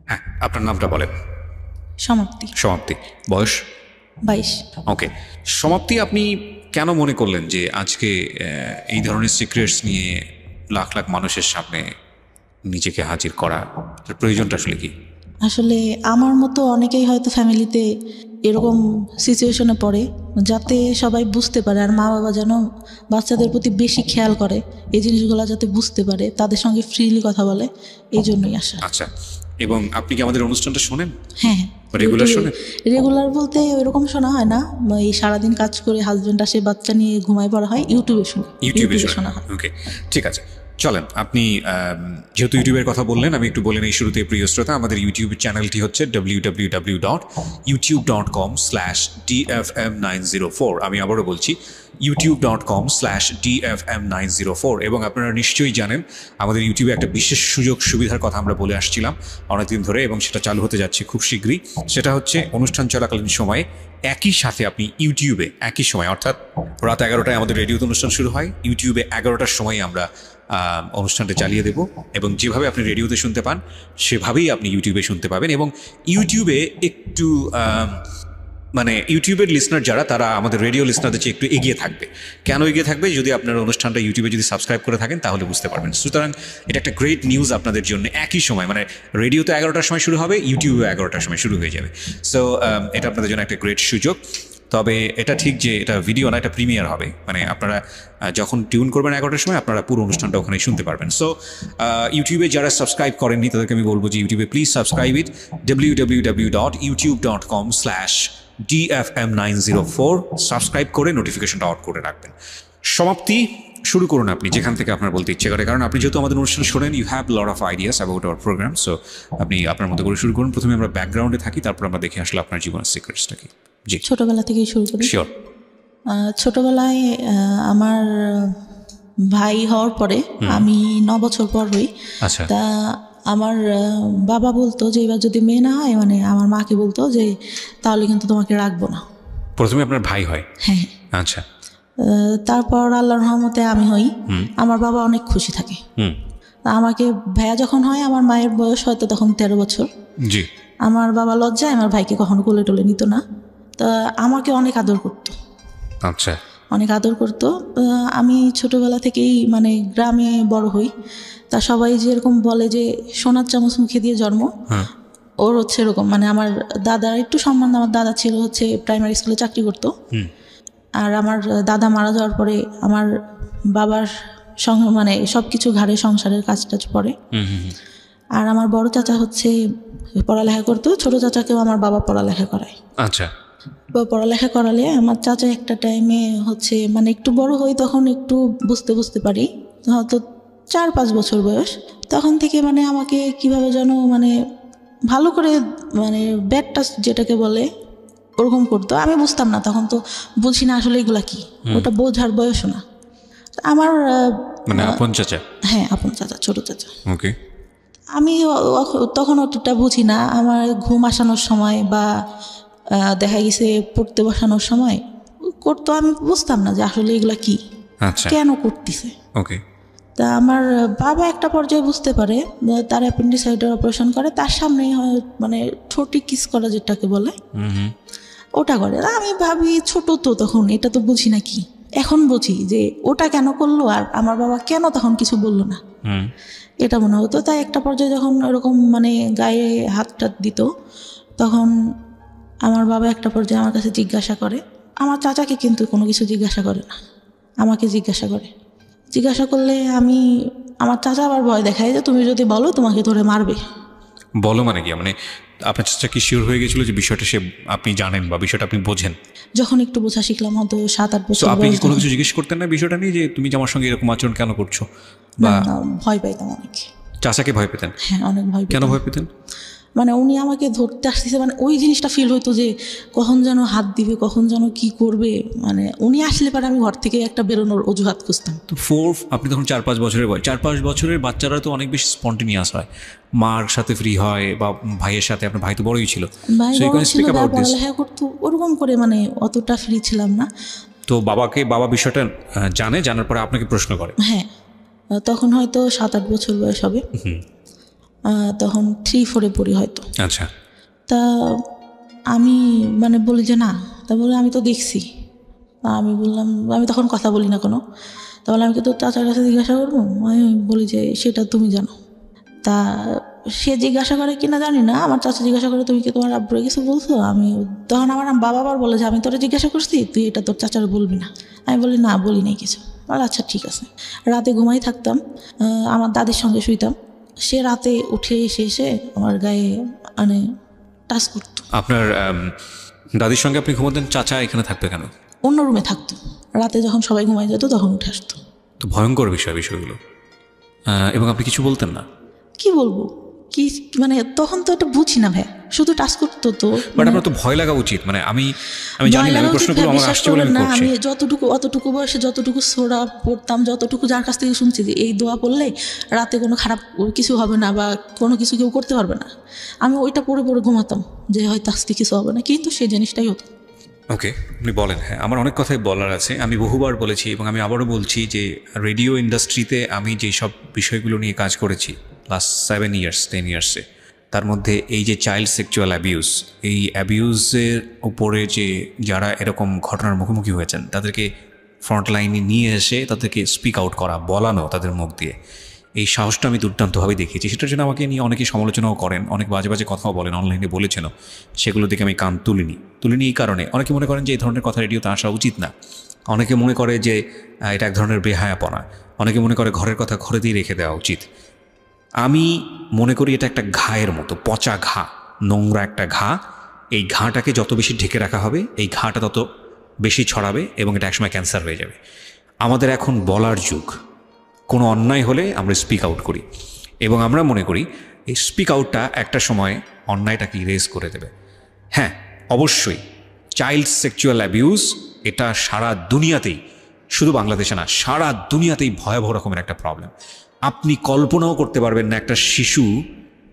হ্যাঁ, আপনার নামটা বলেন। সমাপ্তি। সমাপ্তি। বয়স? 22। ওকে। সমাপ্তি, আপনি কেন মনে করলেন যে আজকে এই ধরনের সিক্রেটস নিয়ে লাখ লাখ মানুষের সামনে নিজেকে হাজির করা প্রয়োজনটা আসলে কি? আসলে আমার মতো অনেকেই হয়তো ফ্যামিলিতে এরকম সিচুয়েশনে পড়ে, যাতে সবাই বুঝতে পারে আর মা বাবা যেন বাচ্চাদের প্রতি বেশি খেয়াল করে, এই জিনিসগুলো যাতে বুঝতে পারে, তাদের সঙ্গে ফ্রিলি কথা বলে, এই জন্যই আসা। আচ্ছা, এবং আপনি কি আমাদের অনুষ্ঠানটা শোনেন? হ্যাঁ, রেগুলার শোনেন? রেগুলার বলতে ওইরকম শোনা হয় না, এই সারাদিন কাজ করে হাজবেন্ড আসে, বাচ্চা নিয়ে ঘুমায় পড়া হয়, ইউটিউবে শোনা হয়। ওকে, ঠিক আছে। চলেন, আপনি যেহেতু ইউটিউবের কথা বললেন, আমি একটু বলে নিই শুরুতে। প্রিয় শ্রোতা, আমাদের ইউটিউব চ্যানেলটি হচ্ছে www.youtube.com/dfm904। আমি আবারও বলছি, youtube.com/dfm904। এবং আপনারা নিশ্চয়ই জানেন আমাদের ইউটিউবে একটা বিশেষ সুযোগ সুবিধার কথা আমরা বলে আসছিলাম অনেকদিন ধরে, এবং সেটা চালু হতে যাচ্ছে খুব শীঘ্রই। সেটা হচ্ছে অনুষ্ঠান চলাকালীন সময়ে একই সাথে আপনি ইউটিউবে একই সময়, অর্থাৎ রাত 11টায় আমাদের রেডিওতে অনুষ্ঠান শুরু হয়, ইউটিউবে 11টার সময় আমরা অনুষ্ঠানটা চালিয়ে দেব, এবং যেভাবে আপনি রেডিওতে শুনতে পান সেভাবেই আপনি ইউটিউবে শুনতে পাবেন। এবং ইউটিউবে একটু মানে ইউটিউবের লিসনার যারা, তারা আমাদের রেডিও লিসনারদের চেয়ে একটু এগিয়ে থাকবে। কেন এগিয়ে থাকবে? যদি আপনার অনুষ্ঠানটা ইউটিউবে যদি সাবস্ক্রাইব করে থাকেন তাহলে বুঝতে পারবেন। সুতরাং এটা একটা গ্রেট নিউজ আপনাদের জন্য। একই সময়, মানে রেডিওতে 11টার সময় শুরু হবে, ইউটিউবে 11টার সময় শুরু হয়ে যাবে। সো এটা আপনাদের জন্য একটা গ্রেট সুযোগ। তবে এটা ঠিক যে এটা ভিডিও না, এটা প্রিমিয়ার হবে, মানে আপনারা যখন টিউন করবেন 11টার সময় আপনারা পুরো অনুষ্ঠানটা ওখানে শুনতে পারবেন। সো ইউটিউবে যারা সাবস্ক্রাইব করেননি তাদেরকে আমি বলবো যে ইউটিউবে please subscribe it, www.youtube.com/dfm904। Subscribe করে নোটিফিকেশনটা অন করে রাখবেন। সমাপ্তি, শুরু করুন আপনি যেখান থেকে আপনার বলতে ইচ্ছে করে, কারণ আপনি যেহেতু আমাদের অনুষ্ঠান শোনেন, you have lot of ideas about our program. So আপনি আপনার মতো করে শুরু করুন। প্রথমে আমরা ব্যাকগ্রাউন্ডে থাকি, তারপর আমরা দেখে আসলে আপনার জীবনের সিক্রেটসটা কি। জি, ছোটবেলা থেকেই শুরু করি। শিওর। ছোটবেলায় আমার ভাই হওয়ার পরে আমি 9 বছর পর হই। আচ্ছা। তা আমার বাবা বলতো যে এবার যদি মেয়ে না হয়, মানে আমার মাকে বলতো যে তাহলে কিন্তু তোমাকে রাখবো না। প্রথমে আপনার ভাই হয়? হ্যাঁ। আচ্ছা। তারপর আল্লাহর রহমতে আমি হই। আমার বাবা অনেক খুশি থাকে। আমাকে ভাইয়া যখন হয়, আমার মায়ের বয়স হয়তো তখন 13 বছর। জি। আমার বাবা লজ্জায় আমার ভাইকে কখনো কোলে টোলে নিত না, তা আমাকে অনেক আদর করতো। আচ্ছা। অনেক আদর করতো। আমি ছোটবেলা থেকেই মানে গ্রামে বড় হই, তা সবাই যেরকম বলে যে সোনার চামচ মুখে দিয়ে জন্ম, ওর হচ্ছে এরকম। মানে আমার দাদার একটু সম্মান, আমার দাদা ছিল হচ্ছে প্রাইমারি স্কুলে চাকরি করতো। আর আমার দাদা মারা যাওয়ার পরে আমার বাবার মানে সব কিছু ঘাড়ে সংসারের কাজ টাজ পড়ে। আর আমার বড় চাচা হচ্ছে পড়ালেখা করতো, ছোট চাচাকেও আমার বাবা পড়ালেখা করায়। আচ্ছা। পড়ালেখা করালে আমার চাচা একটা টাইমে হচ্ছে মানে একটু বড় হই, তখন একটু বুঝতে পারি, হয়তো 4-5 বছর বয়স, তখন থেকে মানে আমাকে কিভাবে যেন মানে ভালো করে মানে ব্যাড টাচ যেটাকে বলে ওরকম করতো। আমি বুঝতাম না, তখন তো বুঝি না আসলে এগুলা কি, ওটা বোঝার বয়সও না আমার। মানে আপন চাচা? হ্যাঁ, আপন চাচা, ছোট চাচা। ওকে। আমি তখন অতটা বুঝি না। আমার ঘুম আসানোর সময় বা দেখা গেছে পড়তে বসানোর সময় করতো, আমি বুঝতাম না যে আসলে এগুলা কি, কেন করতেছে। ওকে। তা আমার বাবা একটা পর্যায়ে বুঝতে পারে, তার অ্যাপেন্ডিসাইডের অপারেশন করে, তার সামনেই হয় মানে ঠোঁটে কিস করা যেটাকে বলে, ওটা করে। আমি ভাবি ছোট তো তখন, এটা তো বুঝি না কি। এখন বুঝি যে ওটা কেন করলো আর আমার বাবা কেন তখন কিছু বললো না, এটা মনে হতো। তাই একটা পর্যায়ে যখন এরকম মানে গায়ে হাত টাত দিত, তখন আমার বাবা একটা পর্যায়ে আমার কাছে জিজ্ঞাসা করে। আমার চাচাকে কিন্তু কোনো কিছু জিজ্ঞাসা করে না, আমাকে জিজ্ঞাসা করে। জিজ্ঞাসা করলে আমার চাচা আবার ভয় দেখায় যে তুমি যদি বলো তোমাকে ধরে মারবে। বলো মানে কি? মানে আপনার চাচা কি শিওর হয়ে গেছিল যে বিষয়টা আপনি জানেন বা বিষয়টা আপনি বোঝেন? যখন একটু বোঝা শিখলাম, হয়তো 7-8 বছর। আপনি কি কোনো কিছু জিজ্ঞেস করতেন না বিষয়টা নিয়ে, যে তুমি আমার সঙ্গে এরকম আচরণ কেন করছো? বা ভয় পাইতাম অনেক। চাচাকে ভয় পেতেন? হ্যাঁ, অনেক ভয় পেতাম। কেন ভয় পেতেন? মানে উনি আমাকে ধরতে আসতেছে, মানে ওই জিনিসটা ফিল হইতো যে কখন যেন হাত দিবে, কখন যেন কি করবে। মানে উনি আসলে পরে আমি ঘর থেকে একটা বেরোনোর অজুহাত খুঁজতাম। তো আপনি তখন 4-5 বছরের বয়স। 4-5 বছরের বাচ্চারা তো অনেক বেশি স্পন্টেনিয়াস হয়, মার সাথে ফ্রি হয় বা ভাইয়ের সাথে। আপনার ভাই তো বড়ই ছিল, পড়ালেখা করতো ওরকম করে, মানে অতটা ফ্রি ছিলাম না। তো বাবা বিষয়টা জানার পরে আপনাকে প্রশ্ন করে? হ্যাঁ, তখন হয়তো 7-8 বছর বয়স হবে। তখন 3-4 পড়ি হয়তো। আচ্ছা, তা আমি মানে বলি যে না, তা বলে আমি তো দেখছি। আমি বললাম, আমি তখন কথা বলি না কোনো। তাহলে আমি কি তোর চাচার কাছে জিজ্ঞাসা করবো? আমি বলি যে সেটা তুমি জানো। তা সে জিজ্ঞাসা করে কিনা জানি না, আমার চাচা জিজ্ঞাসা করে তুমি কি তোমার আব্বুরে কিছু বলছো? আমি তখন আমার বাবা আবার বলে যে আমি তোরা জিজ্ঞাসা করছি, তুই এটা তোর চাচারে বলবি না। আমি বলি না, বলি নাই কিছু। আর আচ্ছা ঠিক আছে। রাতে ঘুমাই থাকতাম, আমার দাদির সঙ্গে শুইতাম। সে রাতে উঠে এসে আমার গায়ে মানে টাচ করতো। আপনার দাদির সঙ্গে আপনি ঘুমোতেন, চাচা এখানে থাকবে কেন? অন্য রুমে থাকতো, রাতে যখন সবাই ঘুমাই যেত তখন উঠে আসতো। তো ভয়ঙ্কর বিষয়গুলো। এবং আপনি কিছু বলতেন না? কি বলবো, কি মানে তখন তো এটা বুঝি না ভাইয়া, শুধু টাচ করতো। তো বাট আপনার তো ভয় লাগা উচিত। মানে আমি জানি না, প্রশ্নগুলো আমার আসছে বলে আমি করছি। আমি অতটুকু বয়সে যতটুকু সূরা পড়তাম, যতটুকু যার কাছ থেকে শুনছি যে এই দোয়া পড়লে রাতে কোনো খারাপ কিছু হবে না বা কোনো কিছু কেউ করতে পারবে না, আমি ওইটা পড়ে ঘুমাতাম যে হয়তো আজকে কিছু হবে না, কিন্তু সেই জিনিসটাই হতো। ওকে, আপনি বলেন। হ্যাঁ, আমার অনেক কথাই বলার আছে। আমি বহুবার বলেছি এবং আমি আবারও বলছি যে রেডিও ইন্ডাস্ট্রিতে আমি যেসব বিষয়গুলো নিয়ে কাজ করেছি লাস্ট 7 ইয়ার্স 10 ইয়ার্সে, তার মধ্যে এই যে চাইল্ড সেক্সুয়াল অ্যাবিউজ, এই অ্যাবিউজের উপরে যে যারা এরকম ঘটনার মুখোমুখি হয়েছেন তাদেরকে ফ্রন্টলাইনে নিয়ে এসে তাদেরকে স্পিক আউট করা, বলানো তাদের মুখ দিয়ে, এই সাহসটা আমি দুর্দান্তভাবে দেখিয়েছি। সেটার জন্য আমাকে নিয়ে অনেকে সমালোচনাও করেন, অনেক বাজে বাজে কথাও বলেন, অনলাইনে বলেছেনও। সেগুলো দিকে আমি কান তুলিনি এই কারণে অনেকে মনে করেন যে এই ধরনের কথা রেডিওতে আসা উচিত না। অনেকে মনে করে যে এটা এক ধরনের বেহায়াপনা। অনেকে মনে করে ঘরের কথা ঘরেতেই রেখে দেওয়া উচিত। আমি মনে করি এটা একটা ঘায়ের মতো, পচা ঘা, নোংরা একটা ঘা। এই ঘাটাকে যত বেশি ঢেকে রাখা হবে, এই ঘাটা তত বেশি ছড়াবে এবং এটা একসময় ক্যান্সার হয়ে যাবে। আমাদের এখন বলার যুগ। কোনো অন্যায় হলে আমরা স্পিক আউট করি এবং আমরা মনে করি এই স্পিক আউটটা একটা সময় অন্যায়টাকে ইরেজ করে দেবে। হ্যাঁ, অবশ্যই চাইল্ড সেক্সুয়াল অ্যাবিউজ এটা সারা দুনিয়াতেই, শুধু বাংলাদেশে না, সারা দুনিয়াতেই ভয়াবহ রকমের একটা প্রবলেম। আপনি কল্পনাও করতে পারবেন না একটা শিশু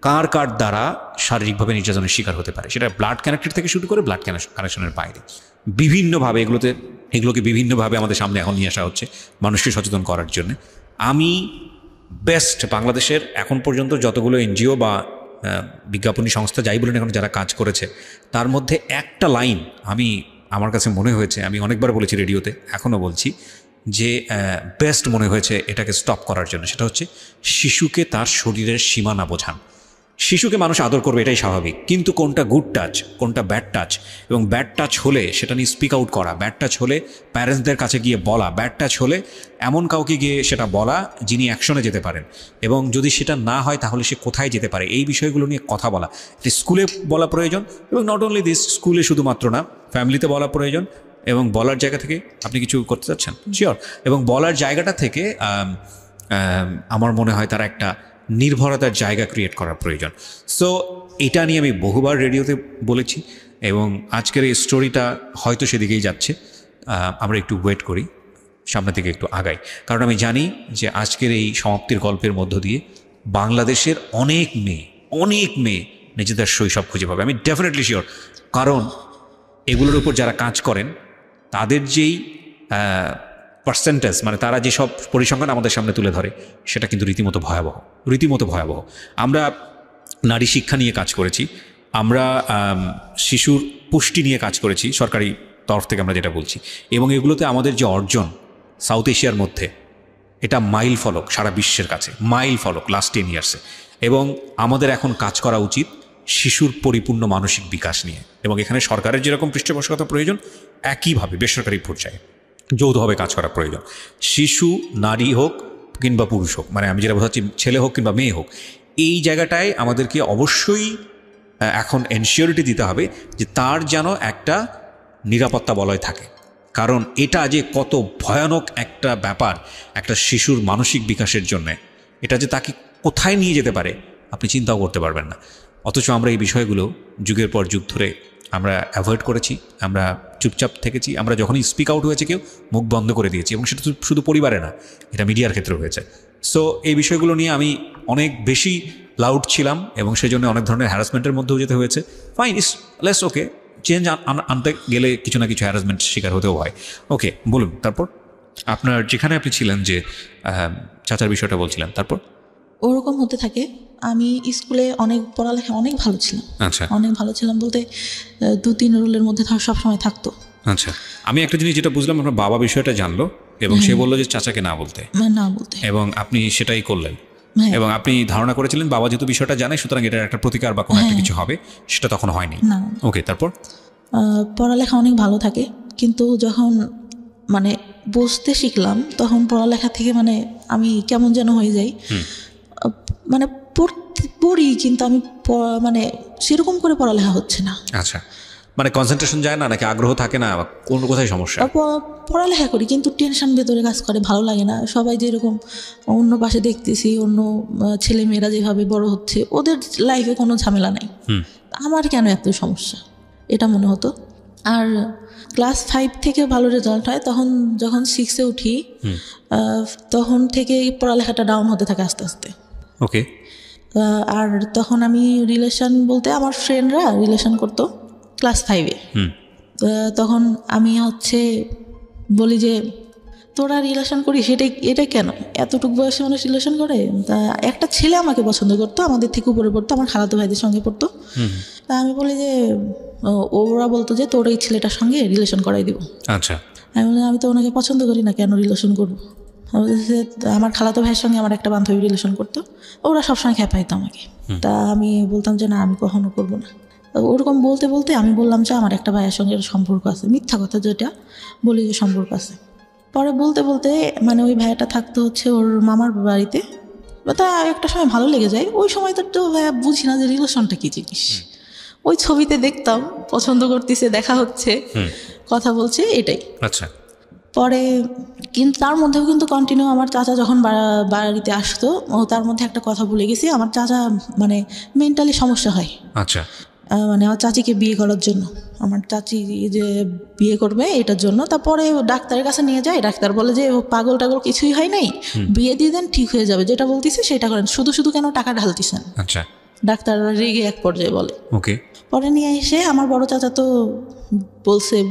কার দ্বারা শারীরিকভাবে নির্যাতনের শিকার হতে পারে। সেটা ব্লাড কানেক্টেড থেকে শুরু করে ব্লাড কানেকশনের বাইরে বিভিন্নভাবে এগুলোকে বিভিন্নভাবে আমাদের সামনে এখন নিয়ে আসা হচ্ছে মানুষকে সচেতন করার জন্য। আমি বেস্ট বাংলাদেশের এখন পর্যন্ত যতগুলো এনজিও বা বিজ্ঞাপনী সংস্থা যাই বলেন এখন যারা কাজ করেছে, তার মধ্যে একটা লাইন আমার কাছে মনে হয়েছে, আমি অনেকবার বলেছি রেডিওতে, এখনও বলছি, যে বেস্ট মনে হয়েছে এটাকে স্টপ করার জন্য। সেটা হচ্ছে শিশুকে তার শরীরের সীমানা বোঝান। শিশুকে মানুষ আদর করবে, এটাই স্বাভাবিক, কিন্তু কোনটা গুড টাচ, কোনটা ব্যাড টাচ, এবং ব্যাড টাচ হলে সেটা নিয়ে স্পিক আউট করা, ব্যাড টাচ হলে প্যারেন্টসদের কাছে গিয়ে বলা, ব্যাড টাচ হলে এমন কাউকে গিয়ে সেটা বলা যিনি অ্যাকশনে যেতে পারেন, এবং যদি সেটা না হয় তাহলে সে কোথায় যেতে পারে, এই বিষয়গুলো নিয়ে কথা বলা। এটি স্কুলে বলা প্রয়োজন, এবং নট অনলি দিস, স্কুলে শুধুমাত্র না, ফ্যামিলিতে বলা প্রয়োজন। এবং বলার জায়গা থেকে আপনি কিছু করতে চাচ্ছেন, শিওর, এবং বলার জায়গাটা থেকে আমার মনে হয় তারা একটা নির্ভরতার জায়গা ক্রিয়েট করার প্রয়োজন। সো এটা নিয়ে আমি বহুবার রেডিওতে বলেছি এবং আজকের এই স্টোরিটা হয়তো সেদিকেই যাচ্ছে। আমরা একটু ওয়েট করি, সামনের দিকে একটু আগাই, কারণ আমি জানি যে আজকের এই সমাপ্তির গল্পের মধ্য দিয়ে বাংলাদেশের অনেক মেয়ে নিজেদের শৈশব খুঁজে পাবে। আমি ডেফিনেটলি শিওর, কারণ এগুলোর উপর যারা কাজ করেন তাদের যেই পার্সেন্টেজ, মানে তারা যেসব পরিসংখ্যান আমাদের সামনে তুলে ধরে, সেটা কিন্তু রীতিমতো ভয়াবহ। আমরা নারী শিক্ষা নিয়ে কাজ করেছি, আমরা শিশুর পুষ্টি নিয়ে কাজ করেছি সরকারি তরফ থেকে, আমরা যেটা বলছি, এবং এগুলোতে আমাদের যে অর্জন সাউথ এশিয়ার মধ্যে, এটা মাইল ফলক সারা বিশ্বের কাছে, মাইল ফলক লাস্ট 10 ইয়ার্সে। এবং আমাদের এখন কাজ করা উচিত শিশুর পরিপূর্ণ মানসিক বিকাশ নিয়ে, এবং এখানে সরকারের যেরকম পৃষ্ঠপোষকতা প্রয়োজন, একইভাবে বেসরকারি পর্যায়ে যৌথভাবে কাজ করা প্রয়োজন। শিশু নারী হোক কিংবা পুরুষ হোক, মানে আমি যেটা বোঝাচ্ছি ছেলে হোক কিংবা মেয়ে হোক, এই জায়গাটায় আমাদেরকে অবশ্যই এখন এনশিওরিটি দিতে হবে যে তার যেন একটা নিরাপত্তা বলয় থাকে। কারণ এটা যে কত ভয়ানক একটা ব্যাপার একটা শিশুর মানসিক বিকাশের জন্য, এটা যে তাকে কোথায় নিয়ে যেতে পারে আপনি চিন্তাও করতে পারবেন না। অথচ আমরা এই বিষয়গুলো যুগের পর যুগ ধরে আমরা অ্যাভয়েড করেছি, আমরা চুপচাপ থেকেছি। আমরা যখনই স্পিক আউট হয়েছে কেউ, মুখ বন্ধ করে দিয়েছি, এবং সেটা শুধু পরিবারে না, এটা মিডিয়ার ক্ষেত্রে হয়েছে। সো এই বিষয়গুলো নিয়ে আমি অনেক বেশি লাউড ছিলাম এবং সেই জন্য অনেক ধরনের হ্যারাসমেন্টের মধ্যেও যেতে হয়েছে। ফাইন, ইস লেস ওকে, চেঞ্জ আনতে গেলে কিছু না কিছু হ্যারাসমেন্ট শিকার হতেও হয়। ওকে, বলুন তারপর আপনার যেখানে আপনি ছিলেন, যে চাচার বিষয়টা বলছিলেন, তারপর ওরকম হতে থাকে। আমি স্কুলে অনেক পড়ালেখা অনেক ভালো ছিলাম। আচ্ছা অনেক ভালো ছিলাম বলতে 2-3 রুলের মধ্যে সবসময় থাকতো। আচ্ছা, আমি একটা জিনিস যেটা বুঝলাম, আপনার বাবা বিষয়টা জানলো এবং সে বললো যে চাচাকে না বলতে, না বলতে, এবং আপনি সেটাই করলেন। হ্যাঁ। এবং আপনি ধারণা করেছিলেন বাবা যেহেতু বিষয়টা জানে সুতরাং এটার একটা প্রতিকার বা কোনো একটা কিছু হবে, সেটা তখন হয়নি। না, ওকে, তারপর? পড়ালেখা অনেক ভালো থাকে, কিন্তু যখন মানে বুঝতে শিখলাম তখন পড়ালেখা থেকে মানে আমি কেমন যেন হয়ে যাই। মানে পড়ি কিন্তু আমি মানে সেরকম করে পড়ালেখা হচ্ছে না। আচ্ছা, মানে কনসেন্ট্রেশন যায় না, নাকি আগ্রহ থাকে না, কোন কোথায় সমস্যা? পড়ালেখা করি কিন্তু টেনশন ভেতরে কাজ করে, ভালো লাগে না। সবাই যেরকম অন্য পাশে দেখতেছি, অন্য ছেলে মেয়েরা যেভাবে বড় হচ্ছে, ওদের লাইফে কোনো ঝামেলা নাই, আমার কেন এত সমস্যা, এটা মনে হতো। আর ক্লাস 5 থেকে ভালো রেজাল্ট হয়, তখন যখন 6-এ উঠি তখন থেকে পড়ালেখাটা ডাউন হতে থাকে আস্তে আস্তে। ওকে। আর তখন আমি রিলেশন বলতে আমার ফ্রেন্ডরা রিলেশন করতো ক্লাস 5-এ। তখন আমি বলি যে তোরা রিলেশন করিস, এটা কেন, এতটুকু বয়সে মানুষ রিলেশন করে? তা একটা ছেলে আমাকে পছন্দ করতো, আমাদের থেকে উপরে পড়তো, আমার খালাতো ভাইদের সঙ্গে পড়তো। তা আমি বলি যে ওরা বলতো যে তোর এই ছেলেটার সঙ্গে রিলেশন করাই দিব। আচ্ছা, আমি বলি আমি তো ওনাকে পছন্দ করি না, কেন রিলেশন করবো? আমার খালাতো ভাইয়ের সঙ্গে আমার একটা বান্ধবী রিলেশন করতো, ওরা সবসময় খেপাইতো আমাকে। তা আমি বলতাম যে না, আমি কখনো করবো না। ওরকম বলতে বলতে আমি বললাম যে আমার একটা ভাইয়ের সঙ্গে সম্পর্ক আছে, মিথ্যা কথা যেটা বলি যে সম্পর্ক আছে। পরে বলতে বলতে মানে ওই ভাইয়াটা থাকতো ওর মামার বাড়িতে, তা একটা সময় ভালো লেগে যায়। ওই সময় তো ভাইয়া বুঝি না যে রিলেশনটা কী জিনিস। ওই ছবিতে দেখতাম পছন্দ করতেছে, দেখা হচ্ছে, কথা বলছে, এটাই। আচ্ছা। পরে কিন্তু তার মধ্যেও কিন্তু কন্টিনিউ আমার চাচা যখন বাড়িতে আসতো, তার মধ্যে একটা কথা ভুলে গেছি, আমার চাচা মানে মেন্টালি সমস্যা হয়। আচ্ছা। মানে আমার চাচিকে বিয়ে করার জন্য, আমার চাচি যে বিয়ে করবে এটার জন্য। তারপরে ডাক্তারের কাছে নিয়ে যায়, ডাক্তার বলে যে পাগল টাগল কিছুই হয় নাই, বিয়ে দিয়ে দেন, ঠিক হয়ে যাবে, যেটা বলতেছে সেটা করেন, শুধু শুধু কেন টাকা ঢালতেছেন। আচ্ছা। ডাক্তার রেগে এক পর্যায়ে বলে। ওকে। পরে নিয়ে এসে আমার বড় চাচা তো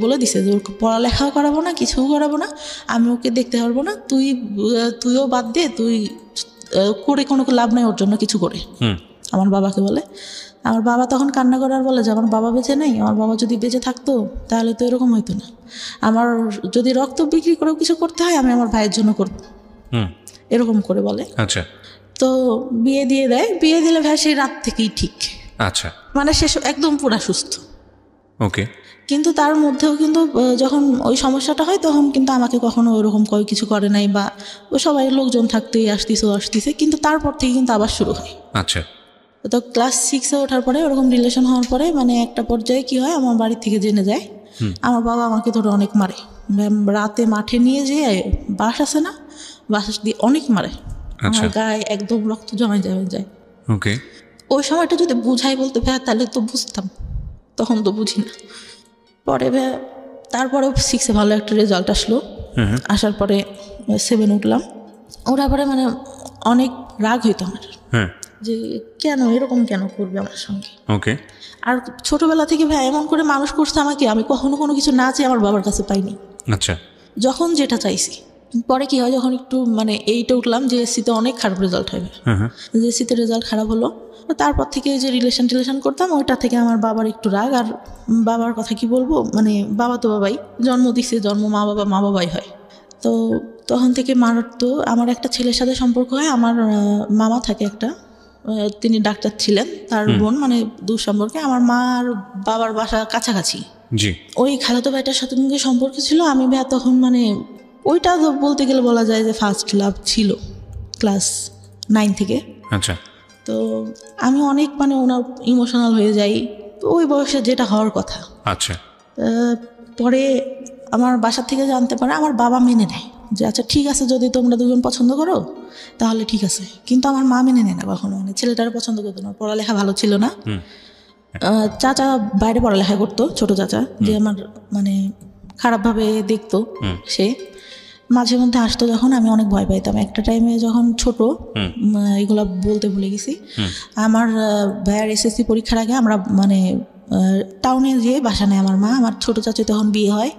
বলে দিছে যে ওর পড়ালেখাও করাবো না, কিছুও করাবো না, আমি ওকে দেখতে পারবো না, তুইও বাদ দে, তুই করে কোনো লাভ নাই ওর জন্য কিছু করে। আমার বাবাকে বলে। আমার বাবা তখন কান্না করে আর বলে যে আমার বাবা বেঁচে নেই, আমার বাবা যদি বেঁচে থাকতো তাহলে তো এরকম হইতো না, আমার যদি রক্ত বিক্রি করেও কিছু করতে হয় আমি আমার ভাইয়ের জন্য করবো, এরকম করে বলে। আচ্ছা। তো বিয়ে দিয়ে দেয়, বিয়ে দিলে ভাই সেই রাত থেকেই ঠিক। আচ্ছা। মানে সে একদম পুরা সুস্থ। ওকে। কিন্তু তার মধ্যেও কিন্তু যখন ওই সমস্যাটা হয় তখন কিন্তু আমাকে কখনো ওরকম কিছু করে নাই, বা ও সবাই লোকজন থাকতেই আসতেছে, কিন্তু তারপর থেকে কিন্তু আবার শুরু হয়। আচ্ছা। তো ক্লাস 6-এ ওঠার পরে ওরকম রিলেশন হওয়ার পরে মানে একটা পর্যায়ে কি হয়, আমার বাড়ি থেকে জেনে যায়, আমার বাবা আমাকে ধরে অনেক মারে, রাতে মাঠে নিয়ে যেয়ে বাস আছে না, বাস দিয়ে অনেক মারে, আমার গায়ে একদম রক্ত জমে যায়। ওকে। ওই সময়টা যদি বুঝাই বলতে ভাই তাহলে তো বুঝতাম, তখন তো বুঝি না। পরে তারপরে 6-এ ভালো একটা রেজাল্ট আসলো, আসার পরে 7 উঠলাম, ওরা পরে মানে অনেক রাগ হইতো আমার, যে কেন এরকম কেন করবে আমার সঙ্গে। ওকে। আর ছোটবেলা থেকে ভাই এমন করে মানুষ করছে আমাকে, আমি কখনো কোনো কিছু না চেয়ে আমার বাবার কাছে পাইনি। আচ্ছা। যখন যেটা চাইছি। পরে কি হয়, যখন একটু মানে 8-এ উঠলাম, JSC-তে অনেক খারাপ রেজাল্ট হবে, JSC-তে রেজাল্ট খারাপ হলো, তারপর থেকে যে রিলেশন করতাম ওইটা থেকে আমার বাবার একটু রাগ। আর বাবার কথা কি বলবো, মানে বাবা তো বাবাই, জন্ম দিছে, মা বাবাই হয়। তো তখন থেকে তো আমার একটা ছেলের সাথে সম্পর্ক হয়, আমার মামা থাকে একটা, তিনি ডাক্তার ছিলেন, তার বোন, মানে দূর সম্পর্কে। আমার মা আর বাবার বাসা কাছাকাছি, ওই খালাতো ভাইটার সাথে সম্পর্ক ছিল। আমি তখন মানে ওইটা তো বলতে গেলে বলা যায় যে ফার্স্ট লাভ ছিল ক্লাস 9 থেকে। আচ্ছা। তো আমি অনেক মানে ওনার ইমোশনাল হয়ে যাই, ওই বয়সে যেটা হওয়ার কথা। আচ্ছা। পরে আমার বাসা থেকে জানতে পারে, আমার বাবা মেনে নেয় যে আচ্ছা ঠিক আছে, যদি তোমরা দুজন পছন্দ করো তাহলে ঠিক আছে, কিন্তু আমার মা মেনে নেয় না কখনো, মানে ছেলেটার পছন্দ করতো না, পড়ালেখা ভালো ছিল না। চাচা বাইরে পড়ালেখা করতো, ছোট চাচা, যে আমার মানে খারাপভাবে দেখতো, সে মাঝে মধ্যে আসতো যখন, আমি অনেক ভয় পাইতাম। একটা টাইমে যখন ছোট, এগুলা বলতে ভুলে গেছি, আমার ভাইয়ের SSC পরীক্ষার আগে আমরা মানে টাউনে যেয়ে বাসা নেয় আমার মা, আমার ছোট চাচি তখন বিয়ে হয়।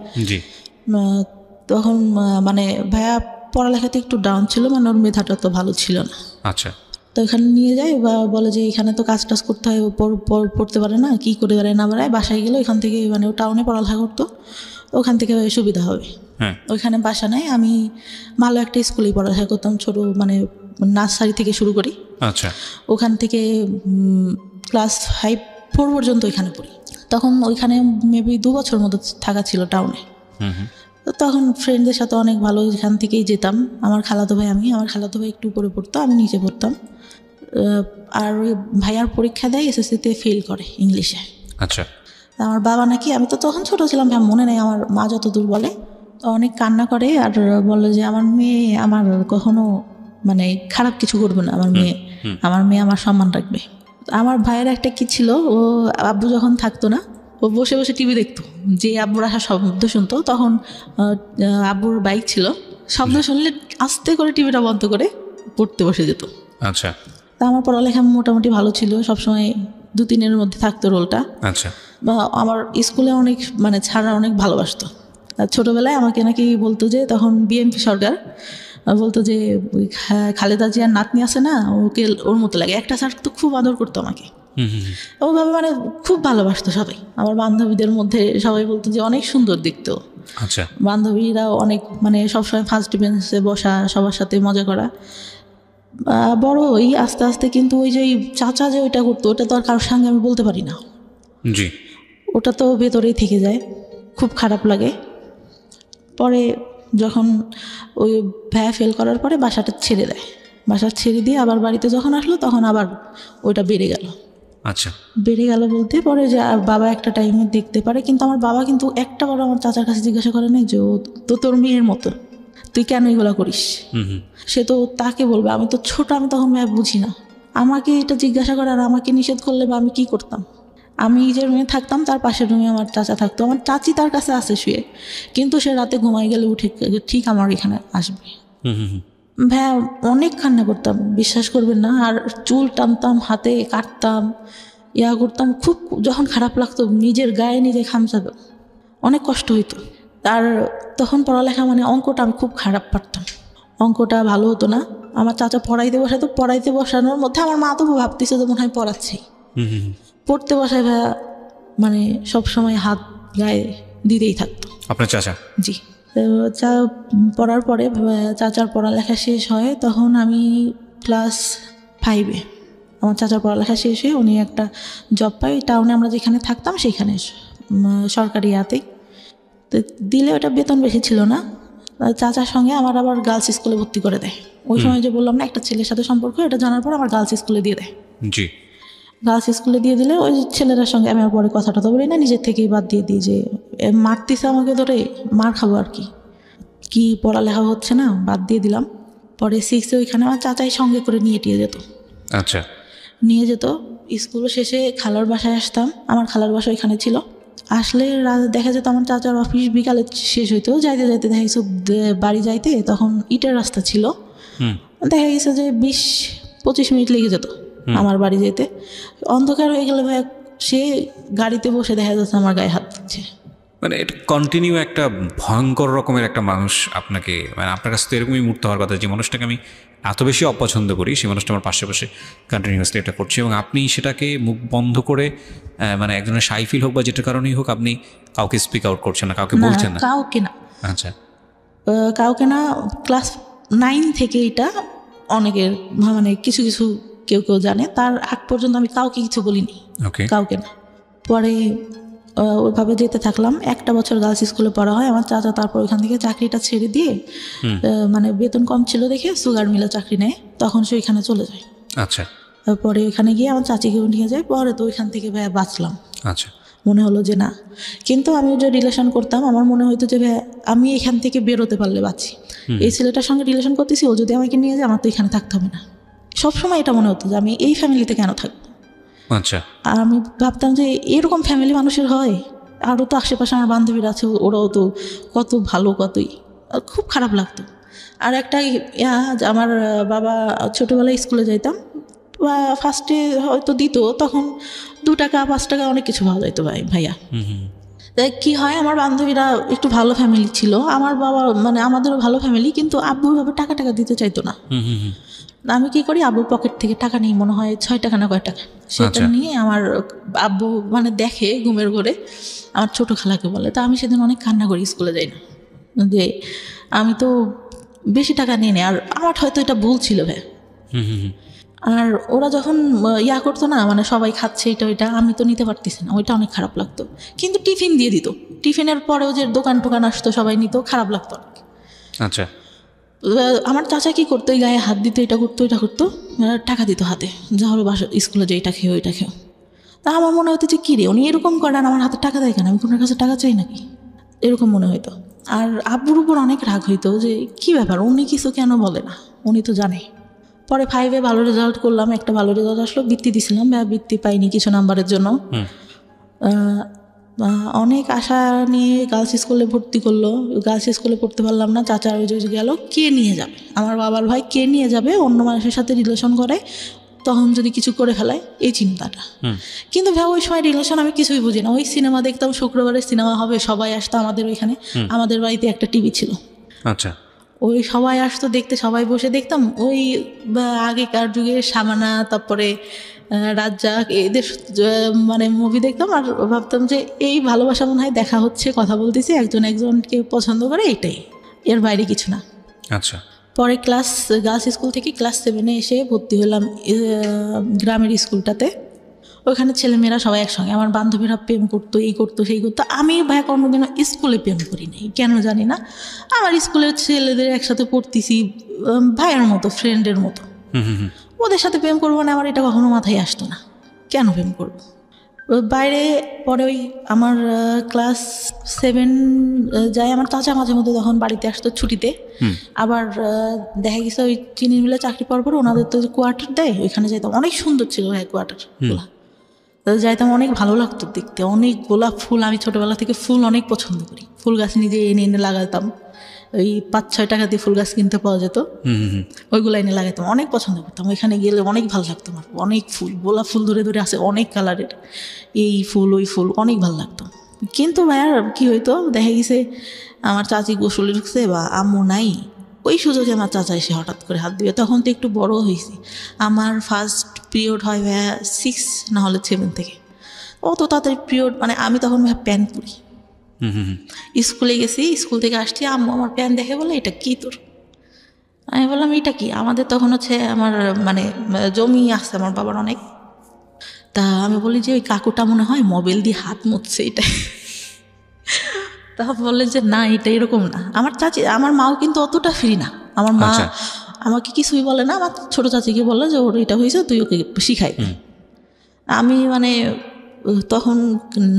তখন মানে ভাইয়া পড়ালেখাতে একটু ডাউন ছিল, মানে ওর মেধাটা তো ভালো ছিল না। আচ্ছা। তো এখানে নিয়ে যায় বা বলে যে এখানে তো কাজ টাজ করতে হয়, পড়তে পারে না, কী করে পারে না পারে, বাসায় গেলে ওইখান থেকে মানে ও টাউনে পড়ালেখা করতো, ওখান থেকে সুবিধা হবে। ওইখানে বাসা নেয়। আমি ভালো একটা স্কুলেই পড়ালেখা করতাম, ছোটো মানে নার্সারি থেকে শুরু করি। আচ্ছা। ওখান থেকে ক্লাস 5-4 পর্যন্ত ওইখানে পড়ি। তখন ওইখানে মেবি 2 বছর মতো থাকা ছিল টাউনে। তো তখন ফ্রেন্ডদের সাথে অনেক ভালো, এখান থেকেই যেতাম। আমার খালাতো ভাই একটু উপরে পড়তো, আমি নিচে পড়তাম। আর ওই ভাইয়ার পরীক্ষা দেয়, এসএসসিতে ফেল করে ইংলিশে। আচ্ছা। আমার বাবা নাকি, আমি তো তখন ছোটো ছিলাম, মনে নেই, আমার মা যতদূর বলে, অনেক কান্না করে আর বলে যে আমার মেয়ে আমার কখনো মানে খারাপ কিছু করবে না, আমার মেয়ে আমার সম্মান রাখবে। আমার ভাইয়ের একটা কি ছিল, ও আব্বু যখন থাকতো না, ও বসে বসে টিভি দেখতো। যে আব্বুর আসা শব্দ শুনতো, তখন আব্বুর বাইক ছিল, শব্দ শুনলে আস্তে করে টিভিটা বন্ধ করে পড়তে বসে যেত। আচ্ছা। তা আমার পড়ালেখা মোটামুটি ভালো ছিল, সবসময় 2-3-এর মধ্যে থাকতো রোলটা। আচ্ছা। বা আমার স্কুলে অনেক মানে ছাড়া অনেক ভালোবাসতো। আর ছোটোবেলায় আমাকে নাকি বলতো যে, তখন বিএনপি সরকার, বলতো যে খালেদা জিয়ার নাতনি আছে না, ওকে ওর মতো লাগে। একটা স্যার তো খুব আদর করতো আমাকে, ওভাবে মানে খুব ভালোবাসতো সবাই। আমার বান্ধবীদের মধ্যে সবাই বলতো যে অনেক সুন্দর দেখতো। আচ্ছা। বান্ধবীরা অনেক মানে সবসময় ফার্স্ট বেঞ্চে বসা, সবার সাথে মজা করা। বড় ওই আস্তে আস্তে কিন্তু ওই যে চাচা যে ওইটা করতো, ওটা তো আর কারোর সঙ্গে আমি বলতে পারি না। জি। ওটা তো ভেতরেই থেকে যায়, খুব খারাপ লাগে। পরে যখন ওই ভাইয়া ফেল করার পরে বাসাটা ছেড়ে দেয়, বাসা ছেড়ে দিয়ে আবার বাড়িতে যখন আসলো, তখন আবার ওইটা বেড়ে গেল। আচ্ছা। বেড়ে গেল বলতে পরে যে বাবা একটা টাইমে দেখতে পারে, কিন্তু আমার বাবা কিন্তু একটা বার আমার চাচার কাছে জিজ্ঞাসা করে নাই যে ও তো তোর মেয়ের মতো, তুই কেন এগুলো করিস। সে তো তাকে বলবে, আমি তো ছোট, আমি তখন ভাই বুঝি না। আমাকে এটা জিজ্ঞাসা করে আর আমাকে নিষেধ করলে বা আমি কি করতাম। আমি যে রুমে থাকতাম, তার পাশের রুমে আমার চাচা থাকতো, আমার চাচি তার কাছে আসে শুয়ে, কিন্তু সে রাতে ঘুমাই গেলে উঠে ঠিক আমার এখানে আসবে। ভাইয়া অনেক কান্না করতাম, বিশ্বাস করবেন না। আর চুল টানতাম, হাতে কাটতাম, করতাম। খুব যখন খারাপ লাগতো, নিজের গায়ে নিজে খামচাতাম, অনেক কষ্ট হইতো। আর তখন পড়ালেখা মানে অঙ্কটা আমি খুব খারাপ পারতাম, অঙ্কটা ভালো হতো না। আমার চাচা পড়াইতে বসানোর মধ্যে আমার মা তো ভাবতেছে যে মনে হয় পড়াচ্ছি। পড়তে বসায় ভাইয়া মানে সবসময় হাত গায়ে দিতেই থাকতো আপনার চাচা। জি। পড়ার পরে চাচার পড়ালেখা শেষ হয়, তখন আমি ক্লাস 5-এ আমার চাচার পড়ালেখা শেষ হয়ে উনি একটা জব পাই টাউনে, আমরা যেখানে থাকতাম সেখানে সরকারি ইয়াতেই। তো দিলে ওটা বেতন বেশি ছিল না। চাচার সঙ্গে আমার আবার গার্লস স্কুলে ভর্তি করে দেয়। ওই সময় যে বললাম না একটা ছেলের সাথে সম্পর্ক, এটা জানার পর আমার গার্লস স্কুলে দিয়ে দেয়। জি। গার্লস স্কুলে দিয়ে দিলে ওই ছেলেটার সঙ্গে আমি আর পরে কথাটা তো বলি না, নিজের থেকেই বাদ দিয়ে দিই যে মারতেছে আমাকে ধরে, মার খাবো আর কি পড়ালেখা হচ্ছে না, বাদ দিয়ে দিলাম। পরে 6-এ ওইখানে আমার চাচাই সঙ্গে করে নিয়ে যেত। আচ্ছা। নিয়ে যেত। স্কুল শেষে খালার বাসায় আসতাম, আমার খালার বাসা ওইখানে ছিল। আসলে দেখা যেত আমার চাচার অফিস বিকালে শেষ হইতো, যাইতে যাইতে দেখা গেছে বাড়ি যাইতে তখন ইটের রাস্তা ছিল, দেখা গেছে যে 20-25 মিনিট লেগে যেত আমার বাড়ি যেতে। অন্ধকার হয়ে গেলে ভাই সে গাড়িতে বসে দেখা যাচ্ছে আমার গায়ে হাত দিচ্ছে। মানে এটা কন্টিনিউ একটা ভয়ঙ্কর রকমের একটা মানুষ আপনাকে, মানে আপনার কাছে তো এরকমই মুহূর্ত হওয়ার কথা, যে মানুষটাকে আমি এত বেশি অপছন্দ করি, সেই মানুষটা আমার পাশে কন্টিনিউয়াসলি এটা করছে, এবং আপনি সেটাকে মুখ বন্ধ করে মানে একজনের শাই ফিল হোক বা যেটার কারণেই হোক, আপনি কাউকে স্পিক আউট করছেন না, কাউকে বলছেন না। কাউকে না। আচ্ছা। কাউকে না। ক্লাস 9 থেকে এটা অনেকের মানে কিছু কেউ জানে, তার আগ পর্যন্ত আমি কাউকে কিছু বলিনি, কাউকে না। পরে ওইভাবে যেতে থাকলাম। 1 বছর গার্লস স্কুলে পড়া হয় আমার চাচা, তারপর ওইখান থেকে চাকরিটা ছেড়ে দিয়ে মানে বেতন কম ছিল দেখে সুগার মিলে চাকরি নেয়, তখন সে ওইখানে চলে যায়। আচ্ছা। পরে ওইখানে গিয়ে আমার চাচিকেও নিয়ে যায়। পরে তো ওইখান থেকে ভাইয়া বাঁচলাম। আচ্ছা। মনে হলো যে না, কিন্তু আমি যে রিলেশন করতাম আমার মনে হতো যে ভাইয়া আমি এখান থেকে বেরোতে পারলে বাঁচি। এই ছেলেটার সঙ্গে রিলেশন করতেছি, ও যদি আমাকে নিয়ে যায় আমার তো এখানে থাকতে হবে না। সবসময় এটা মনে হতো যে আমি এই ফ্যামিলিতে কেন থাকবো। আচ্ছা। আর আমি ভাবতাম যে এরকম ফ্যামিলি মানুষের হয়, আরও তো আশেপাশে আমার বান্ধবীরা আছে, ওরাও তো কত ভালো, কতই। খুব খারাপ লাগতো। আর একটা আমার বাবা ছোটোবেলায় স্কুলে যাইতাম, ফার্স্টে হয়তো দিত, তখন 2 টাকা 5 টাকা অনেক কিছু পাওয়া যাইতো ভাইয়া। তাই কি হয়, আমার বান্ধবীরা একটু ভালো ফ্যামিলি ছিল, আমার বাবা মানে আমাদেরও ভালো ফ্যামিলি, কিন্তু আব্বু ভাবে টাকা দিতে চাইতো না। আমি কি করি, আব্বুর পকেট থেকে টাকা নিই, মনে হয় 6 টাকা না কয় টাকা, সেটা নিয়ে আমার আব্বু মানে দেখে ঘুমের ঘরে, আমার ছোট খালাকে বলে। তা আমি সেদিন অনেক কান্না করি, স্কুলে যাই না, যে আমি তো বেশি টাকা নিয়ে নিই, আর আমার হয়তো এটা ভুল ছিল ভাই। আর ওরা যখন ইয়া করতো না, মানে সবাই খাচ্ছে এটা ওইটা, আমি তো নিতে পারতেছি না, ওইটা অনেক খারাপ লাগতো। কিন্তু টিফিন দিয়ে দিত, টিফিনের পরেও যে দোকান টোকান আসতো সবাই নিত, খারাপ লাগতো অনেক। আচ্ছা, আমার চাচা কি করতো, এই গায়ে হাত দিত, এটা করতো এটা করতো, টাকা দিত হাতে, যা হলো বাসা স্কুলে যে এটা খেয়ে ওইটা খেয়েও। তা আমার মনে হতো যে কী রে, উনি এরকম করেন, আমার হাতে টাকা দেয় কেন, আমি কোনো কাছে টাকা চাই নাকি, এরকম মনে হইতো। আর আব্বুর উপর অনেক রাগ হইতো যে কি ব্যাপার, উনি কিছু কেন বলে না, উনি তো জানে। পরে 5-এ ভালো রেজাল্ট করলাম, একটা ভালো রেজাল্ট আসলো, বৃত্তি দিছিলাম, বৃত্তি পাইনি কিছু নাম্বারের জন্য। অনেক আশা নিয়ে গার্লস স্কুলে ভর্তি করলো, গার্লস স্কুলে পড়তে পারলাম না। চাচা ওই যে গেল, কে নিয়ে যাবে, আমার বাবার ভাই কে নিয়ে যাবে, অন্য মানুষের সাথে রিলেশন করে, তখন যদি কিছু করে ফেলায়, এই চিন্তাটা। কিন্তু ভাই ওই সময় রিলেশন আমি কিছুই বুঝি না, ওই সিনেমা দেখতাম, শুক্রবারে সিনেমা হবে, সবাই আসতো আমাদের ওইখানে, আমাদের বাড়িতে একটা টিভি ছিল। আচ্ছা, ওই সবাই আসতো দেখতে, সবাই বসে দেখতাম। ওই আগেকার যুগে শাবানা, তারপরে রাজ্জাক, এদের মানে মুভি দেখতাম, আর ভাবতাম যে এই ভালোবাসা মনে হয় দেখা হচ্ছে, কথা বলতেছি, একজন একজনকে পছন্দ করে, এইটাই, এর বাইরে কিছু না। আচ্ছা। পরে গার্লস স্কুল থেকে ক্লাস 7-এ এসে ভর্তি হলাম গ্রামের স্কুলটাতে। ওইখানে ছেলেমেয়েরা সবাই একসঙ্গে, আমার বান্ধবীরা প্রেম করতো, এই করতো সেই করতো। আমি ভাই কোনোদিনও স্কুলে প্রেম করি নাই, কেন জানি না। আমার স্কুলের ছেলেদের একসাথে পড়তেছি, ভাইয়ের মতো, ফ্রেন্ডের মতো, ওদের সাথে প্রেম করবো না, আমার এটা কখনো মাথায় আসতো না, কেন প্রেম করবো। বাইরে পরে ওই আমার ক্লাস 7 যাই, আমার চাচা মাঝে মধ্যে তখন বাড়িতে আসতো ছুটিতে। আবার দেখা গেছে ওই চিনি মিলে চাকরি পাওয়ার পর ওনাদের তো কোয়ার্টার দেয়, ওইখানে যাইতাম, অনেক সুন্দর ছিল ভাই কোয়ার্টার গুলা, যাইতাম, অনেক ভালো লাগতো দেখতে, অনেক গোলাপ ফুল, আমি ছোটোবেলা থেকে ফুল অনেক পছন্দ করি, ফুল গাছ নিজে এনে এনে লাগাতাম, ওই 5-6 টাকা দিয়ে ফুল গাছ কিনতে পাওয়া যেত, ওইগুলো এনে লাগাতাম, অনেক পছন্দ করতাম। ওইখানে গেলে অনেক ভালো লাগতো আমার, অনেক ফুল, গোলাপ ফুল ধরে ধরে আছে, অনেক কালারের, এই ফুল ওই ফুল, অনেক ভালো লাগতো। কিন্তু ভাইয়ার কী হইতো, দেখা গেছে আমার চাচি গোসলে ঢুকছে বা আম্মু নাই, ওই সুযোগে আমার চাচা এসে হঠাৎ করে হাত দিবে। তখন তো একটু বড় হয়েছি, আমার ফার্স্ট পিরিয়ড হয় ভাইয়া 6 না হলে 7 থেকে, অত তাড়াতাড়ি পিরিয়ড, মানে আমি তখন ভাইয়া প্যান্ট পরি, স্কুলে গেছি, স্কুল থেকে আসছি, আম্মু আমার প্যান্ট দেখে বলে এটা কি তোর, আমি বললাম এটা কি, আমাদের তখন হচ্ছে আমার মানে জমি আছে আমার বাবার অনেক, তা আমি বলি যে ওই কাকুটা মনে হয় মোবাইল দিয়ে হাত মুছছে এটা, তা বললেন যে না এটা এরকম না। আমার চাচি, আমার মাও কিন্তু অতটা ফ্রি না, আমার মা আমাকে কিছুই বলে না, আমার ছোটো চাচিকে বলে যে ওর এটা হয়েছে, তুই ওকে শিখাই। আমি মানে তখন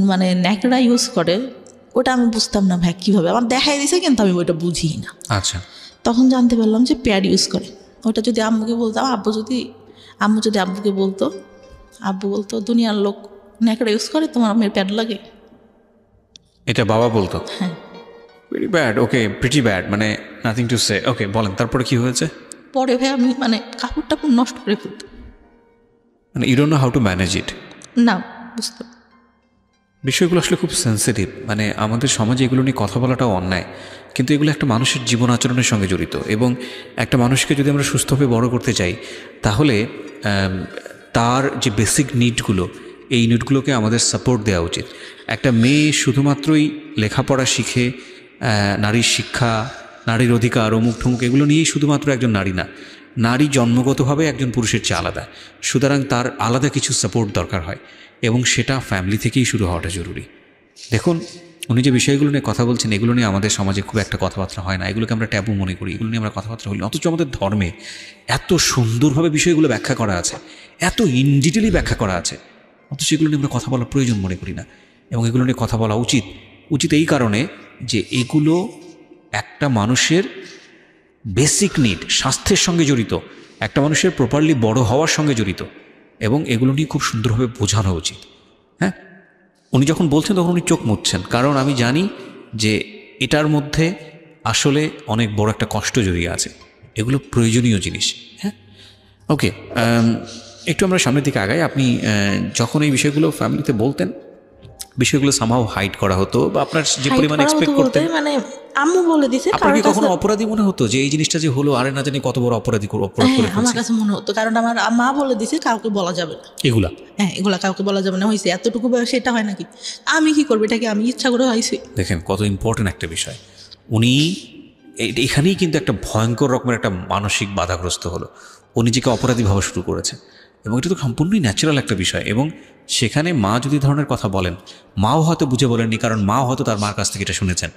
মানে ন্যাকড়া ইউজ করে, ওটা আমি বুঝতাম না ভাই কীভাবে, আমার দেখাই দিছে কিন্তু আমি ওইটা বুঝি না। আচ্ছা, তখন জানতে পারলাম যে প্যাড ইউজ করে। ওটা যদি আম্মুকে বলতাম, আম্মু যদি আব্বুকে বলতো, আব্বু বলতো দুনিয়ার লোক ন্যাকড়া ইউজ করে, তোমার মেয়ের প্যাড লাগে, এটা বাবা বলতো। হ্যাঁ, ভেরি ব্যাড, ওকে, প্রিটি ব্যাড, মানে নাথিং টু সে। ওকে, বলেন তারপরে কি হয়েছে? পরে ভাই আমি মানে কাপড় টাপড় নষ্ট করে ফেলতাম, মানে you don't know how to manage it. না বুঝতে, বিষয়গুলো আসলে খুব সেন্সিটিভ, মানে আমাদের সমাজে এগুলো নিয়ে কথা বলাটাও অন্যায়, কিন্তু এগুলো একটা মানুষের জীবন আচরণের সঙ্গে জড়িত, এবং একটা মানুষকে যদি আমরা সুস্থভাবে বড় করতে চাই, তাহলে তার যে বেসিক নিডগুলো, এই নিডগুলোকে আমাদের সাপোর্ট দেওয়া উচিত। একটা মেয়ে শুধুমাত্রই লেখাপড়া শিখে, নারীর শিক্ষা, নারীর অধিকার, অমুক ঠমুক এগুলো নিয়েই শুধুমাত্র একজন নারী না, নারী জন্মগতভাবে একজন পুরুষের চেয়ে আলাদা, সুতরাং তার আলাদা কিছু সাপোর্ট দরকার হয়, এবং সেটা ফ্যামিলি থেকেই শুরু হওয়াটা জরুরি। দেখুন, উনি যে বিষয়গুলো নিয়ে কথা বলছেন, এগুলো নিয়ে আমাদের সমাজে খুব একটা কথাবার্তা হয় না, এগুলোকে আমরা ট্যাবু মনে করি, এগুলো নিয়ে আমরা কথাবার্তা বলি, অথচ আমাদের ধর্মে এত সুন্দরভাবে বিষয়গুলো ব্যাখ্যা করা আছে, এত ইন ডিটেলি ব্যাখ্যা করা আছে, অথচ এগুলো নিয়ে আমরা কথা বলার প্রয়োজন মনে করি না। এবং এগুলো নিয়ে কথা বলা উচিত এই কারণে যে এগুলো একটা মানুষের বেসিক নিড, স্বাস্থ্যের সঙ্গে জড়িত, একটা মানুষের প্রপারলি বড় হওয়ার সঙ্গে জড়িত, এবং এগুলো নিয়ে খুব সুন্দরভাবে বোঝানো উচিত। হ্যাঁ, উনি যখন বলছেন তখন উনি চোখ মুছছেন, কারণ আমি জানি যে এটার মধ্যে আসলে অনেক বড় একটা কষ্ট জড়িয়ে আছে, এগুলো প্রয়োজনীয় জিনিস। হ্যাঁ, ওকে, একটু আমরা সামনের দিকে আগাই। আপনি যখন এই বিষয়গুলো ফ্যামিলিতে বলতেন, বিষয়গুলো সামহাও হাইড করা হতো, বা আপনার যে পরিমাণ এক্সপেক্ট করতেন, মানে আম্মু বলে দিছে। আপনার কি কখনো অপরাধী মনে হতো যে এই জিনিসটা যে হলো, আরে না জানি কত বড় অপরাধ করে আমার কাছে মনে হতো, কারণ আমার মা বলে দিছে কাউকে বলা যাবে না এগুলা। এগুলা কাউকে বলা যাবে না। হয়েছে এতটুকু বয়স, এটা হয় নাকি? আমি কি করবো? এটাকে আমি ইচ্ছা করে হয়েছি। দেখেন কত ইম্পর্টেন্ট একটা বিষয়। উনি এখানেই কিন্তু একটা ভয়ঙ্কর রকমের একটা মানসিক বাধাগ্রস্ত হলো। ও নিজেকে অপরাধী ভাবা শুরু করেছে, এবং এটা তো সম্পূর্ণই ন্যাচারাল একটা বিষয়। এবং সেখানে মা যদি ধরনের কথা বলেন, মাও হয়তো বুঝে বলেননি, কারণ মাও হয়তো তার মার কাছ থেকে এটা শুনেছেন।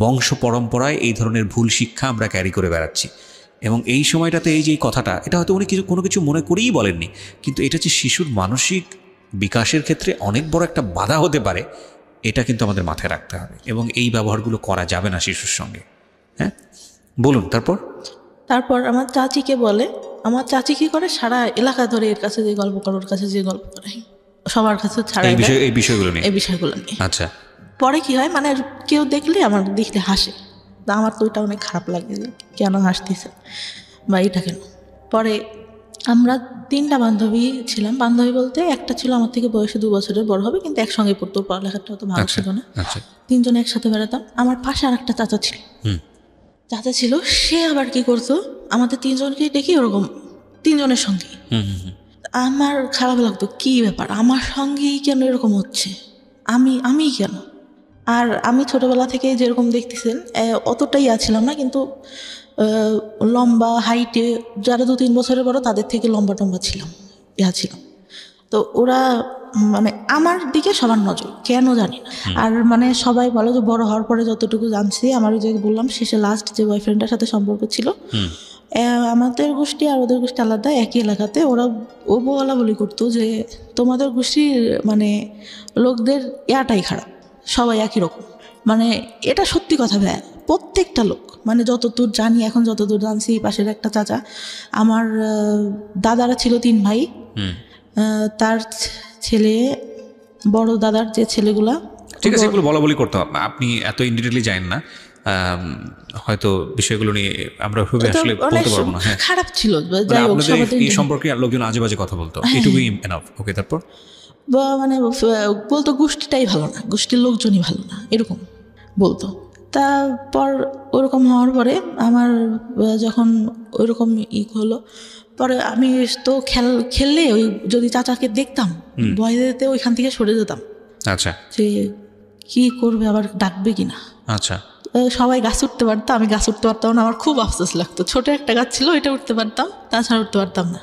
বংশ পরম্পরায় এই ধরনের ভুল শিক্ষা আমরা ক্যারি করে বেড়াচ্ছি, এবং এই সময়টাতে এই যে কথাটা, এটা হয়তো উনি কোনো কিছু মনে করেই বলেননি, কিন্তু এটা যে শিশুর মানসিক বিকাশের ক্ষেত্রে অনেক বড় একটা বাধা হতে পারে, এটা কিন্তু আমাদের মাথায় রাখতে হবে। এবং এই ব্যবহারগুলো করা যাবে না শিশুর সঙ্গে। হ্যাঁ, বলুন। তারপর আমার চাচিকে বলে, আমার চাচি কি করে, সারা এলাকা ধরে এর কাছে যে গল্প করে, ওর কাছে যে গল্প করে, সবার কাছে ছাড়া এই বিষয়গুলো নিয়ে। আচ্ছা, পরে কি হয়, মানে কেউ দেখলে আমার দেখলে হাসে, তা আমার তো ওইটা অনেক খারাপ লাগে যে কেন হাসতেছে বা এটা কেন। পরে আমরা 3টা বান্ধবী ছিলাম। বান্ধবী বলতে একটা ছিল আমার থেকে বয়সে 2 বছরের বড় হবে, কিন্তু একসঙ্গে পড়তো, পড়ালেখাটা অত ভালো ছিল না। 3জনে একসাথে বেড়াতাম। আমার পাশে আর একটা চাচা ছিল, সে আবার কি করতো, আমাদের 3জনকে দেখি ওরকম 3জনের সঙ্গে। আমার খারাপ লাগতো, কি ব্যাপার, আমার সঙ্গেই কেন এরকম হচ্ছে, আমি কেন? আর আমি ছোটবেলা থেকে যেরকম দেখতেছেন অতটাই ছিলাম না, কিন্তু লম্বা হাইটে যারা 2-3 বছরের বড় তাদের থেকে লম্বা ছিলাম, ছিলাম। তো ওরা মানে আমার দিকে সবার নজর, কেন জানি না। আর মানে সবাই বলে যে বড় হওয়ার পরে যতটুকু জানছি, আমার যে বললাম শেষে লাস্ট যে বয়ফ্রেন্ডের সাথে সম্পর্ক ছিল, আমাদের গোষ্ঠী আর ওদের গোষ্ঠী আলাদা, একই এলাকাতে। ও বলা বলি করতো যে তোমাদের গোষ্ঠীর মানে লোকদের ইয়াটাই খারাপ, সবাই একই রকম। মানে এটা সত্যি কথা ভাই, প্রত্যেকটা লোক, মানে যতদূর জানি, এখন যতদূর জানছি, পাশের একটা চাচা, আমার দাদারা ছিল 3 ভাই, তার ছেলে, বড় দাদার যে ছেলেগুলা, ঠিক আছে, এগুলো বলা বলি করতে হবে, আপনি এত ইনডিটেইলি জানেন না, হয়তো বিষয়গুলো নিয়ে আমরা খুবই আসলে বলতে পারবো না। হ্যাঁ, খারাপ ছিল, যাই হোক এই সম্পর্কে লোকজন আজে বাজে কথা বলতো, এটুকুই এনাফ। ওকে, তারপর মানে বলতো গোষ্ঠীটাই ভালো না, গোষ্ঠীর লোকজনই ভালো না, এরকম বলতো। তারপর ওরকম হওয়ার পরে আমার যখন ওইরকম হলো, পরে আমি তো খেললে ওই যদি চাচাকে দেখতাম, ভয় দিতে ওইখান থেকে সরে যেতাম। আচ্ছা, যে কি করবে, আবার ডাকবে কিনা। আচ্ছা, সবাই গাছ উঠতে পারতো, আমি গাছ উঠতে পারতাম না, আমার খুব আফসোস লাগতো। ছোট একটা গাছ ছিল, ওইটা উঠতে পারতাম, তাছাড়া উঠতে পারতাম না।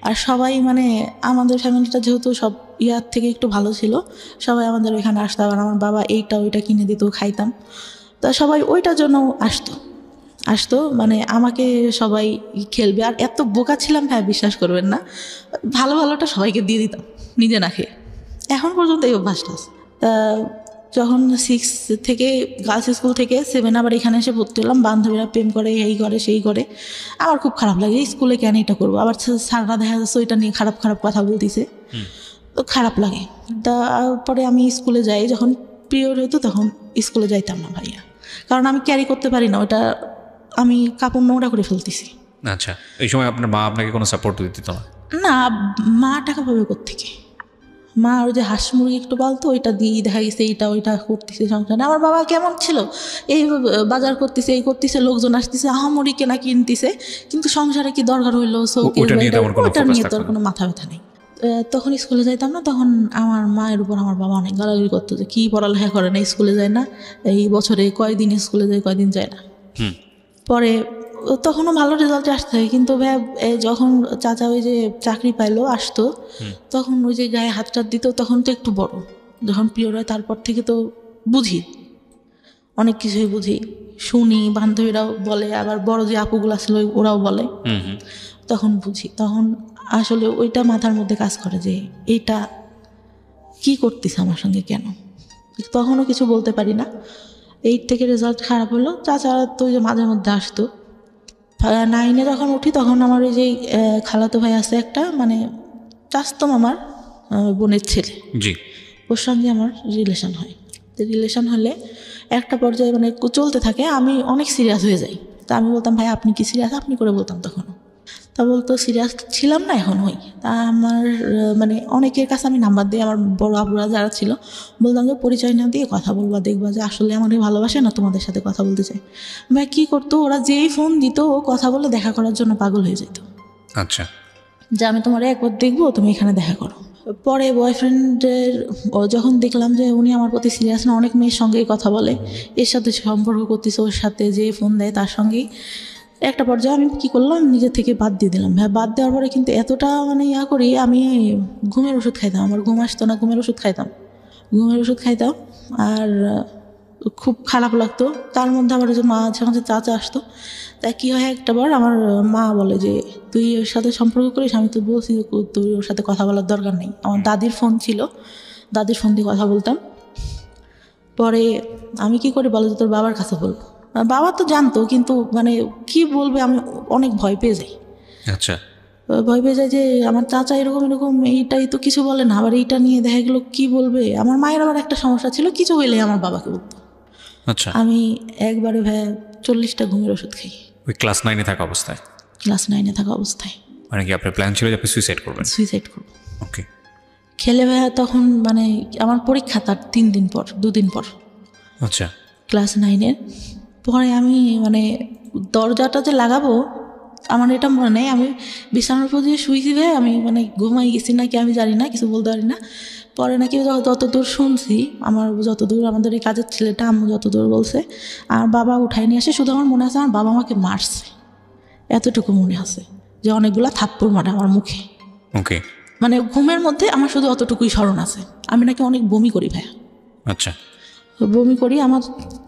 আর সবাই মানে আমাদের ফ্যামিলিটা যেহেতু সব ইয়ার থেকে একটু ভালো ছিল, সবাই আমাদের ওইখানে আসতো, আর আমার বাবা এইটা ওইটা কিনে দিত, খাইতাম। তা সবাই ওইটার জন্য আসতো মানে আমাকে সবাই খেলবে। আর এত বোকা ছিলাম ভাই, বিশ্বাস করবেন না, ভালোটা সবাইকে দিয়ে দিতাম, নিজে না খেয়ে। এখন পর্যন্ত এই অভ্যাসটা আছে। তা যখন 6 থেকে গার্লস স্কুল থেকে 7 আবার এখানে এসে ভর্তি হলাম, বান্ধবীরা প্রেম করে, এই করে সেই করে, আমার খুব খারাপ লাগে, স্কুলে কেন এটা করবো, আবার স্যাররা দেখা যাচ্ছে ওইটা নিয়ে খারাপ কথা বলতেছে, তো খারাপ লাগে। তারপরে আমি স্কুলে যাই, যখন পিরিয়ড হতো তখন স্কুলে যাইতাম না ভাইয়া, কারণ আমি ক্যারি করতে পারি না, ওটা আমি কাপড় নোংরা করে ফেলতেছি। আচ্ছা, এই সময় আপনার মা আপনাকে কোনো সাপোর্ট দিত না? না, মা টাকা পাবে কোত্থেকে? মা ওই যে হাঁস মুরগি একটু পালতো, ওইটা দিয়ে দেখা গেছে এইটা ওইটা করতেছে সংসারে। আমার বাবা কেমন ছিল, এই বাজার করতেছে, এই করতেছে, লোকজন আসতেছে, আহামরি কেনা কিনতেছে, কিন্তু সংসারে কি দরকার হইলো, ওটা নিয়ে তোর কোনো মাথা ব্যথা নেই। তখন স্কুলে যাইতাম না, তখন আমার মায়ের উপর আমার বাবা অনেক গালাগালি করতো যে কি পড়ালেখা করে না, স্কুলে যায় না, এই বছরে কয়দিন স্কুলে যায়, কয়দিন যায় না। পরে তখনও ভালো রেজাল্ট আসতে হয়, কিন্তু যখন চাচা ওই যে চাকরি পাইলো আসতো, তখন ওই যে গায়ে হাত টাত দিত, তখন তো একটু বড়, যখন পিরিয়ড হয় তারপর থেকে তো বুঝি, অনেক কিছুই বুঝি, শুনি, বান্ধবীরাও বলে, আবার বড় যে আপুগুলো ছিল ওরাও বলে, তখন বুঝি। তখন আসলে ওইটা মাথার মধ্যে কাজ করে যে এইটা কি করতেছে আমার সঙ্গে, কেন। তখনও কিছু বলতে পারি না। 8 থেকে রেজাল্ট খারাপ হলো, চাচারা তো ওই যে মাঝে মধ্যে আসতো। 9 যখন উঠি, তখন আমার ওই যে খালাতো ভাই আছে একটা, মানে চাচতো মামার বোনের ছেলে, ওর সঙ্গে আমার রিলেশন হয়। রিলেশন হলে একটা পর্যায়ে মানে চলতে থাকে, আমি অনেক সিরিয়াস হয়ে যাই। তা আমি বলতাম ভাই আপনি কি সিরিয়াস, আপনি করে বলতাম তখন। তা বলতো সিরিয়াস ছিলাম না, এখন হই। তা আমার মানে অনেকের কাছে আমি নাম্বার দিয়ে, আমার বড় আপুরা যারা ছিল বলতাম যে পরিচয় না দিয়ে কথা বলবা, দেখবা যে আসলে আমাকে ভালোবাসে না তোমাদের সাথে কথা বলতে চাই। ভাই কী করতো, ওরা যেই ফোন দিত ও কথা বলে দেখা করার জন্য পাগল হয়ে যেত। আচ্ছা, যে আমি তোমার একবার দেখবো, তুমি এখানে দেখা করো। পরে বয়ফ্রেন্ডের যখন দেখলাম যে উনি আমার প্রতি সিরিয়াস না, অনেক মেয়ের সঙ্গেই কথা বলে, এর সাথে সম্পর্ক করতেছে, ওর সাথে যে ফোন দেয় তার সঙ্গেই, একটা পর্যায়ে আমি কী করলাম, নিজের থেকে বাদ দিয়ে দিলাম। হ্যাঁ, বাদ দেওয়ার পরে কিন্তু এতটা মানে করি, আমি ঘুমের ওষুধ খাইতাম, আমার ঘুম আসতো না, ঘুমের ওষুধ খাইতাম আর খুব খারাপ লাগতো। তার মধ্যে আমার যে মাঝে মাঝে চাচা আসতো, তাই কী হয়, একটা বার আমার মা বলে যে তুই ওর সাথে সম্পর্ক করিস, আমি তো বলছি যে তুই ওর সাথে কথা বলার দরকার নেই। আমার দাদির ফোন ছিল, দাদির ফোন দিয়ে কথা বলতাম। পরে আমি কি করি বলো, যে তোর বাবার কাছে বলবো। বাবা তো জানতো, কিন্তু মানে কি বলবে, আমি অনেক ভয় পেয়ে যাই। আচ্ছা, ভয় পেয়ে যায় যে আমার চাচা এরকম এরকম, এইটাই তো কিছু বলে না, আবার এইটা নিয়ে দেখা গেলো কী বলবে। আমার মায়ের আবার একটা সমস্যা ছিল, কিছু হইলে আমার বাবাকে বলতো। আচ্ছা, আমি একবারে ভাইয়া 40টা ঘুমের ওষুধ খাই ওই ক্লাস 9-এ থাকা অবস্থায়? ক্লাস 9-এ থাকা অবস্থায়। মানে কি আপনার প্ল্যান ছিল যে আপনি সুইসাইড করবেন? সুইসাইড করবো। ওকে। খেলে ভাইয়া তখন মানে আমার পরীক্ষা তার 3 দিন পর, 2 দিন পর, আচ্ছা, ক্লাস 9-এর। পরে আমি মানে দরজাটা যে লাগাবো, আমার এটা মনে নেই, আমি বিছানার উপর দিয়ে শুয়েছি ভাই, আমি মানে ঘুমাই গেছি নাকি আমি জানি না, কিছু বলতে পারি না। পরে নাকি যতদূর শুনছি, আমার যতদূর, আমাদের এই কাজের ছেলেটা আম্মু যতদূর বলছে, আর বাবা উঠাই নিয়ে আসে। শুধু আমার মনে আছে আমার বাবা আমাকে মারছে, এতটুকু মনে আছে, যে অনেকগুলা থাপ্পড় মারে আমার মুখে। ওকে। মানে ঘুমের মধ্যে আমার শুধু অতটুকুই স্মরণ আছে। আমি নাকি অনেক বমি করি ভাইয়া। আচ্ছা, বমি করি, আমার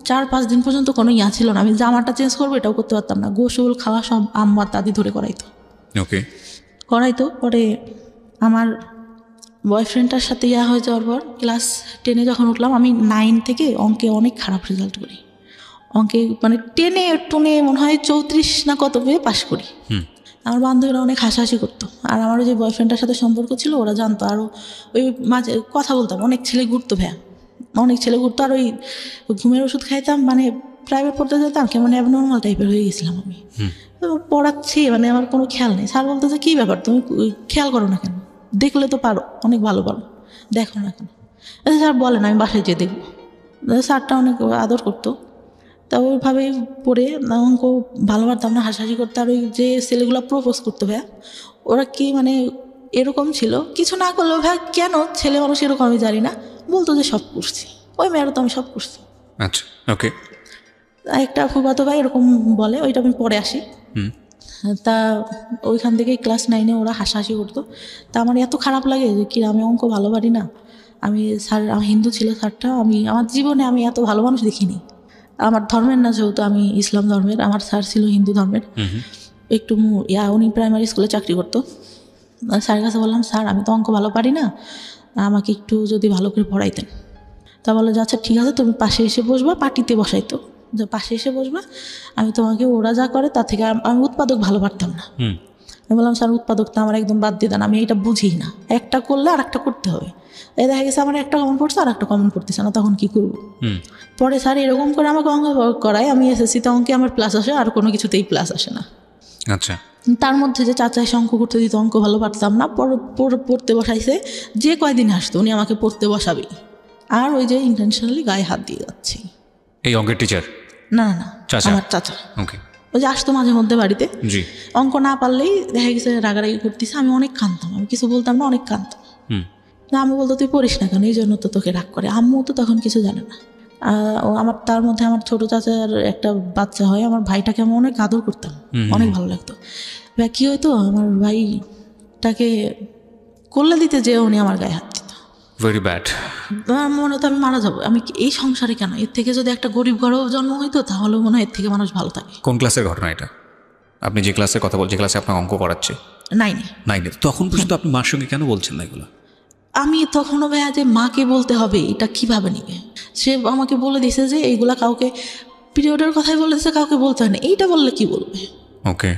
4-5 দিন পর্যন্ত কোনো ইয়া ছিল না, আমি জামাটা চেঞ্জ করবো এটাও করতে পারতাম না। গোসল খাওয়া সব আম্মার দাদি ধরে করাইতো। ওকে। পরে আমার বয়ফ্রেন্ডটার সাথে ইয়া হয়ে যাওয়ার পর ক্লাস 10-এ যখন উঠলাম, আমি 9 থেকে অঙ্কে অনেক খারাপ রেজাল্ট করি। অঙ্কে মানে 10-এ মনে হয় 34 না কত পেয়ে পাশ করি। আমার বান্ধবীরা অনেক হাসাহাসি করতো, আর আমার যে বয়ফ্রেন্ডটার সাথে সম্পর্ক ছিল ওরা জানতো। আরও ওই মাঝে কথা বলতাম, অনেক ছেলে ঘুরতো ভাইয়া, অনেক ছেলে ঘুরতো। আর ওই ঘুমের ওষুধ খাইতাম, মানে প্রাইভেট পড়তে যেতাম, কেমন অ্যাবনর্মাল টাইপের হয়ে গেছিলাম আমি। পড়াচ্ছি মানে আমার কোনো খেয়াল নেই। স্যার বলতো যে কী ব্যাপার, তুমি খেয়াল করো না কেন, দেখলে তো পারো, অনেক ভালো পারো, দেখো না কেন। স্যার বলেন, আমি বাসায় যেয়ে দেখবো। স্যারটা অনেক আদর করতো। তা ওইভাবেই পড়ে অঙ্ক ভালো পারতাম না, হাসাহাসি করতে। আর ওই যে ছেলেগুলো প্রপোজ করতো ভাইয়া, ওরা কি মানে এরকম ছিল, কিছু না করলেও ভাই কেন ছেলে মানুষ এরকম আমি জানি না, বলতো যে সব করছি। ওই মেয়েরা তো আমি সব করছি। আচ্ছা, ওকে। একটা ফুফাতো ভাই এরকম বলে, ওইটা আমি পরে আসি। তা ওইখান থেকেই ক্লাস 9-এ ওরা হাসাহাসি করতো। তা আমার এত খারাপ লাগে যে কি আমি অঙ্ক ভালো পারি না। আমি স্যার, আমি হিন্দু ছিল স্যারটা, আমি আমার জীবনে আমি এত ভালো মানুষ দেখিনি। আমার ধর্মের না, যেহেতু আমি ইসলাম ধর্মের, আমার স্যার ছিল হিন্দু ধর্মের। একটু উনি প্রাইমারি স্কুলে চাকরি করতো। স্যারের কাছে বললাম, স্যার আমি তো অঙ্ক ভালো পারি না, আমাকে একটু যদি ভালো করে পড়াইতেন। তা বলে যে আচ্ছা ঠিক আছে, তুমি পাশে এসে বসবা, পার্টিতে বসাইতো, যে পাশে এসে বসবা, আমি তোমাকে, ওরা যা করে তার থেকে আমি উৎপাদক ভালো পারতাম না। আমি বললাম, স্যার উৎপাদকটা আমার একদম বাদ দিয়ে দেন, আমি এটা বুঝি না, একটা করলে আর একটা করতে হবে। এই দেখা গেছে আমার একটা কমন পড়ছে আর একটা কমন পড়তেছে না, তখন কি করবো? পরে স্যার এরকম করে আমাকে অঙ্ক করায়, আমি এসএসসিতে অঙ্কে আমার প্লাস আসে, আর কোনো কিছুতেই প্লাস আসে না। আচ্ছা। তার মধ্যে যে চাচা এসে অঙ্ক করতে দিত, অঙ্ক ভালো পারতাম না, পড়তে বসাইছে, যে কয়দিন আসতো উনি আমাকে পড়তে বসাবেই, আর ওই যে ইন্টেনশনালি গায়ে হাত দিয়ে যাচ্ছি। এই অঙ্কের টিচার? না না, আমার চাচা। ওকে। ওই যে আসতো মাঝে মধ্যে বাড়িতে, জি। অঙ্ক না পারলেই দেখা গেছে রাগারাগি করতেছে, আমি অনেক কাঁদতাম, আমি কিছু বলতাম না, অনেক কাঁদতাম। না, আমি বলতো তুই পড়িস না কেন, এই জন্য তো তোকে রাগ করে। আম্মু তো তখন কিছু জানে না। আমার তার মধ্যে আমার ছোটো চাচার একটা বাচ্চা হয়, আমার ভাইটাকে আমি অনেক আদর করতাম, অনেক ভালো লাগতো। ভাই কী হয়তো, আমার ভাইটাকে করলে দিতে যেয়ে উনি আমার গায়ে হাত দিত। Very bad. আমার মনে হতো আমি মারা যাবো, আমি এই সংসারে কেন, এর থেকে যদি একটা গরিব ঘরেও জন্ম হইতো তাহলে মনে হয় এর থেকে মানুষ ভালো থাকে। কোন ক্লাসের ঘটনা এটা? আপনি যে ক্লাসের কথা বলছেন, যে ক্লাসে আপনার অঙ্ক করাচ্ছে? 9-এ। তখন পর্যন্ত আপনি মার সঙ্গে কেন বলছেন না এগুলো? আমি তখনও ভাইয়া যে মাকে বলতে হবে, এটা কিভাবে নিবে? সে আমাকে বলে দিয়েছে যে এইগুলা কাউকে, পিরিয়ডের কথাই বলেছে, কাউকে বলতে হয় না। এইটা বললে কি বলবে? ওকে।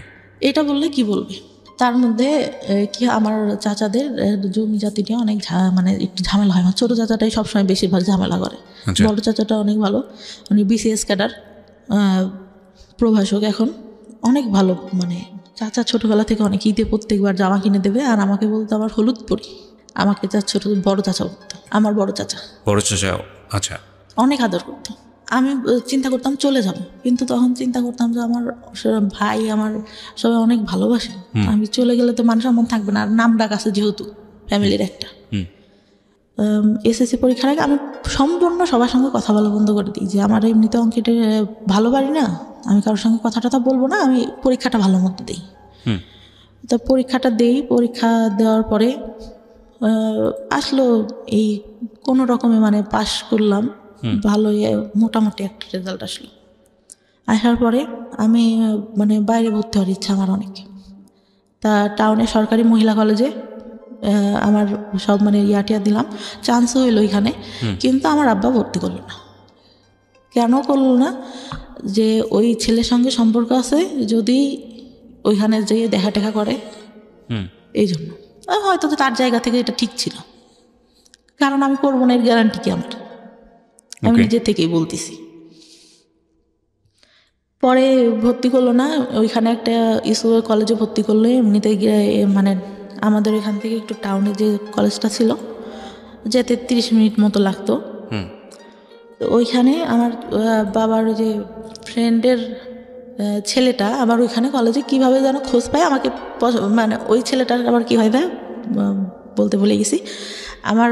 এটা বললে কি বলবে? তার মধ্যে কি আমার চাচাদের জমি জাতি নিয়ে অনেক মানে একটু ঝামেলা হয়। আমার ছোটো চাচাটাই সবসময় বেশিরভাগ ঝামেলা করে। বড় চাচাটা অনেক ভালো, উনি BCS ক্যাডার, প্রভাষক, এখন অনেক ভালো মানে চাচা ছোটোবেলা থেকে অনেক ঈদে প্রত্যেকবার জামা কিনে দেবে, আর আমাকে বলতো আমার হলুদ পরি। আমাকে যা ছোটো বড় চাচা বলতো, আমার বড় চাচা। বড় চাচা, আচ্ছা। অনেক আদর করতো। আমি চিন্তা করতাম চলে যাব, কিন্তু তখন চিন্তা করতাম যে আমার ভাই, আমার সবাই অনেক ভালোবাসে, আমি চলে গেলে তো মান সম্মান থাকবে না। আর নাম ডাক আছে যেহেতু ফ্যামিলির একটা। এসএসসি পরীক্ষার আগে আমি সম্পূর্ণ সবার সঙ্গে কথা বলা বন্ধ করে দিই, যে আমার এমনিতে অঙ্কেটে ভালো পারি না, আমি কারোর সঙ্গে কথা টথা বলবো না, আমি পরীক্ষাটা ভালো মতো দিই। তো পরীক্ষাটা দিই, পরীক্ষা দেওয়ার পরে আসলো এই কোনো রকমে মানে পাশ করলাম, ভালো মোটামুটি একটা রেজাল্ট আসলো। আসার পরে আমি মানে বাইরে ভর্তি হওয়ার ইচ্ছা আমার অনেক। তা টাউনে সরকারি মহিলা কলেজে আমার সব মানে ইয়াটিয়া দিলাম, চান্সও হইলো এখানে, কিন্তু আমার আব্বা ভর্তি করলো না। কেন করলো না? যে ওই ছেলের সঙ্গে সম্পর্ক আছে, যদি ওইখানে যেয়ে দেখা টেকা করে, এই জন্য। হয়তো তার জায়গা থেকে এটা ঠিক ছিল, কারণ আমি করবো না এর গ্যারান্টি কি আমার, আমি নিজে থেকেই বলতেছি। পরে ভর্তি করলো না, ওইখানে একটা স্কুল কলেজে ভর্তি করলো। এমনিতে মানে আমাদের এখান থেকে একটু টাউনে যে কলেজটা ছিল, যেতে 30 মিনিট মতো লাগতো। ওইখানে আমার বাবার ওই যে ফ্রেন্ডের ছেলেটা আবার ওইখানে কলেজে কীভাবে যেন খোঁজ পায় আমাকে, মানে ওই ছেলেটার আবার কী হয় ভাই বলতে ভুলে গেছি। আমার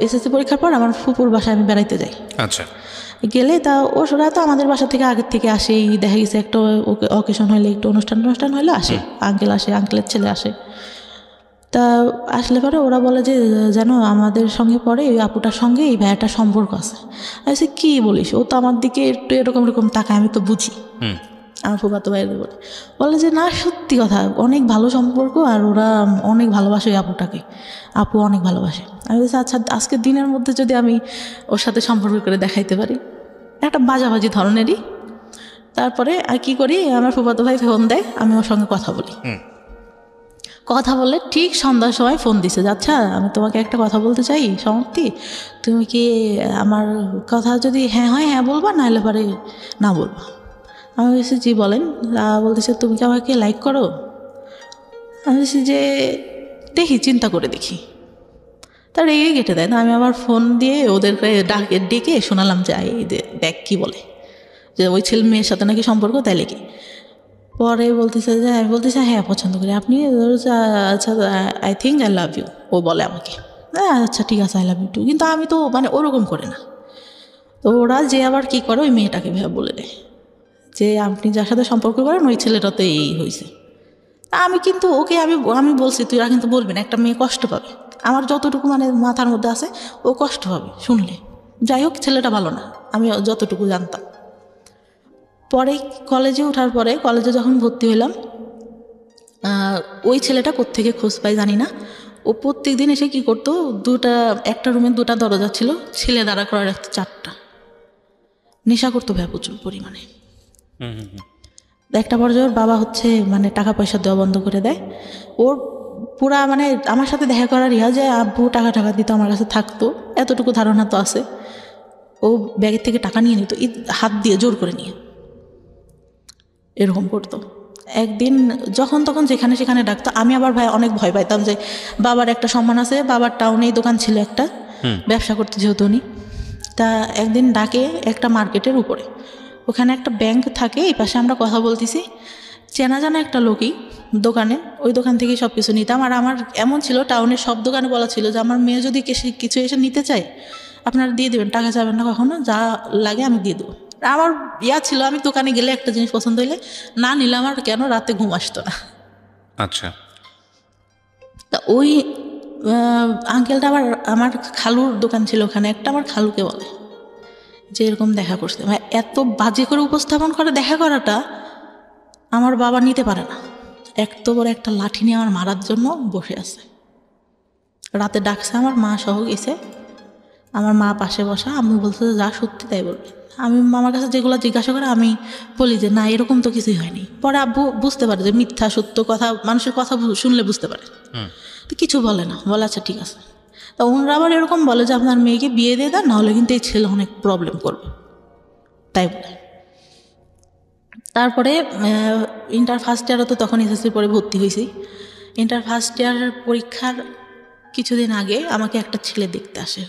এসএসসি পরীক্ষার পর আমার ফুপুর বাসায় আমি বেড়াইতে যাই। আচ্ছা। গেলে তা ওরা তো আমাদের বাসা থেকে আগের থেকে আসেই, দেখা গেছে একটা অকেশন হলে, একটু অনুষ্ঠান হলে আসে, আঙ্কেল আসে, আঙ্কেলের ছেলে আসে। তা আসলে পরে ওরা বলে যে যেন আমাদের সঙ্গে পরে ওই আপুটার সঙ্গে এই ভাইয়াটার সম্পর্ক আছে। আমি বলছি কী বলিস, ও তো আমার দিকে একটু এরকম তাকায়, আমি তো বুঝি। আমার ফুফাতো ভাইয়ের বলে যে না সত্যি কথা, অনেক ভালো সম্পর্ক, আর ওরা অনেক ভালোবাসে ওই আপুটাকে, আপু অনেক ভালোবাসে। আমি বলছি আচ্ছা, আজকের দিনের মধ্যে যদি আমি ওর সাথে সম্পর্ক করে দেখাইতে পারি, একটা বাজাবাজি ধরনেরই। তারপরে আর কি করি, আমার ফুফাতো ভাই ফোন দেয়, আমি ওর সঙ্গে কথা বলি। কথা বললে ঠিক সন্ধ্যার সময় ফোন দিছে, আচ্ছা আমি তোমাকে একটা কথা বলতে চাই সমাপ্তি, তুমি কি আমার কথা যদি হ্যাঁ হয় হ্যাঁ বলবা, নাহলে পরে না বলবা। আমি বলছি জি বলেন। বলতেছে তুমি কি আমাকে লাইক করো? আমি বলছি যে দেখি, চিন্তা করে দেখি। তার রেগে কেটে দেয়। আমি আবার ফোন দিয়ে ওদেরকে ডেকে শোনালাম যে দেখ কি বলে, যে ওই ছেলে মেয়ের সাথে নাকি সম্পর্ক, তাইলে কি। পরে বলতেছে যে আমি বলতেছি হ্যাঁ পছন্দ করি, আপনি আচ্ছা I think I love you, ও বলে আমাকে। আচ্ছা ঠিক আছে আই লাভ ইউ টু, কিন্তু আমি তো মানে ওরকম করে না। তো ওরা যে আবার কি করে, ওই মেয়েটাকে ভেবে বলে দেয় যে আপনি যার সাথে সম্পর্ক করেন ওই ছেলেটা তো এই হয়েছে। আমি কিন্তু ওকে আমি বলছি তুই কিন্তু বলবি না, একটা মেয়ে কষ্ট পাবে। আমার যতটুকু মানে মাথার মধ্যে আছে, ও কষ্ট পাবে শুনলে। যাই হোক, ছেলেটা ভালো না, আমি যতটুকু জানতাম। পরে কলেজে ওঠার পরে, কলেজে যখন ভর্তি হইলাম, ওই ছেলেটা কোত্থেকে খোঁজ পাই জানি না, ও প্রত্যেক দিন এসে কী করতো, একটা রুমে 2টা দরজা ছিল, ছেলে দাঁড়া করা রাখতো 4টা। নেশা করতো ভাই প্রচুর পরিমাণে। একটা পর্যায়ে ওর বাবা মানে টাকা পয়সা দেওয়া বন্ধ করে দেয়। ওর পুরা মানে আমার সাথে দেখা করার যে আব্বু টাকা দিত, আমার কাছে থাকতো, এতটুকু ধারণা তো আছে। ও ব্যাগের থেকে টাকা নিয়ে নিত, হাত দিয়ে জোর করে নিয়ে এরকম করতো। একদিন যখন তখন যেখানে সেখানে ডাকতো। আমি আবার ভাই অনেক ভয় পাইতাম, যে বাবার একটা সম্মান আছে, বাবার টাউনেই দোকান ছিল একটা, ব্যবসা করতে যেহেতু উনি। তা একদিন ডাকে একটা মার্কেটের উপরে, ওখানে একটা ব্যাংক থাকে, এই পাশে আমরা কথা বলতেছি, চেনা জানা একটা লোকই দোকানে, ওই দোকান থেকেই সব কিছু নিতাম। আর আমার এমন ছিল, টাউনের সব দোকানে বলা ছিল যে আমার মেয়ে যদি কিছু এসে নিতে চায় আপনারা দিয়ে দেবেন, টাকা চাবেন না কখনো, যা লাগে আমি দিয়ে দেবো। আমার ছিল, আমি দোকানে গেলে একটা জিনিস পছন্দ হইলে না নিলে আমার কেন রাতে ঘুম আসতো না। আচ্ছা। তা ওই আঙ্কেলটা আবার আমার খালুর দোকান ছিল ওখানে একটা, আমার খালুকে বলে যে এরকম দেখা করছে। ভাই এত বাজে করে উপস্থাপন করে, দেখা করাটা আমার বাবা নিতে পারে না। এত বড় একটা লাঠি নিয়ে আমার মারার জন্য বসে আছে। রাতে ডাকছে, আমার মা সহ গেছে, আমার মা পাশে বসা। আমি বলতে যা সত্যি তাই বলবে। আমি আমার কাছে যেগুলো জিজ্ঞাসা করে আমি বলি যে না এরকম তো কিছুই হয়নি। পরে আব্বু বুঝতে পারে যে মিথ্যা সত্য কথা, মানুষের কথা শুনলে বুঝতে পারে, তো কিছু বলে না, বলে আচ্ছা ঠিক আছে। তা ওনারা আবার এরকম বলে যে আপনার মেয়েকে বিয়ে দিয়ে দেন, নাহলে কিন্তু এই ছেলে অনেক প্রবলেম করবে, তাই বলে। তারপরে ইন্টার ফার্স্ট ইয়ারও তো তখন এসএসসির পরে ভর্তি হয়েছি। ইন্টার ফার্স্ট ইয়ার পরীক্ষার কিছুদিন আগে আমাকে একটা ছেলে দেখতে আসে।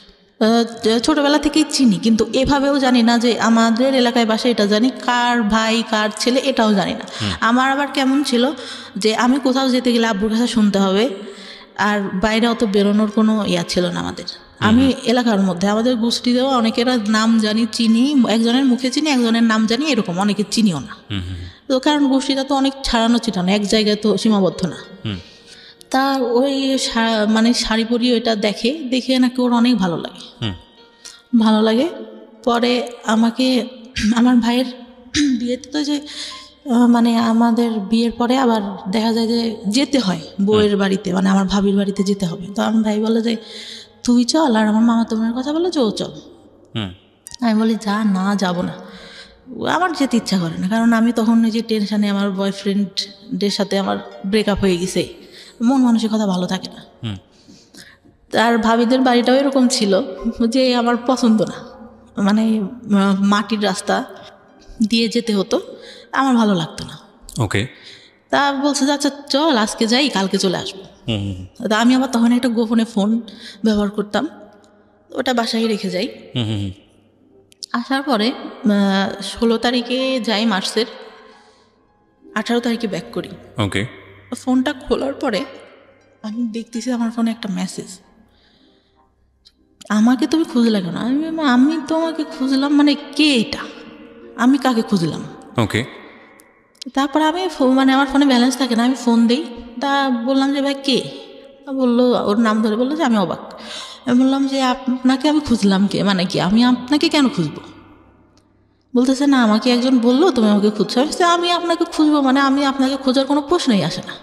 ছোটোবেলা থেকেই চিনি, কিন্তু এভাবেও জানি না যে আমাদের এলাকায় বাসা, এটা জানি কার ভাই কার ছেলে এটাও জানি না। আমার আবার কেমন ছিল যে আমি কোথাও যেতে গেলে আব্বুর কাছে শুনতে হবে, আর বাইরে অত বেরোনোর কোনো ইয়া ছিল না আমাদের। আমি এলাকার মধ্যে আমাদের গোষ্ঠীতেও অনেকের নাম জানি, চিনি, একজনের মুখে চিনি, একজনের নাম জানি, এরকম অনেকে চিনিও না। তো কারণ গোষ্ঠীটা তো অনেক ছাড়ানো চিটানো, এক জায়গায় তো সীমাবদ্ধ না। তা ওই মানে শাড়ি পরিয়ে ওইটা দেখে নাকি ওর অনেক ভালো লাগে। পরে আমাকে আমার ভাইয়ের বিয়েতে তো যে মানে আমাদের বিয়ের পরে আবার দেখা যায় যে যেতে হয় বউয়ের বাড়িতে, মানে আমার ভাবির বাড়িতে যেতে হবে। তো আমার ভাই বলে যে তুই চল, আর আমার মামা তোমার কথা বলে যে ও চল। আমি বলি না যাবো না, আমার যেতে ইচ্ছা করে না। কারণ আমি তখন যে টেনশানে, আমার বয়ফ্রেন্ডের সাথে আমার ব্রেকআপ হয়ে গেছে, মন মানসিকতা ভালো থাকে না। আর ভাবিদের বাড়িটাও এরকম ছিল যে আমার পছন্দ না, মানে মাটির রাস্তা দিয়ে যেতে হতো, আমার ভালো লাগতো না। ওকে, তা বলছে যে আচ্ছা চল আজকে যাই, কালকে চলে আসবো। তা আমি আবার তখন একটা গোপনে ফোন ব্যবহার করতাম, ওটা বাসায় রেখে যাই। আসার পরে 16 তারিখে যাই মার্চের, 18 তারিখে ব্যাক করি। ওকে, ফোনটা খোলার পরে আমি দেখতেছি আমার ফোনে একটা মেসেজ, আমাকে তুমি খুঁজলে কেন? আমি তোমাকে খুঁজলাম মানে কে এটা, আমি কাকে খুঁজলাম? ওকে। তারপরে আমি মানে আমার ফোনে ব্যালেন্স থাকে না, আমি ফোন দিই। তা বললাম যে ভাই কে? বললো, ওর নাম ধরে বললো যে আমি অবাক। আমি বললাম যে আপনাকে আমি খুঁজলাম কে, মানে কি আমি আপনাকে কেন খুঁজবো? বলতেছে না, আমাকে একজন বললো তুমি আমাকে খুঁজছো। আমি আপনাকে খুঁজবো মানে আমি আপনাকে খোঁজার কোনো প্রশ্নই আসে না।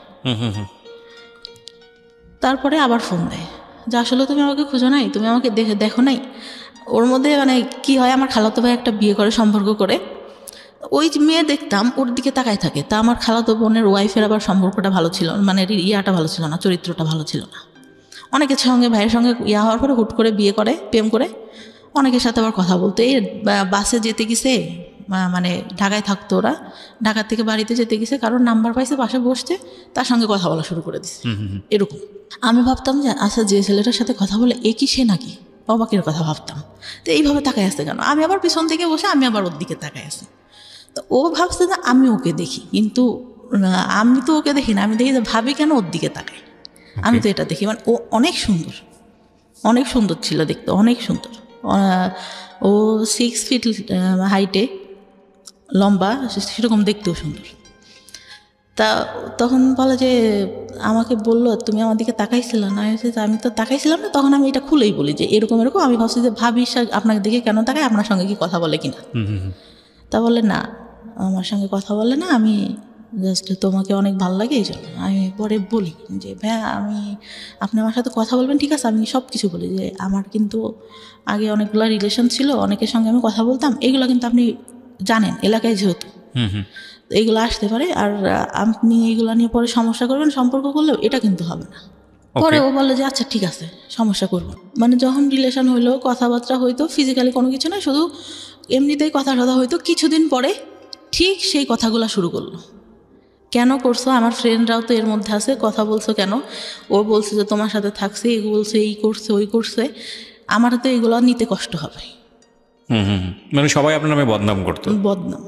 তারপরে আবার ফোন দেয় যে আসলে তুমি আমাকে খুঁজো নাই, তুমি আমাকে দেখো নাই। ওর মধ্যে মানে কি হয়, আমার খালাতো ভাই একটা বিয়ে করে, সম্পর্ক করে, ওই মেয়ে দেখতাম ওর দিকে তাকায় থাকে। তা আমার খালাতো বোনের ওয়াইফের আবার সম্পর্কটা ভালো ছিল, মানে ইয়াটা ভালো ছিল না, চরিত্রটা ভালো ছিল না। অনেকের সঙ্গে, ভাইয়ের সঙ্গে ইয়া হওয়ার পরে হুট করে বিয়ে করে, প্রেম করে, অনেকের সাথে আবার কথা বলতো। এই বাসে যেতে গেছে, মানে ঢাকায় থাকতো ওরা, ঢাকা থেকে বাড়িতে যেতে গেছে, কারণ নাম্বার পাইছে, পাশে বসছে, তার সঙ্গে কথা বলা শুরু করে দিছে এরকম। আমি ভাবতাম যে আচ্ছা যে ছেলেটার সাথে কথা বলে এ কি সে নাকি, অবাকের কথা ভাবতাম। তো এইভাবে তাকায় আসতে কেন? আমি আবার পিছন থেকে বসে আমি আবার ওর দিকে তাকায় আসি। তো ও ভাবছে যে আমি ওকে দেখি, কিন্তু আমি তো ওকে দেখি না, আমি দেখি যে ভাবি কেন ওর দিকে তাকায়, আমি তো এটা দেখি। মানে ও অনেক সুন্দর ছিল দেখতে, অনেক সুন্দর। ও 6 ফিট হাইটে, লম্বা, সেরকম দেখতেও সুন্দর। তা তখন বলে যে আমাকে বললো তুমি আমার দিকে তাকাইছিল না। আমি তো তাকাইছিলাম না। তখন আমি এটা খুলেই বলি যে এরকম আমি ভাবছি যে ভাবি আপনাকে দেখে কেন তাকায়, আপনার সঙ্গে কি কথা বলে কিনা। তা বলে না, আমার সঙ্গে কথা বলে না, আমি জাস্ট তোমাকে অনেক ভালো লাগে এই জন্য। আমি পরে বলি যে ভাইয়া আপনি আমার সাথে কথা বলবেন, ঠিক আছে, আমি সব কিছু বলি যে আমার কিন্তু আগে অনেকগুলো রিলেশন ছিল, অনেকের সঙ্গে আমি কথা বলতাম, এগুলো কিন্তু আপনি জানেন এলাকায় যেহেতু এইগুলো আসতে পারে, আর আপনি এইগুলো নিয়ে পরে সমস্যা করবেন, সম্পর্ক করলেও এটা কিন্তু হবে না। পরে ও বলে যে আচ্ছা ঠিক আছে, সমস্যা করবো। মানে যখন রিলেশন হইলো, কথাবার্তা হইতো, ফিজিক্যালি কোনো কিছু না, শুধু এমনিতেই কথা হইতো। কিছুদিন পরে ঠিক সেই কথাগুলো শুরু করলো, কেন করছো, আমার ফ্রেন্ডরাও তো এর মধ্যে আছে, কথা বলছো কেন? ও বলছে যে তোমার সাথে থাকছে, এই বলছে, এই করছে, ওই করছে, আমার তো এগুলো নিতে কষ্ট হবে। মানে সবাই আপনার নামে বদনাম করতো, বদনাম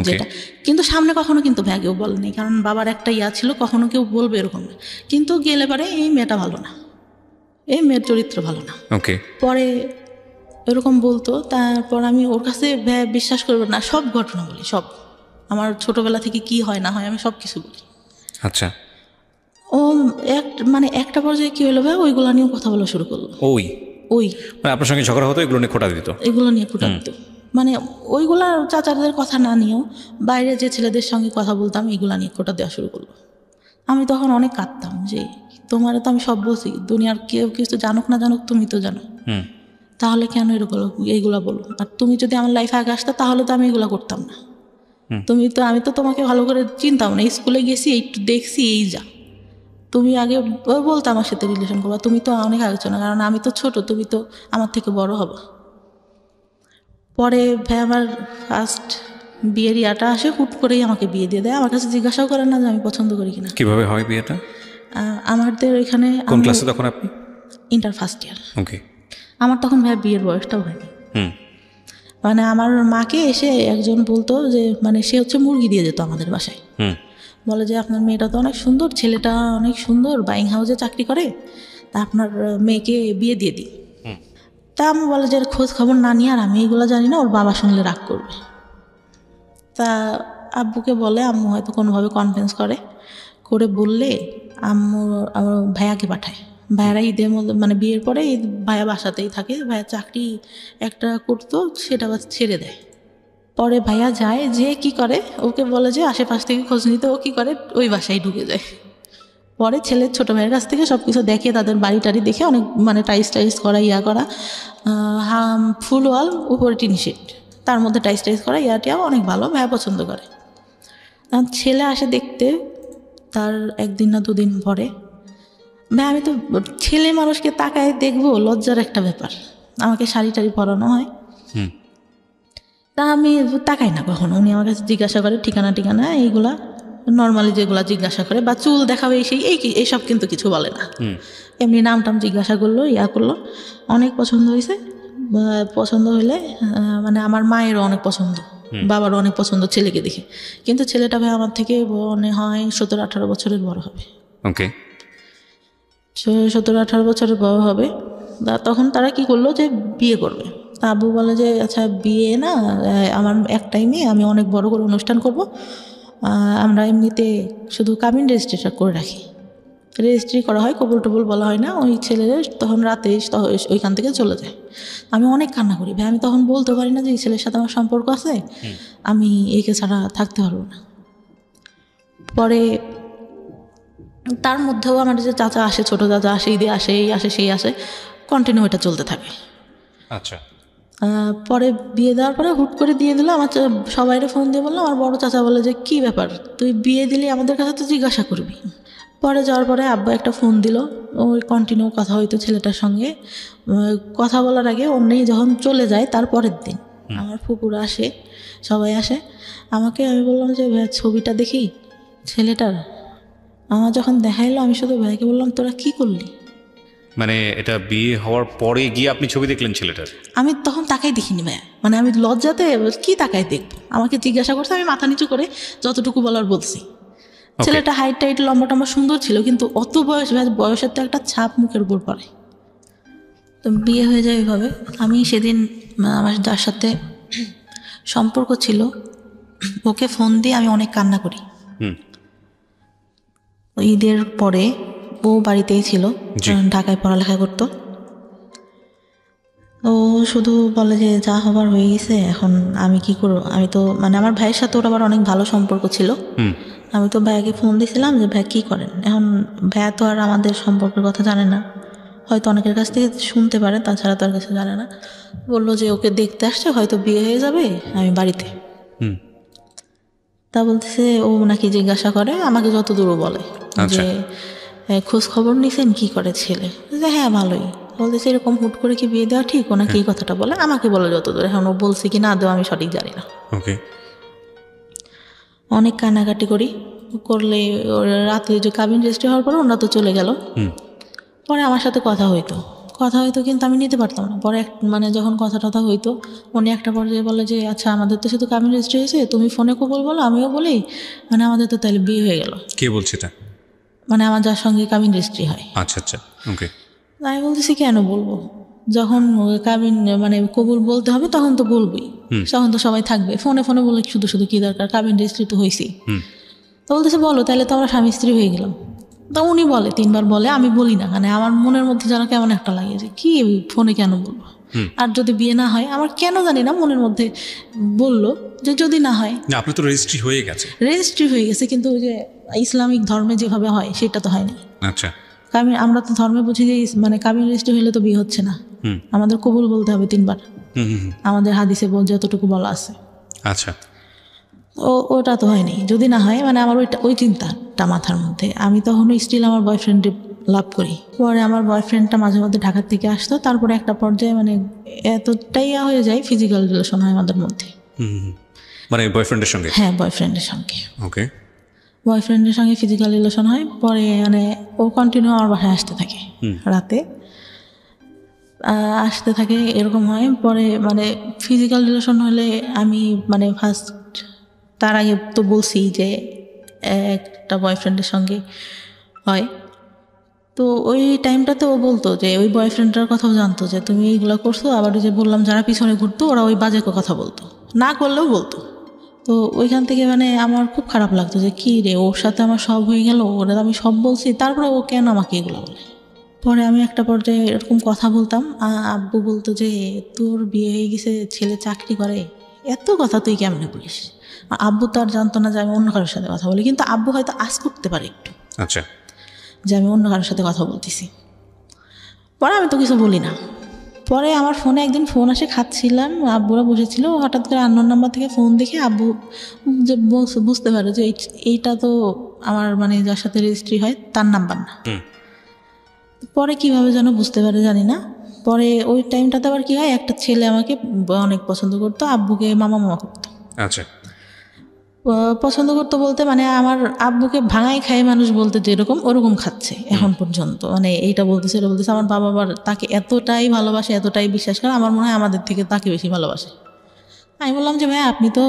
যেটা, কিন্তু সামনে কখনো কিন্তু কেউ বলেনি, কারণ বাবার একটা ইয়া ছিল, কখনো কেউ বলবে এরকম না। কিন্তু গেলে পারে এই মেয়েটা ভালো না, এই মেয়ের চরিত্র ভালো না, পরে এরকম বলতো। তারপর আমি ওর কাছে বিশ্বাস করবো না, সব ঘটনা বলি, সব আমার ছোটবেলা থেকে কি হয় না হয় আমি সব কিছু বলি। আচ্ছা, ও মানে একটা পর্যায়ে কি হলো ভাই, ওইগুলো নিয়েও কথা বলা শুরু করলো। ওই মানে আপনার সঙ্গে ঝগড়া হতো, এগুলো নিয়ে খোঁটা দিত, মানে ওইগুলা চাচাদের কথা না নিয়েও বাইরে যে ছেলেদের সঙ্গে কথা বলতাম এইগুলা নিয়ে খোঁটা দেওয়া শুরু করলো। আমি তখন অনেক কাঁদতাম যে তোমার তো আমি সব বলছি, দুনিয়ার কেউ কিছু জানুক না জানুক তুমি তো জানো, তাহলে কেন এইগুলা বলো? আর তুমি যদি আমার লাইফে আগে আসতে তাহলে তো আমি এগুলা করতাম না। আমি তো তোমাকে ভালো করে চিনতাম না, স্কুলে গেছি, একটু দেখছি, এই যা তুমি আগে বলতো আমার সাথে রিলেশন করবা, তুমি তো অনেক আলোচনা, কারণ আমি তো ছোট, তুমি তো আমার থেকে বড় হবা। পরে ভাই আমার ফার্স্ট বিয়ের ইয়াটা আসে, হুট করেই আমাকে বিয়ে দিয়ে দেয়। আমার কাছে জিজ্ঞাসাও করে না যে আমি পছন্দ করি কিনা। কিভাবে হয় বিয়েটা? আমাদের এখানে কোন ক্লাসে তখন আপনি? Inter first year. ওকে। আমার তখন ভাই বিয়ের বয়সটাও হয়নি। মানে আমার মাকে এসে একজন বলতো যে মানে সে হচ্ছে মুরগি দিয়ে যেত আমাদের বাসায়। বলে যে আপনার মেয়েটা তো অনেক সুন্দর, ছেলেটা অনেক সুন্দর, বাইং হাউসে চাকরি করে, তা আপনার মেয়েকে বিয়ে দিয়ে দিই। তা আমি বলে যে খোঁজ খবর না নিয়ে আর আমি এগুলো জানি না, ওর বাবা শুনলে রাগ করবে। তা আব্বুকে বলে, আম্মু হয়তো কোনোভাবে কনভিন্স করে বললে আম্মু আমার ভাইয়াকে পাঠায়। ভাইয়ারা ঈদের মধ্যে মানে বিয়ের পরে ঈদ ভাইয়া বাসাতেই থাকে, ভাইয়া চাকরি একটা করতো সেটা ছেড়ে দেয়। পরে ভাইয়া যায়, যে কি করে ওকে বলে যে আশেপাশ থেকে খোঁজ নিতে, ও কী করে ওই বাসায় ঢুকে যায়। পরে ছেলের ছোটো ভাইয়ের কাছ থেকে সব কিছু দেখে, তাদের বাড়ি টাড়ি দেখে অনেক মানে টাইস করা করা ফুল ওয়াল, উপরে টিন শেড, তার মধ্যে টাইস করা টিয়াও অনেক ভালো, ভাইয়া পছন্দ করে। তখন ছেলে আসে দেখতে, তার একদিন না দুদিন পরে। ভাই আমি তো ছেলে মানুষকে তাকায় দেখবো, লজ্জার একটা ব্যাপার। আমাকে শাড়ি টাড়ি পরানো হয়, তা আমি তাকাই না কখনো। উনি আমার কাছে জিজ্ঞাসা করে ঠিকানা এইগুলা নর্মালি যেগুলা জিজ্ঞাসা করে, বা চুল দেখাবে এইসব কিন্তু কিছু বলে না। এমনি নাম টাম জিজ্ঞাসা করলো, করলো। অনেক পছন্দ হয়েছে। পছন্দ হইলে মানে আমার মায়েরও অনেক পছন্দ, বাবারও অনেক পছন্দ ছেলেকে দেখে। কিন্তু ছেলেটা ভাই আমার থেকে মনে হয় 17-18 বছরের বড় হবে। ওকে। 17-18 বছরের বড় হবে। তখন তারা কি করলো যে বিয়ে করবে। তা আব্বু বলে যে আচ্ছা বিয়ে না, আমার একটাই মেয়ে, আমি অনেক বড় করে অনুষ্ঠান করব, আমরা এমনিতে শুধু কাবিন রেজিস্ট্রেশন করে রাখি। রেজিস্ট্রি করা হয়, কবুল টবুল বলা হয় না। ওই ছেলেদের তখন রাতে ওইখান থেকে চলে যায়। আমি অনেক কান্না করি ভাই, আমি তখন বলতে পারি না যে এই ছেলের সাথে আমার সম্পর্ক আছে, আমি একে ছাড়া থাকতে পারবো না। পরে তার মধ্যেও আমার যে চাচা আসে, ছোটো চাচা আসে, ঈদে আসে, এই আসে সেই আসে, কন্টিনিউ এটা চলতে থাকে। আচ্ছা। পরে বিয়ে দেওয়ার পরে হুট করে দিয়ে দিল। আমার সবাইরে ফোন দিয়ে বললো, আমার বড় চাচা বলে যে কী ব্যাপার, তুই বিয়ে দিলি আমাদের কাছে তো জিজ্ঞাসা করবি। পরে যাওয়ার পরে আব্বা একটা ফোন দিল, ওই কন্টিনিউ কথা হইতো ছেলেটার সঙ্গে। কথা বলার আগে অন্যই যখন চলে যায় তার পরের দিন আমার ফুপুরা আসে, সবাই আসে। আমি বললাম যে ভাই ছবিটা দেখি ছেলেটার। আমার যখন দেখাইলো, আমি শুধু ভাইকে বললাম তোরা কি করলি? মানে এটা বিয়ে হওয়ার পরে গিয়ে আপনি ছবি দেখলেন ছেলেটার? আমি তখন তাকাই দেখিনি ভাইয়া, মানে আমি লজ্জাতে কি তাকাই দেখবো। আমাকে জিজ্ঞাসা করছে, আমি মাথা নিচু করে যতটুকু বলার বলছি। ছেলেটা হাইট টাইট লম্বা টম্বা সুন্দর ছিল, কিন্তু অত বয়সের তো একটা ছাপ মুখের উপর পড়ে। তো বিয়ে হয়ে যায় এইভাবে। আমি সেদিন আমার যার সাথে সম্পর্ক ছিল ওকে ফোন দিয়ে আমি অনেক কান্না করি। ঈদের পরে ও বাড়িতেই ছিল, ঢাকায় পড়ালেখা করতো। ও শুধু বলে যে যা হবার হয়ে গেছে, এখন আমি কি করবো। আমি তো মানে আমার ভাইয়ের সাথে ওর আবার অনেক ভালো সম্পর্ক ছিল। আমি তো ভাইয়াকে ফোন দিয়েছিলাম যে ভাই কী করেন। এখন ভাইয়া তো আর আমাদের সম্পর্কের কথা জানে না, হয়তো অনেকের কাছ থেকে শুনতে পারে, তাছাড়া তো আর কাছে জানে না। বললো যে ওকে দেখতে আসছে, হয়তো বিয়ে হয়ে যাবে, আমি বাড়িতে। তা বলতেছে ও নাকি জিজ্ঞাসা করে, আমাকে যত দূরও বলে যে খোঁজ খবর নিছেন কি করে ছেলে, যে হ্যাঁ ভালোই। বলতেছে এরকম হুট করে কি বিয়ে দেওয়া ঠিক? ও নাকি এই কথাটা বলে, আমাকে বলে যত দূর। এখন ও বলছে কি না দেওয়া আমি সঠিক জানি না। অনেক কান্নাকাটি করলে রাতে যে কাবিন রেজিস্ট্রি হওয়ার পরে ওরা তো চলে গেল। পরে আমার সাথে কথা হইতো, কিন্তু আমি নিতে পারতাম না। পরে মানে যখন কথা হইতো, উনি একটা পর্যায়ে বলে যে আচ্ছা আমাদের তো শুধু কাবিন রেজিস্ট্রি হয়েছে, তুমি ফোনে কবুল বলো, আমিও বলি, মানে আমাদের তো তাহলে বিয়ে হয়ে গেল। কে বলছে এটা? মানে আমার যার সঙ্গে কাবিন রেজিস্ট্রি হয়। আচ্ছা আচ্ছা, ওকে। আমি বলতেছি কেন বলবো, যখন কাবিন মানে কবুল বলতে হবে তখন তো বলবই, তখন তো সবাই থাকবে। ফোনে বলে শুধু কি দরকার, কাবিন রেজিস্ট্রি তো হয়েছি। তো বলতেছে বলো, তাহলে তো আমরা স্বামী স্ত্রী হয়ে গেলাম। তো উনি বলে 3 বার বলে, আমি বলি না। মানে আমার মনের মধ্যে যেন কেমন একটা লাগে যে কি ফোনে কেন বলবো। আর যদি বিয়ে না হয়, আমার কেন জানি না মনের মধ্যে বললো যে যদি না হয়। আপনার তো রেজিস্ট্রি হয়ে গেছে। কিন্তু ওই যে ইসলামিক ধর্মে যেভাবে হয় সেটা তো হয়নি। আচ্ছা। আমরা তো ধর্মে বুঝি যে মানে কাবিন রেজিস্ট্রি হলে তো বিয়ে হচ্ছে না, আমাদের কবুল বলতে হবে 3 বার। আমাদের হাদিসে যতটুকু বলা আছে। আচ্ছা। ওটা তো হয়নি। যদি না হয়, মানে আমার ওই চিন্তাটা মাথার মধ্যে। আমি তখন স্টিল আমার বয়ফ্রেন্ডে লাভ করি। পরে আমার বয়ফ্রেন্ডটা মাঝে মধ্যে ঢাকার থেকে আসতো। তারপরে একটা পর্যায়ে মানে এতটাই হয়ে যায়, ফিজিক্যাল রিলেশন হয় আমাদের মধ্যে। মানে বয়ফ্রেন্ডের সঙ্গে? হ্যাঁ, বয়ফ্রেন্ডের সঙ্গে। ওকে। বয়ফ্রেন্ডের সঙ্গে ফিজিক্যাল রিলেশন হয়, পরে মানে ও কন্টিনিউ আমার বাসায় আসতে থাকে রাতে, আসতে থাকে, এরকম হয়। পরে মানে ফিজিক্যাল রিলেশন হলে আমি মানে ফার্স্ট, তার আগে তো বলছি যে একটা বয়ফ্রেন্ডের সঙ্গে হয়, তো ওই টাইমটাতে ও বলতো যে ওই বয়ফ্রেন্ডটার কথাও জানতো যে তুমি এইগুলো করছো, আবার যে বললাম যারা পিছনে ঘুরতো ওরা ওই বাজে কথা বলতো, না করলেও বলতো। তো ওইখান থেকে মানে আমার খুব খারাপ লাগতো যে কী রে, ওর সাথে আমার সব হয়ে গেল, ওরা আমি সব বলছি, তারপরে ও কেন আমাকে এগুলো বলে। পরে আমি একটা পর্যায়ে এরকম কথা বলতাম, আব্বু বলতো যে তোর বিয়ে হয়ে গেছে, ছেলে চাকরি করে, এত কথা তুই কেমনে বলিস। আর আব্বু তো আর জানতো না যে আমি অন্য কারোর সাথে কথা বলি, কিন্তু আব্বু হয়তো আজ করতে পারে একটু, আচ্ছা, যে আমি অন্য কারোর সাথে কথা বলতেছি। পরে আমি তো কিছু বলি না। পরে আমার ফোনে একদিন ফোন আসে, খাচ্ছিলাম, আব্বুরা বসেছিল, হঠাৎ করে আননোন নাম্বার থেকে ফোন দেখে আব্বু যে বুঝতে পারে যে এইটা তো আমার মানে যার সাথে রেজিস্ট্রি হয় তার নাম্বার না। পরে কিভাবে যেন বুঝতে পারে জানি না। পরে ওই টাইমটাতে আবার কি হয়, একটা ছেলে আমাকে অনেক পছন্দ করতো, আব্বুকে মামা মামা করতো। আচ্ছা, পছন্দ করতো বলতে মানে আমার আব্বুকে ভাঙাই খায় মানুষ বলতে যেরকম, ওরকম খাচ্ছে এখন পর্যন্ত। মানে এইটা বলতেছে, এটা বলতেছে। আমার বাবা আবার তাকে এতটাই ভালোবাসে, এতটাই বিশ্বাস করে, আমার মনে হয় আমাদের থেকে তাকে বেশি ভালোবাসে। আমি বললাম যে ভাই আপনি তো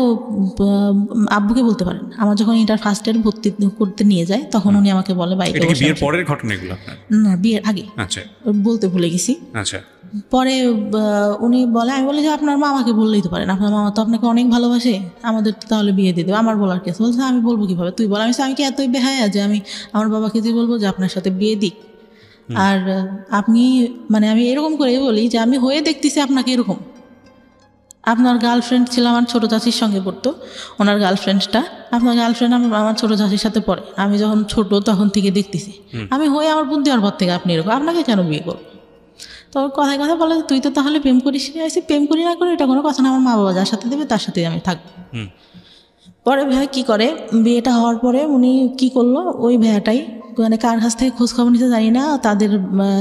আব্বুকে বলতে পারেন। আমার যখন ইন্টার ফার্স্ট ইয়ার ভর্তি করতে নিয়ে যায়, তখন উনি আমাকে বলে বাইকে এটা কি বসে, বিয়ের পরের ঘটনা এগুলো আপনার? না বিয়ের আগে। আচ্ছা, বলতে ভুলে গেছি। আচ্ছা। পরে উনি বলে, আমি বলি যে আপনার মামাকে বললেই তো পারেন, আপনার মামা তো আপনাকে অনেক ভালোবাসে, আমাদের তো তাহলে বিয়ে দিয়ে দেবে। আমার বলার কেস। বলছে আমি বলবো কীভাবে, তুই বল। আমি কি এতই বেহায়া যে আমি আমার বাবাকে দিয়ে বলবো যে আপনার সাথে বিয়ে দিক? আর আপনি মানে আমি এরকম করেই বলি যে আমি হয়ে দেখতেছি আপনাকে এরকম। আপনার গার্লফ্রেন্ড ছিল, আমার ছোটো চাচির সঙ্গে পড়তো, ওনার গার্লফ্রেন্ডটা, আপনার গার্লফ্রেন্ড আমার ছোটো চাচির সাথে পড়ে। আমি যখন ছোট তখন থেকে দেখতেছি, আমি হয়ে আমার বুদ্ধি হওয়ার পর থেকে আপনি এরকম, আপনাকে কেন বিয়ে করবো? তো কথায় কথা বলে তুই তো তাহলে প্রেম করিস নি। আসি প্রেম করি না করে এটা কোনো কথা না, আমার মা বাবা যার সাথে দেবে তার সাথেই আমি থাকবো। পরে ভাই কী করে, বিয়েটা হওয়ার পরে উনি কি করলো, ওই ভাইয়াটাই মানে কার কাছ থেকে খোঁজ খবর নিতে জানি না, তাদের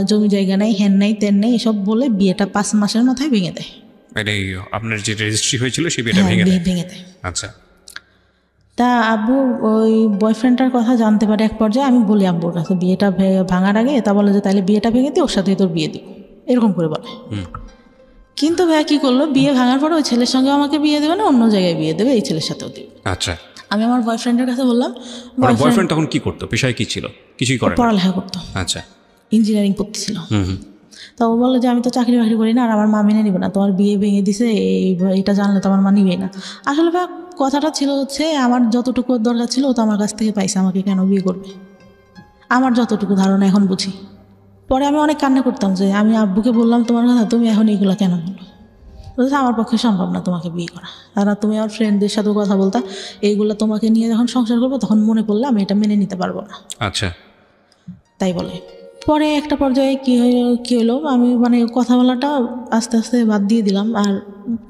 জমি জায়গা নেই, হ্যান নেই, তেন নেই, এসব বলে বিয়েটা 5 মাসের মাথায় ভেঙে দেয়। মানে আপনার যে রেজিস্ট্রি হয়েছিল সেই বিয়েটা ভেঙে দেয়। আচ্ছা। তা আব্বু ওই বয়ফ্রেন্ডটার কথা জানতে পারে এক পর্যায়ে। আমি বলি আব্বুর কাছে বিয়েটা ভাঙার আগে, তা বলে যে তাহলে বিয়েটা ভেঙে দিই, ওর সাথেই তোর বিয়ে দিই, এরকম করে বলে। কিন্তু ভাইয়া কী করলো, বিয়ে ভাঙার পরে ওই ছেলের সঙ্গে আমাকে বিয়ে দেবে না, অন্য জায়গায় বিয়ে দেবে, এই ছেলের সাথেও দেবে। আচ্ছা। আমি আমার বয়ফ্রেন্ডের কাছে বললাম। বয়ফ্রেন্ড তখন কি করতো, পেশায় কি ছিল? কিছুই করে? পড়ালেখা করতো। আচ্ছা। ইঞ্জিনিয়ারিং পড়তেছিল। তো ও বললো যে আমি তো চাকরি বাকরি করি না, আর আমার মা মেনে নিবে না, তোমার বিয়ে ভেঙে দিছে, এইটা জানলে তো আমার মা নিবেই না। আসলে ভাই কথাটা ছিল হচ্ছে, আমার যতটুকু দরকার ছিল ও তো আমার কাছ থেকে পাইছে, আমাকে কেন বিয়ে করবে? আমার যতটুকু ধারণা এখন বুঝি। পরে আমি অনেক কান্না করতাম যে আমি আব্বুকে বললাম তোমার কথা, তুমি এখন এইগুলো কেন বলো? বলছে আমার পক্ষে সম্ভব না তোমাকে বিয়ে করা, আর তুমি আমার ফ্রেন্ডদের সাথেও কথা বলতা, এইগুলো তোমাকে নিয়ে যখন সংসার করবো তখন মনে পড়লে আমি এটা মেনে নিতে পারবো না। আচ্ছা। তাই বলে। পরে একটা পর্যায়ে কী হলো, আমি মানে কথা বলাটা আস্তে আস্তে বাদ দিয়ে দিলাম। আর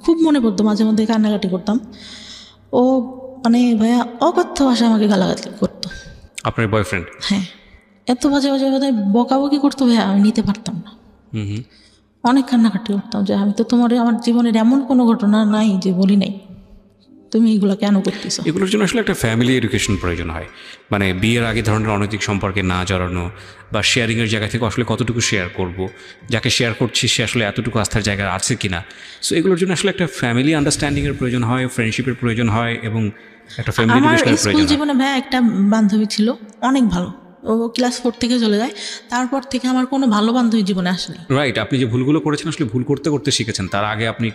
খুব মনে পড়তো, মাঝে মধ্যে কান্নাকাটি করতাম। ও মানে ভাইয়া অকথ্য ভাষায় আমাকে গালাগালি করতো। আপনার বয়ফ্রেন্ড? হ্যাঁ, এত বাজে বাজে বাজায় বকাবকি করতো ভাইয়া, আমি নিতে পারতাম না। অনেক কান্নাকাটি করতাম যে আমি তো তোমার, আমার জীবনের এমন কোনো ঘটনা নাই যে বলি নাই, তুমি এগুলো কেন করতেছো? এগুলোর জন্য আসলে একটা ফ্যামিলি এডুকেশন প্রয়োজন হয়। মানে বিয়ের আগে ধরনের অনৈতিক সম্পর্কে না জড়ানো, বা শেয়ারিংয়ের জায়গা থেকে আসলে কতটুকু শেয়ার করব, যাকে শেয়ার করছি সে আসলে এতটুকু আস্থার জায়গা আছে কিনা। সো এগুলোর জন্য আসলে একটা ফ্যামিলি আন্ডারস্ট্যান্ডিংয়ের প্রয়োজন হয়, ফ্রেন্ডশিপের প্রয়োজন হয়, এবং একটা ফ্যামিলি এডুকেশনের প্রয়োজন হয়। আমার স্কুল জীবনে ভাই একটা বান্ধবী ছিল অনেক ভালো, ও ক্লাস 4 থেকে চলে যায়, তারপর থেকে আমার কোনো ভালো বান্ধবী জীবনে আসেনি। রাইট, আপনি যে ভুলগুলো করেছেন আসলে ভুল করতে করতে শিখেছেন, তার আগে আপনি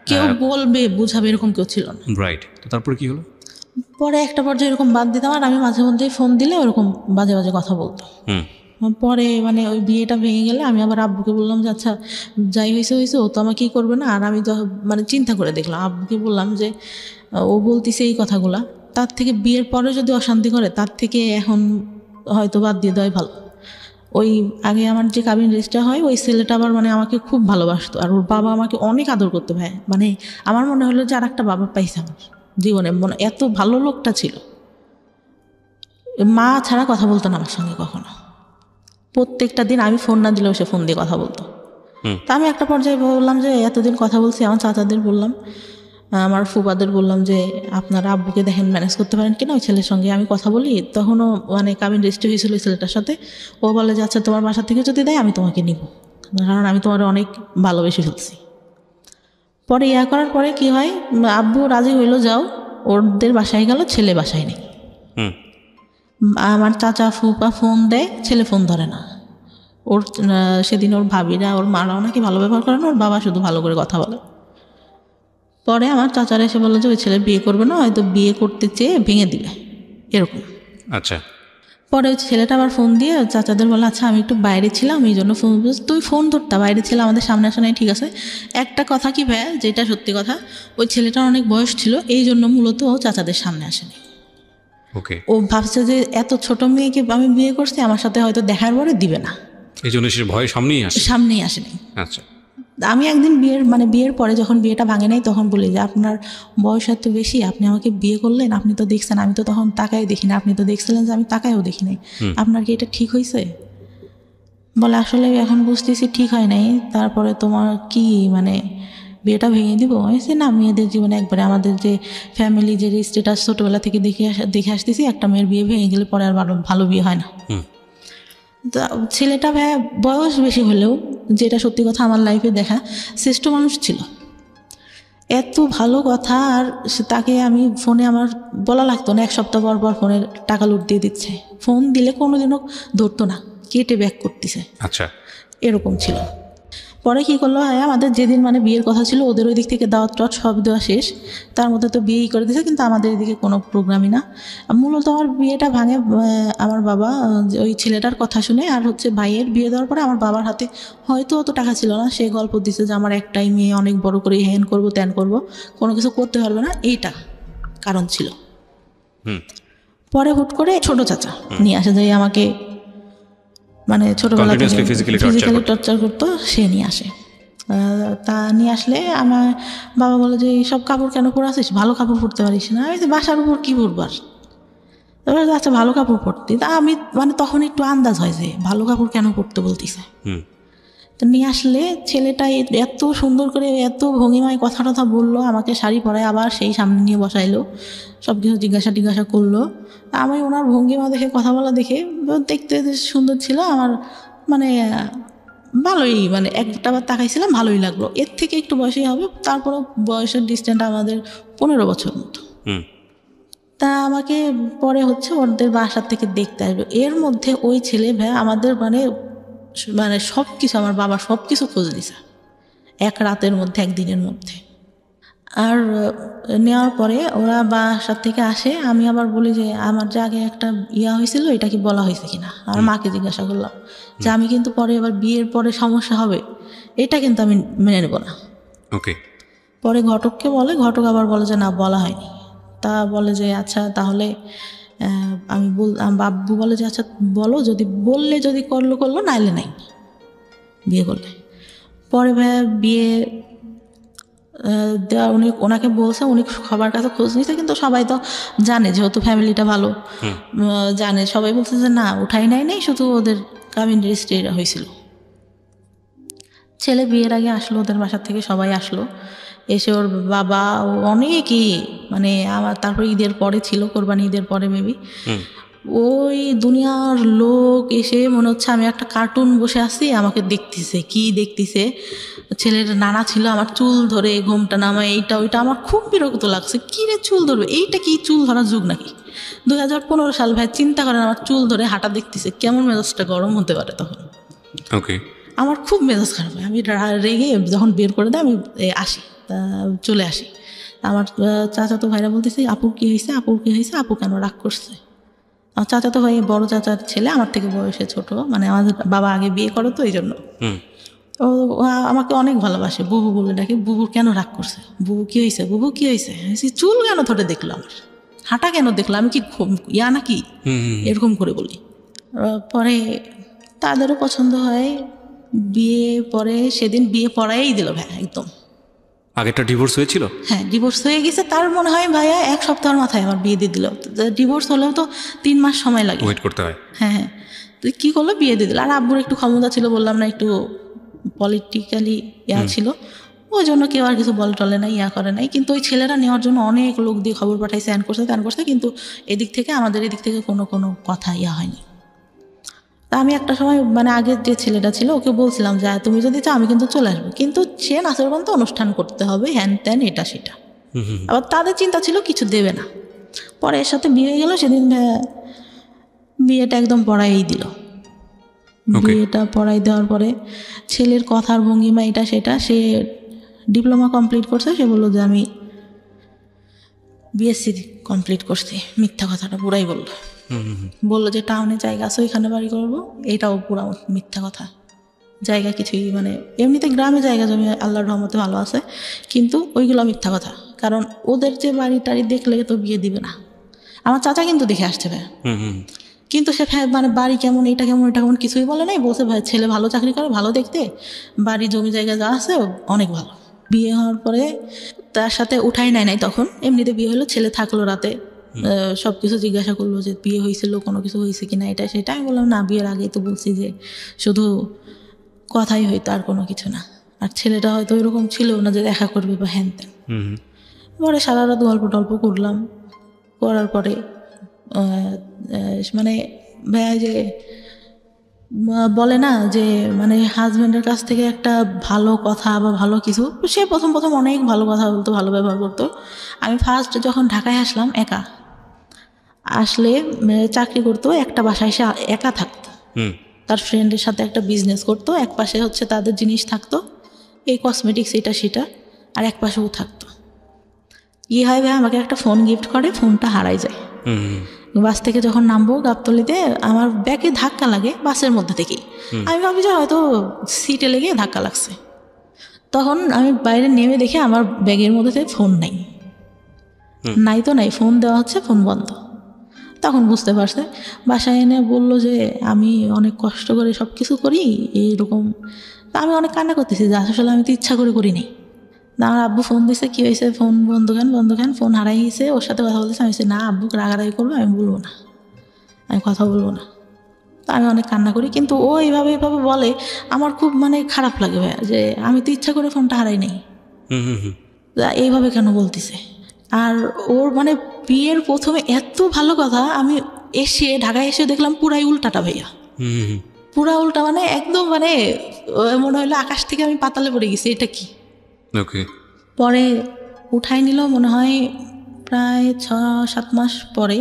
কেউ বলবে বুঝাবে এরকম কেউ ছিল না। রাইট। তো তারপরে কি হলো? পরে একটা পর্যায়ে এরকম বাদ দিতাম, আর আমি মাঝে মধ্যেই ফোন দিলে ওরকম বাজে বাজে কথা বলতো। পরে মানে ওই বিয়েটা ভেঙে গেলে আমি আবার আব্বুকে বললাম যে আচ্ছা যাই হয়েছে হয়েছে, ও তো আমার কী করবে না। আর আমি তো মানে চিন্তা করে দেখলাম, আব্বুকে বললাম যে ও বলতেছে এই কথাগুলা, তার থেকে বিয়ের পরে যদি অশান্তি করে, তার থেকে এখন হয়তো বাদ দিয়ে দেওয়াই ভালো। ওই আগে আমার যে কাবিন রেজিস্টার হয়, ওই ছেলেটা আবার মানে আমাকে খুব ভালোবাসতো, আর ওর বাবা আমাকে অনেক আদর করতো ভাই। মানে আমার মনে হলো যে আর একটা বাবা পাইছে আমার জীবনে, মনে এত ভালো লোকটা ছিল। মা ছাড়া কথা বলতো না আমার সঙ্গে কখনো, প্রত্যেকটা দিন আমি ফোন না দিলেও সে ফোন দিয়ে কথা বলতো। তা আমি একটা পর্যায়ে বললাম যে এতদিন কথা বলছি, আমার চাচাদের বললাম আমার ফুফাদের বললাম যে আপনারা আব্বুকে দেখেন ম্যানেজ করতে পারেন কিনা, ওই ছেলের সঙ্গে আমি কথা বলি। তখনও মানে কাবিন রেজিস্ট্রি হয়েছিল ওই ছেলেটার সাথে। ও বলে যে আচ্ছা তোমার বাসা থেকে যদি দেয় আমি তোমাকে নিব, কারণ আমি তোমার অনেক ভালোবেসে ফেলছি। পরে ইয়া করার পরে কি হয়, আব্বু রাজি হইলো যাও, ওদের বাসায় গেল, ছেলে বাসায় নেই। আমার চাচা ফুপা ফোন দেয়, ছেলে ফোন ধরে না। ওর সেদিন ওর ভাবিরা ওর মারাও নাকি ভালো ব্যবহার করে না, ওর বাবা শুধু ভালো করে কথা বলে। পরে আমার চাচারা এসে বললো যে ওই ছেলে বিয়ে করবে না, হয়তো বিয়ে করতে চেয়ে ভেঙে দিবে এরকম। আচ্ছা। পরে ওই ছেলেটা আবার ফোন দিয়ে চাচাদের বলে আচ্ছা আমি একটু বাইরে ছিলাম এই জন্য ফোন, তুই ফোন ধরতা, বাইরে ছিলাম, আমাদের সামনে আসা নাই, ঠিক আছে। একটা কথা কি ভাইয়া, যেটা সত্যি কথা, ওই ছেলেটার অনেক বয়স ছিল, এই জন্য মূলত ও চাচাদের সামনে আসেনি। ওকে। ও ভাবছে যে এত ছোট মেয়েকে আমি বিয়ে করছি, আমার সাথে হয়তো দেখার পরে দিবে না, এই জন্য সে ভয় সামনেই আসেনি। আচ্ছা। আমি একদিন বিয়ের পরে যখন বিয়েটা ভাঙে নাই তখন বলি যে আপনার বয়স এত বেশি, আপনি আমাকে বিয়ে করলেন, আপনি তো দেখছেন আমি তো তখন তাকাই দেখি না, আপনি তো দেখছিলেন যে আমি তাকাইও দেখি নাই, আপনার কি এটা ঠিক হয়েছে? বলে আসলে এখন বুঝতেছি ঠিক হয় নাই, তারপরে তোমার কি মানে বিয়েটা ভেঙে দিব? হয়েছে না, মেয়েদের জীবনে একবারে আমাদের যে ফ্যামিলি যে স্ট্যাটাস ছোটোবেলা থেকে দেখে আসতেছি, একটা মেয়ের বিয়ে ভেঙে গেলে পরে আর ভালো বিয়ে হয় না। ছেলেটা বয়স বেশি হলেও, যেটা সত্যি কথা আমার লাইফে দেখা, শ্রেষ্ঠ মানুষ ছিল, এত ভালো কথা। আর তাকে আমি ফোনে আমার বলা লাগতো না, 1 সপ্তাহ পর পর ফোনের টাকা লুট দিয়ে দিচ্ছে, ফোন দিলে কোনোদিনও ধরতো না, কেটে ব্যাক করতেছে। আচ্ছা, এরকম ছিল। পরে কী করলো, আমাদের যেদিন মানে বিয়ের কথা ছিল, ওদের ওই দিক থেকে দাওয়াত টাওয়াত সব দেওয়া শেষ, তার মধ্যে তো বিয়েই করে দিয়েছে, কিন্তু আমাদের এদিকে কোনো প্রোগ্রামই না। মূলত আমার বিয়েটা ভাঙে আমার বাবা ওই ছেলেটার কথা শুনে, আর হচ্ছে ভাইয়ের বিয়ে দেওয়ার পরে আমার বাবার হাতে হয়তো অত টাকা ছিল না, সে গল্প দিচ্ছে যে আমার একটাই মেয়ে, অনেক বড় করে হ্যান করবো ত্যান করবো, কোনো কিছু করতে পারবে না, এইটা কারণ ছিল। পরে হুট করে ছোট চাচা নিয়ে আসে, যাই আমাকে মানে ছোটোবেলা থেকে ফিজিক্যালি টর্চার করতো, সে নিয়ে আসে। তা নিয়ে আসলে আমার বাবা বলে যে এইসব কাপড় কেন পরে আসিস, ভালো কাপড় পরতে পারিস না? আমি বাসার উপর কী পরবার, তারপরে আচ্ছা ভালো কাপড় পরতে। তা আমি মানে তখন একটু আন্দাজ হয় যে ভালো কাপড় কেন পরতে বলতেছে। তো নিয়ে আসলে ছেলেটা এত সুন্দর করে এত ভঙ্গিমায় কথা টথা বললো, আমাকে শাড়ি পরায় আবার সেই সামনে নিয়ে বসাইলো, সব কিছু জিজ্ঞাসা করলো। আমি ওনার ভঙ্গিমা দেখে, কথা বলা দেখে, দেখতে সুন্দর ছিল আমার, মানে ভালোই, মানে একটাবার তাকাইছিলাম, ভালোই লাগলো। এর থেকে একটু বয়সই হবে, তারপরও বয়সের ডিস্টেন্স আমাদের 15 বছর মতো। তা আমাকে পরে হচ্ছে ওদের বাসার থেকে দেখতে আসবে, এর মধ্যে ওই ছেলে আমাদের মানে সব কিছু, আমার বাবা সব কিছু খোঁজ দিছে এক রাতের মধ্যে, একদিনের মধ্যে। আর নেওয়ার পরে ওরা বাসার থেকে আসে, আমি আবার বলি যে আমার যে আগে একটা হয়েছিল, এটা কি বলা হয়েছে কিনা। আমার মাকে জিজ্ঞাসা করলাম যে আমি কিন্তু পরে এবার বিয়ের পরে সমস্যা হবে, এটা কিন্তু আমি মেনে নেব না। ওকে। পরে ঘটককে বলে, ঘটক আবার বলে যে না, বলা হয়নি। তা বলে যে আচ্ছা তাহলে বাব্বু বলে যে আচ্ছা বলো, যদি বললে যদি করলো, নাইলে নাই, বিয়ে করলে। পরে বিয়ে দেওয়া ওনাকে বলছে, উনি সবার কাছে খোঁজ নিচ্ছে, কিন্তু সবাই তো জানে যেহেতু ফ্যামিলিটা ভালো, জানে, সবাই বলছে যে না উঠাই নাই, শুধু ওদের কাবিন রেজিস্ট্রি হয়েছিল। ছেলে বিয়ের আগে আসলো, ওদের বাসার থেকে সবাই আসলো, এসে ওর বাবা অনেকই মানে আমার, তারপর ঈদের পরে ছিল, কোরবানি ঈদের পরে মেবি, ওই দুনিয়ার লোক এসে মনে হচ্ছে আমি একটা কার্টুন বসে আছি, আমাকে দেখতেছে। কি দেখতেছে, ছেলের নানা ছিল, আমার চুল ধরে ঘোমটা নামায়, এইটা ওইটা, আমার খুব বিরক্ত লাগছে। কী রে চুল ধরবে, এইটা কি চুল ধরার যুগ নাকি? 2015 সাল ভাই, চিন্তা করেন, আমার চুল ধরে হাঁটা দেখতেছে, কেমন মেজাজটা গরম হতে পারে তখন। ওকে। আমার খুব মেজাজ খারাপ হয়, আমি রেগে যখন বের করে দেয় আমি চলে আসি। আমার চাচাতো ভাইরা বলতেছে আপুর কী হয়েছে, আপু কেন রাগ করছে? আমার চাচাতো ভাই বড় চাচার ছেলে, আমার থেকে বয়সে ছোট, মানে আমাদের বাবা আগে বিয়ে করে তো এই জন্য। ও আমাকে অনেক ভালোবাসে, বুবু বলে ডাকে। বুবুর কেন রাগ করছে, বুবু কী হয়েছে? চুল কেন ধরে দেখলো, আমার হাঁটা কেন দেখলো, আমি কি নাকি, এরকম করে বলি। পরে তাদেরও পছন্দ হয়, বিয়ে পরে সেদিন বিয়ে পড়াই দিল ভাই, একদম। আগেরটা ডিভোর্স হয়েছিল? হ্যাঁ, ডিভোর্স হয়ে গেছে, তার মনে হয় ভাইয়া 1 সপ্তাহের মাথায় আমার বিয়ে দিয়ে দিল। ডিভোর্স হলেও তো 3 মাস সময় লাগে, ওয়েট করতে হয়। হ্যাঁ, তো কী করলো, বিয়ে দিয়ে দিল। আর আব্বুর একটু ক্ষমতা ছিল, বললাম না, একটু পলিটিক্যালি ছিল, ও ওই জন্য কেউ আর কিছু বলে টলে নাই, ইয়া করে নাই। কিন্তু ওই ছেলেরা নেওয়ার জন্য অনেক লোক দিয়ে খবর পাঠাইছে, অ্যান করছে ত্যান করছে, কিন্তু এদিক থেকে আমাদের এদিক থেকে কোনো কথা ইয়া হয়নি। তা আমি একটা সময় মানে আগের যে ছেলেটা ছিল ওকে বলছিলাম যে তুমি যদি চাও আমি কিন্তু চলে আসবো, কিন্তু সে নাচের পর্যন্ত অনুষ্ঠান করতে হবে, হ্যান ত্যান এটা সেটা। আবার তাদের চিন্তা ছিল কিছু দেবে না। পরে এর সাথে বিয়ে হয়ে গেল, সেদিন বিয়েটা একদম পড়াই দিল। বিয়েটা পড়াই দেওয়ার পরে ছেলের কথার ভঙ্গিমা এটা সেটা, সে ডিপ্লোমা কমপ্লিট করছে, সে বললো যে আমি বিএসসি কমপ্লিট করছি। মিথ্যা কথাটা পুরাই বললো যে টাউনে জায়গা আছে ওইখানে বাড়ি করবো, এটাও পুরা মিথ্যা কথা। জায়গা কিছুই মানে এমনিতে গ্রামে জায়গা জমি আল্লাহর রহমতে ভালো আছে, কিন্তু ওইগুলো মিথ্যা কথা। কারণ ওদের যে বাড়ি টাড়ি দেখলে তো বিয়ে দিবে না। আমার চাচা কিন্তু দেখে আসছে ভাই, কিন্তু সে মানে বাড়ি কেমন এটা কেমন এটা কেমন কিছুই বলে নাই, বলছে ভাই ছেলে ভালো চাকরি করে, ভালো দেখতে, বাড়ি জমি জায়গা যা আছে অনেক ভালো। বিয়ে হওয়ার পরে তার সাথে উঠাই নাই তখন, এমনিতে বিয়ে হলো, ছেলে থাকলো রাতে, সব কিছু জিজ্ঞাসা করলো যে বিয়ে হয়েছিল, কোনো কিছু হয়েছে কিনা এটা সেটা। আমি বললাম না, বিয়ের আগেই তো বলছি যে শুধু কথাই হইতো আর কোনো কিছু না। আর ছেলেটা হয়তো ওইরকম ছিল না যে দেখা করবে বা হ্যান ত্যান। পরে সারা রাত গল্প টল্প করলাম, করার পরে মানে ভাইয়া যে বলে না যে মানে হাজব্যান্ডের কাছ থেকে একটা ভালো কথা বা ভালো কিছু, সে প্রথম অনেক ভালো কথা বলতো, ভালো ব্যবহার করতো। আমি ফার্স্ট যখন ঢাকায় আসলাম, একা আসলে চাকরি করতো, একটা বাসায় এসে একা থাকতো, তার ফ্রেন্ডের সাথে একটা বিজনেস করতো, এক পাশে হচ্ছে তাদের জিনিস থাকতো, এই কসমেটিক্স এটা সেটা, আর এক পাশেও থাকতো। হয় ভাই আমাকে একটা ফোন গিফট করে, ফোনটা হারাই যায়। বাস থেকে যখন নামবো গাবতলিতে, আমার ব্যাগে ধাক্কা লাগে বাসের মধ্যে থেকেই। আমি ভাবি যে হয়তো সিটে লেগে ধাক্কা লাগছে। তখন আমি বাইরে নেমে দেখি আমার ব্যাগের মধ্যে ফোন নাই, তো নাই, ফোন দেওয়া হচ্ছে, ফোন বন্ধ। তখন বুঝতে পারছে, বাসায় এনে বললো যে আমি অনেক কষ্ট করে সব কিছু করি এইরকম। তা আমি অনেক কান্না করতেছি যে আসলে আমি তো ইচ্ছা করে করি নাই। আমার আব্বু ফোন দিছে, কী হয়েছে, ফোন বন্ধ কেন, ফোন হারাই গেছে, ওর সাথে কথা বলতেছে। আমি না, আব্বুকে রাগারাগি করবো, আমি বলবো না, আমি কথা বলবো না। তা আমি অনেক কান্না করি, কিন্তু ও এইভাবে বলে, আমার খুব মানে খারাপ লাগে ভাইয়া, যে আমি তো ইচ্ছা করে ফোনটা হারাই নাই, এইভাবে কেন বলতেছে। আর ওর মানে বিয়ের প্রথমে এত ভালো কথা, আমি এসে ঢাকায় এসে দেখলাম পুরাই উল্টাটা ভাইয়া, পুরা উল্টা, মানে একদম মানে মনে হলো আকাশ থেকে আমি পাতালে পড়ে গেছি, এটা কি। পরে উঠাই নিল মনে হয় প্রায় 6-7 মাস পরে।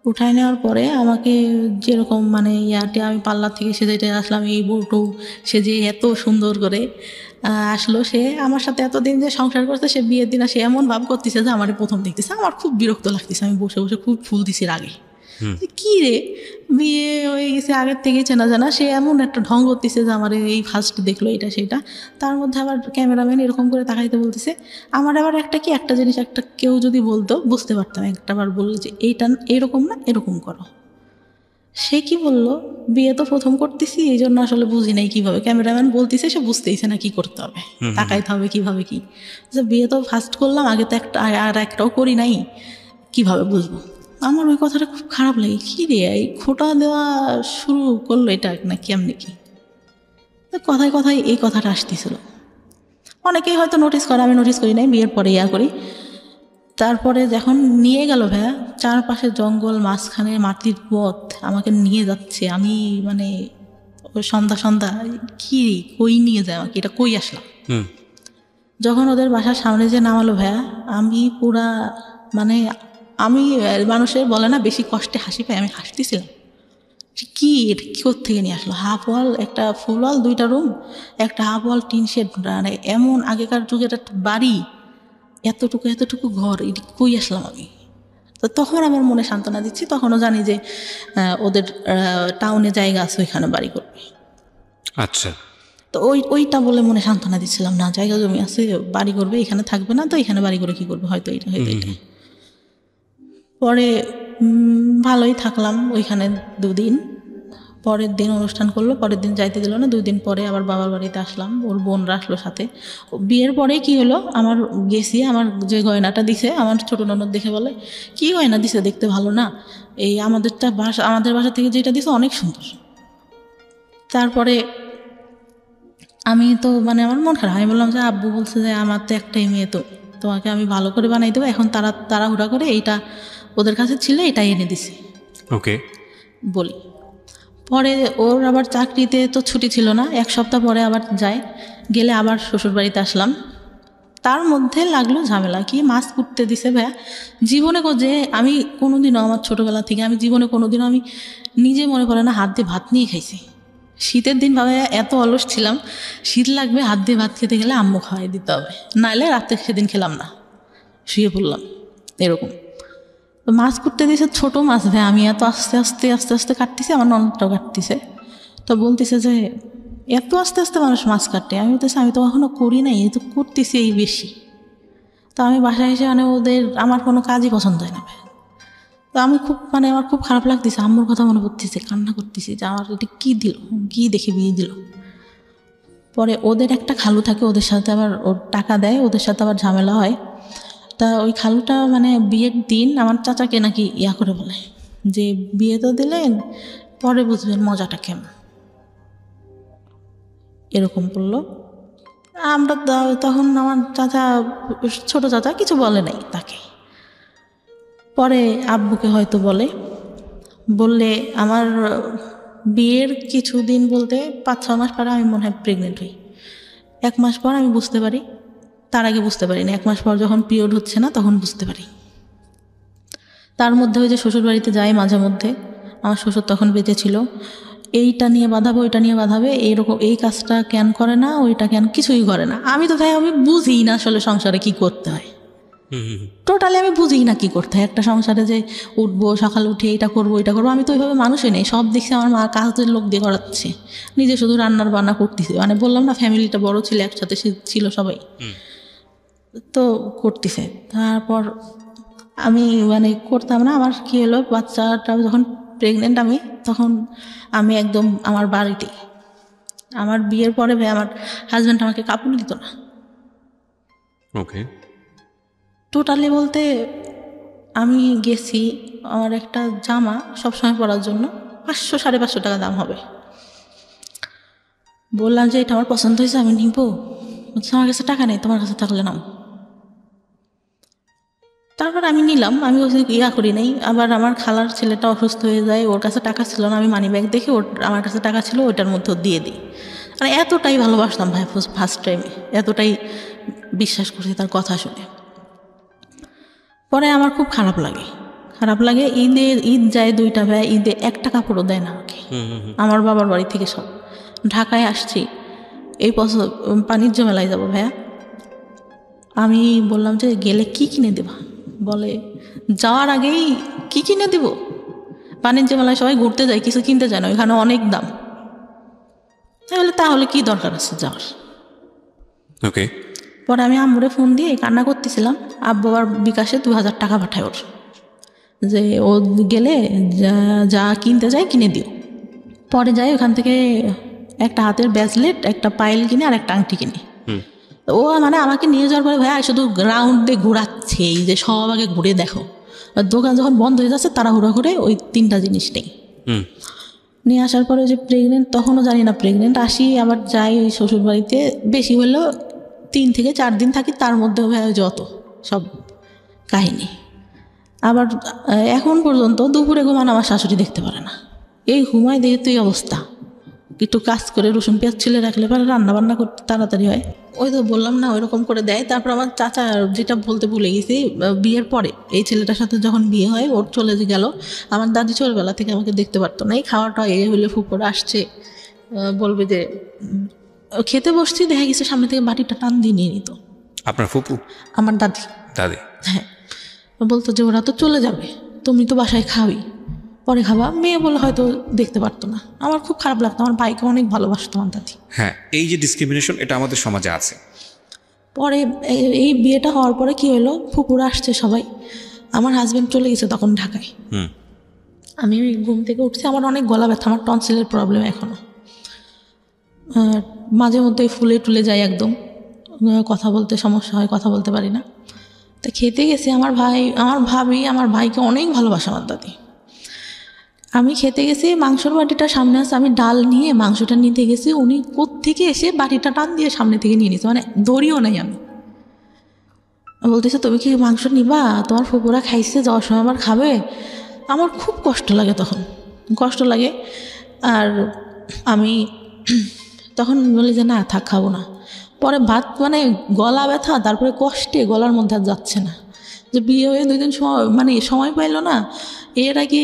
উঠাই নেওয়ার পরে আমাকে যেরকম মানে আমি পার্লার থেকে সেজে আসলাম, এই বউটু সে যে এত সুন্দর করে আসলো, সে আমার সাথে এতদিন যে সংসার করছে, সে বিয়ের দিন সে এমন ভাব করতেছে যে আমার প্রথম দেখতেছে। আমার খুব বিরক্ত লাগতেছে, আমি বসে খুব ফুল দিছি রাগে, কি রে বিয়ে হয়ে গেছে আগের থেকে চেনা জানা, সে এমন একটা ঢং করতেছে যে আমার এই ফার্স্ট দেখলো এটা সেটা। তার মধ্যে আবার ক্যামেরাম্যান এরকম করে তাকাইতে বলতেছে। আমার আবার একটা জিনিস কেউ যদি বলতো বুঝতে পারতাম, একটাবার বললো যে এইটা এরকম না, এরকম করো। সে কি বললো, বিয়ে তো প্রথম করতেছি এই জন্য আসলে বুঝি নাই কিভাবে, ক্যামেরাম্যান বলতেছে, সে বুঝতেইছে না কি করতে হবে, তাকাইতে হবে কিভাবে কি। বিয়ে তো ফার্স্ট করলাম, আগে তো একটাও করি নাই, কিভাবে বুঝবো। আমার ওই কথাটা খুব খারাপ লাগে, কী রে এই খোঁটা দেওয়া শুরু করলো এটা না কেমনি কি। কথায় এই কথাটা আসতেছিল। অনেকেই হয়তো নোটিস করে, আমি নোটিস করি নাই, বিয়ের পরে করি। তারপরে যখন নিয়ে গেল ভাইয়া, চারপাশে জঙ্গল, মাঝখানে মাটির পথ, আমাকে নিয়ে যাচ্ছে, আমি মানে ওই সন্ধ্যা কি কই নিয়ে যায় আমাকে, এটা কই আসলাম। যখন ওদের বাসার সামনে যে নামালো ভাইয়া, আমি পুরা মানে আমি মানুষের বলে না বেশি কষ্টে হাসি পাই, আমি হাসতেছিলাম। কি এটা কি থেকে নিয়ে আসলো, হাফ ওয়াল, একটা ফুল ওয়াল, 2টা রুম, একটা হাফ ওয়াল টিন শেড, মানে এমন আগেকার যুগের একটা বাড়ি, এতটুকু ঘর, এটি কই আসলাম আমি। তো তখন আমার মনে সান্ত্বনা দিচ্ছি, তখনও জানি যে ওদের টাউনে জায়গা আছে, ওইখানে বাড়ি করবে। আচ্ছা, তো ওইটা বলে মনে সান্ত্বনা দিচ্ছিলাম, না জায়গা জমি আছে, বাড়ি করবে, এখানে থাকবে না, তো এখানে বাড়ি করে কি করবে, হয়তো এটা। পরে ভালোই থাকলাম ওইখানে 2 দিন। পরের দিন অনুষ্ঠান করলো, পরের দিন যাইতে দিল না, 2 দিন পরে আবার বাবার বাড়িতে আসলাম, ওর বোনরা আসলো সাথে। বিয়ের পরে কি হলো, আমার গেছি, আমার যে গয়নাটা দিছে, আমার ছোটো ননদ দেখে বলে, কি গয়না দিছে, দেখতে ভালো না, এই আমাদের বাসা থেকে যেটা দিছে অনেক সুন্দর। তারপরে আমি তো মানে আমার মন খারাপ, আমি বললাম যে আব্বু বলছে যে আমার তো একটাই মেয়ে, তো তোমাকে আমি ভালো করে বানাই দেবো, এখন তাড়াহুড়া করে এইটা ওদের কাছে ছিল এটাই এনে দিছি ওকে। বলি। পরে ওর আবার চাকরিতে তো ছুটি ছিল না, 1 সপ্তাহ পরে আবার যায়, গেলে আবার শ্বশুরবাড়িতে আসলাম। তার মধ্যে লাগলো ঝামেলা, কি মাছ কুটতে দিছে ভাইয়া। জীবনে যে আমি কোনোদিনও আমার ছোটোবেলা থেকে আমি জীবনে কোনোদিনও আমি নিজে মনে করে না হাত দিয়ে ভাত নিয়ে খাইছি। শীতের দিন ভাবে এত অলস ছিলাম, শীত লাগবে হাত দিয়ে ভাত খেতে গেলে আম্মু খাওয়াই দিতে হবে, নাহলে রাতে সেদিন খেলাম না, শুয়ে পড়লাম এরকম। তো মাছ কুটতে দিয়েছে, ছোটো মাছ ভাই, আমি এত আস্তে আস্তে আস্তে আস্তে কাটতেছি, আমার ননদটাও কাটতেছে। তো বলতেছে যে এত আস্তে আস্তে মানুষ মাছ কাটে, আমি বলতেছি আমি তো এখনও করি নাই, এই তো করতেছি এই বেশি। তো আমি বাসায় এসে মানে আমার কোনো কাজই পছন্দ হয় না ভাই। তো আমি আমার খুব খারাপ লাগতেছে, আম্মুর কথা মনে পড়তেছে, কান্না করতেছি যে আমার এটা কী দিল, কী দেখে বিয়ে দিল। পরে ওদের একটা খালু থাকে, ওদের সাথে আবার ওর টাকা দেয়, ওদের সাথে আবার ঝামেলা হয়। তা ওই খালুটা মানে বিয়ের দিন আমার চাচাকে নাকি করে বলে যে বিয়ে তো দিলেন, পরে বুঝবেন মজাটা কেমন, এরকম বললো। আমরা তখন আমার চাচা, ছোট চাচা কিছু বলে নাই তাকে। পরে আব্বুকে হয়তো বললে আমার বিয়ের কিছুদিন বলতে 5-6 মাস পরে আমি মনে হয় প্রেগনেন্ট হই। 1 মাস পর আমি বুঝতে পারি, তার আগে বুঝতে পারি না, 1 মাস পর যখন পিরিয়ড হচ্ছে না তখন বুঝতে পারি। তার মধ্যে ওই যে শ্বশুরবাড়িতে যাই মাঝে মধ্যে, আমার শ্বশুর তখন বেঁচে ছিল, এইটা নিয়ে বাঁধাবে ওইটা নিয়ে বাঁধাবে, এইরকম এই কাজটা কেন করে না, ওইটা কেন কিছুই করে না। আমি তো ভাই আমি বুঝি না আসলে সংসারে কি করতে হয়, টোটালি আমি বুঝি না কি করতে হয় একটা সংসারে, যে উঠবো সকালে উঠে এটা করবো ওইটা করবো। আমি তো ওইভাবে মানুষই নেই, সব দেখছি আমার মা কাজের লোক দিয়ে করাচ্ছে, নিজে শুধু রান্নার বান্না করতেছে। মানে বললাম না ফ্যামিলিটা বড় ছিল, একসাথে ছিল সবাই, তো করতেছে। তারপর আমি মানে করতাম না। আমার কী হলো, বাচ্চাটা যখন প্রেগনেন্ট আমি, তখন আমি একদম আমার বাড়িতে, আমার বিয়ের পরে ভাই আমার হাজব্যান্ড আমাকে কাপড় দিত না। ওকে। টোটালি বলতে আমি গেছি, আমার একটা জামা সবসময় পরার জন্য 500-550 টাকা দাম হবে। বললাম যে এটা আমার পছন্দ হয়েছে, আমি নিব। বলছে আমার কাছে টাকা নেই, তোমার কাছে থাকলে নাও। তারপর আমি নিলাম, আমি করি নাই। আবার আমার খালার ছেলেটা অসুস্থ হয়ে যায়, ওর কাছে টাকা ছিল না, আমি মানি ব্যাগ দেখে আমার কাছে টাকা ছিল, ওইটার মধ্যে দিয়ে দিই। মানে এতটাই ভালোবাসতাম ভাই ফার্স্ট টাইমে, এতটাই বিশ্বাস করছি তার কথা শুনে। পরে আমার খুব খারাপ লাগে। ঈদ যায় 2টা ভাই, ঈদে 1 টাকা পুরো দেয় না আমাকে, আমার বাবার বাড়ি থেকে সব। ঢাকায় আসছি, এই বছর বাণিজ্য মেলায় যাবো ভাইয়া। আমি বললাম যে গেলে কি কিনে দেবা, বলে যাওয়ার আগেই কি কিনে দেব, বাণিজ্য মেলায় সবাই ঘুরতে যায়, কিছু কিনতে যায় না, ওইখানে অনেক দাম। তাহলে কি দরকার আছে যাওয়ার। ওকে। পরে আমি আম্মুরে ফোন দিয়ে কান্না করতেছিলাম, আব্বু আবার বিকাশে 2000 টাকা পাঠায় ওর, যে ও গেলে যা কিনতে যায় কিনে দিও। পরে যাই ওখান থেকে একটা হাতের ব্রেসলেট, একটা পায়েল কিনে আর একটা আংটি কিনে। ও মানে আমাকে নিয়ে যাওয়ার পরে ভাই শুধু গ্রাউন্ডে ঘোরাচ্ছে, এই যে সব আগে ঘুরে দেখো। আর দোকান যখন বন্ধ হয়ে যাচ্ছে তাড়াহুড়া করে ওই 3টা জিনিস নেই। নিয়ে আসার পরে যে প্রেগনেন্ট, তখনও জানি না প্রেগনেন্ট। আসি আবার যাই ওই শ্বশুরবাড়িতে, বেশি হলেও 3 থেকে 4 দিন থাকি, তার মধ্যেও ভাই যত সব কাহিনী। আবার এখন পর্যন্ত দুপুরে ঘুমানো আমার শাশুড়ি দেখতে পারে না, এই ঘুমায় দেখে তো এই অবস্থা। একটু কাজ করে রসুন পেঁয়াজ ছিলে রাখলে পরে রান্নাবান্না করতে তাড়াতাড়ি হয়। ওই তো বললাম না ওইরকম করে দেয়। তারপর আমার চাচা, যেটা বলতে ভুলে গেছি, বিয়ের পরে এই ছেলেটার সাথে যখন বিয়ে হয়, ওর চলে গেল, আমার দাদি ছোটবেলা থেকে আমাকে দেখতে পারতো না। এই খাওয়াটা এই হলে ফুপুরা আসছে, বলবে যে খেতে বসছি, দেখা গেছে সামনে থেকে বাটিটা টান দিয়ে নিয়ে নিত। আপনার ফুপু? আমার দাদি। হ্যাঁ, বলতো যে ওরা তো চলে যাবে, তুমি তো বাসায় খাওয়াই, পরে খাবা। মেয়ে বলে হয়তো দেখতে পারতো না। আমার খুব খারাপ লাগতো, আমার ভাইকে অনেক ভালোবাসতো আমার দাদি। হ্যাঁ, এই যে ডিসক্রিমিনেশন, এটা আমাদের সমাজে আছে। পরে এই বিয়েটা হওয়ার পরে কি হলো, ফুপুরা আসছে সবাই, আমার হাজব্যান্ড চলে গেছে তখন ঢাকায়। আমি ঘুম থেকে উঠছি, আমার অনেক গলা ব্যথা, আমার টনসিলের প্রবলেম এখনো, মাঝে মধ্যে ফুলে টুলে যায় একদম, কথা বলতে সমস্যা হয়, কথা বলতে পারি না। তা খেতে গেছি, আমার ভাবি আমার ভাইকে অনেক ভালোবাসে আমার দাদি। আমি খেতে গেছি, মাংসর বাটিটা সামনে আছে, আমি ডাল নিয়ে মাংসটা নিতে গেছি, উনি কোত্থেকে এসে বাটিটা টান দিয়ে সামনে থেকে নিয়ে নিছে, মানে ধরিও নাই আমি। বলতেছে তুমি কি মাংস নিবা, তোমার ফুপুরা খাইছে, যাওয়ার সময় আবার খাবে। আমার খুব কষ্ট লাগে, তখন কষ্ট লাগে। আর আমি তখন বলি যে না থাক, খাবো না। পরে ভাত মানে গলা ব্যথা, তারপরে কষ্টে গলার মধ্যে আর যাচ্ছে না। যে বিয়ে হয়ে 2 দিন সময় মানে সময় পাইলো না, এর আগে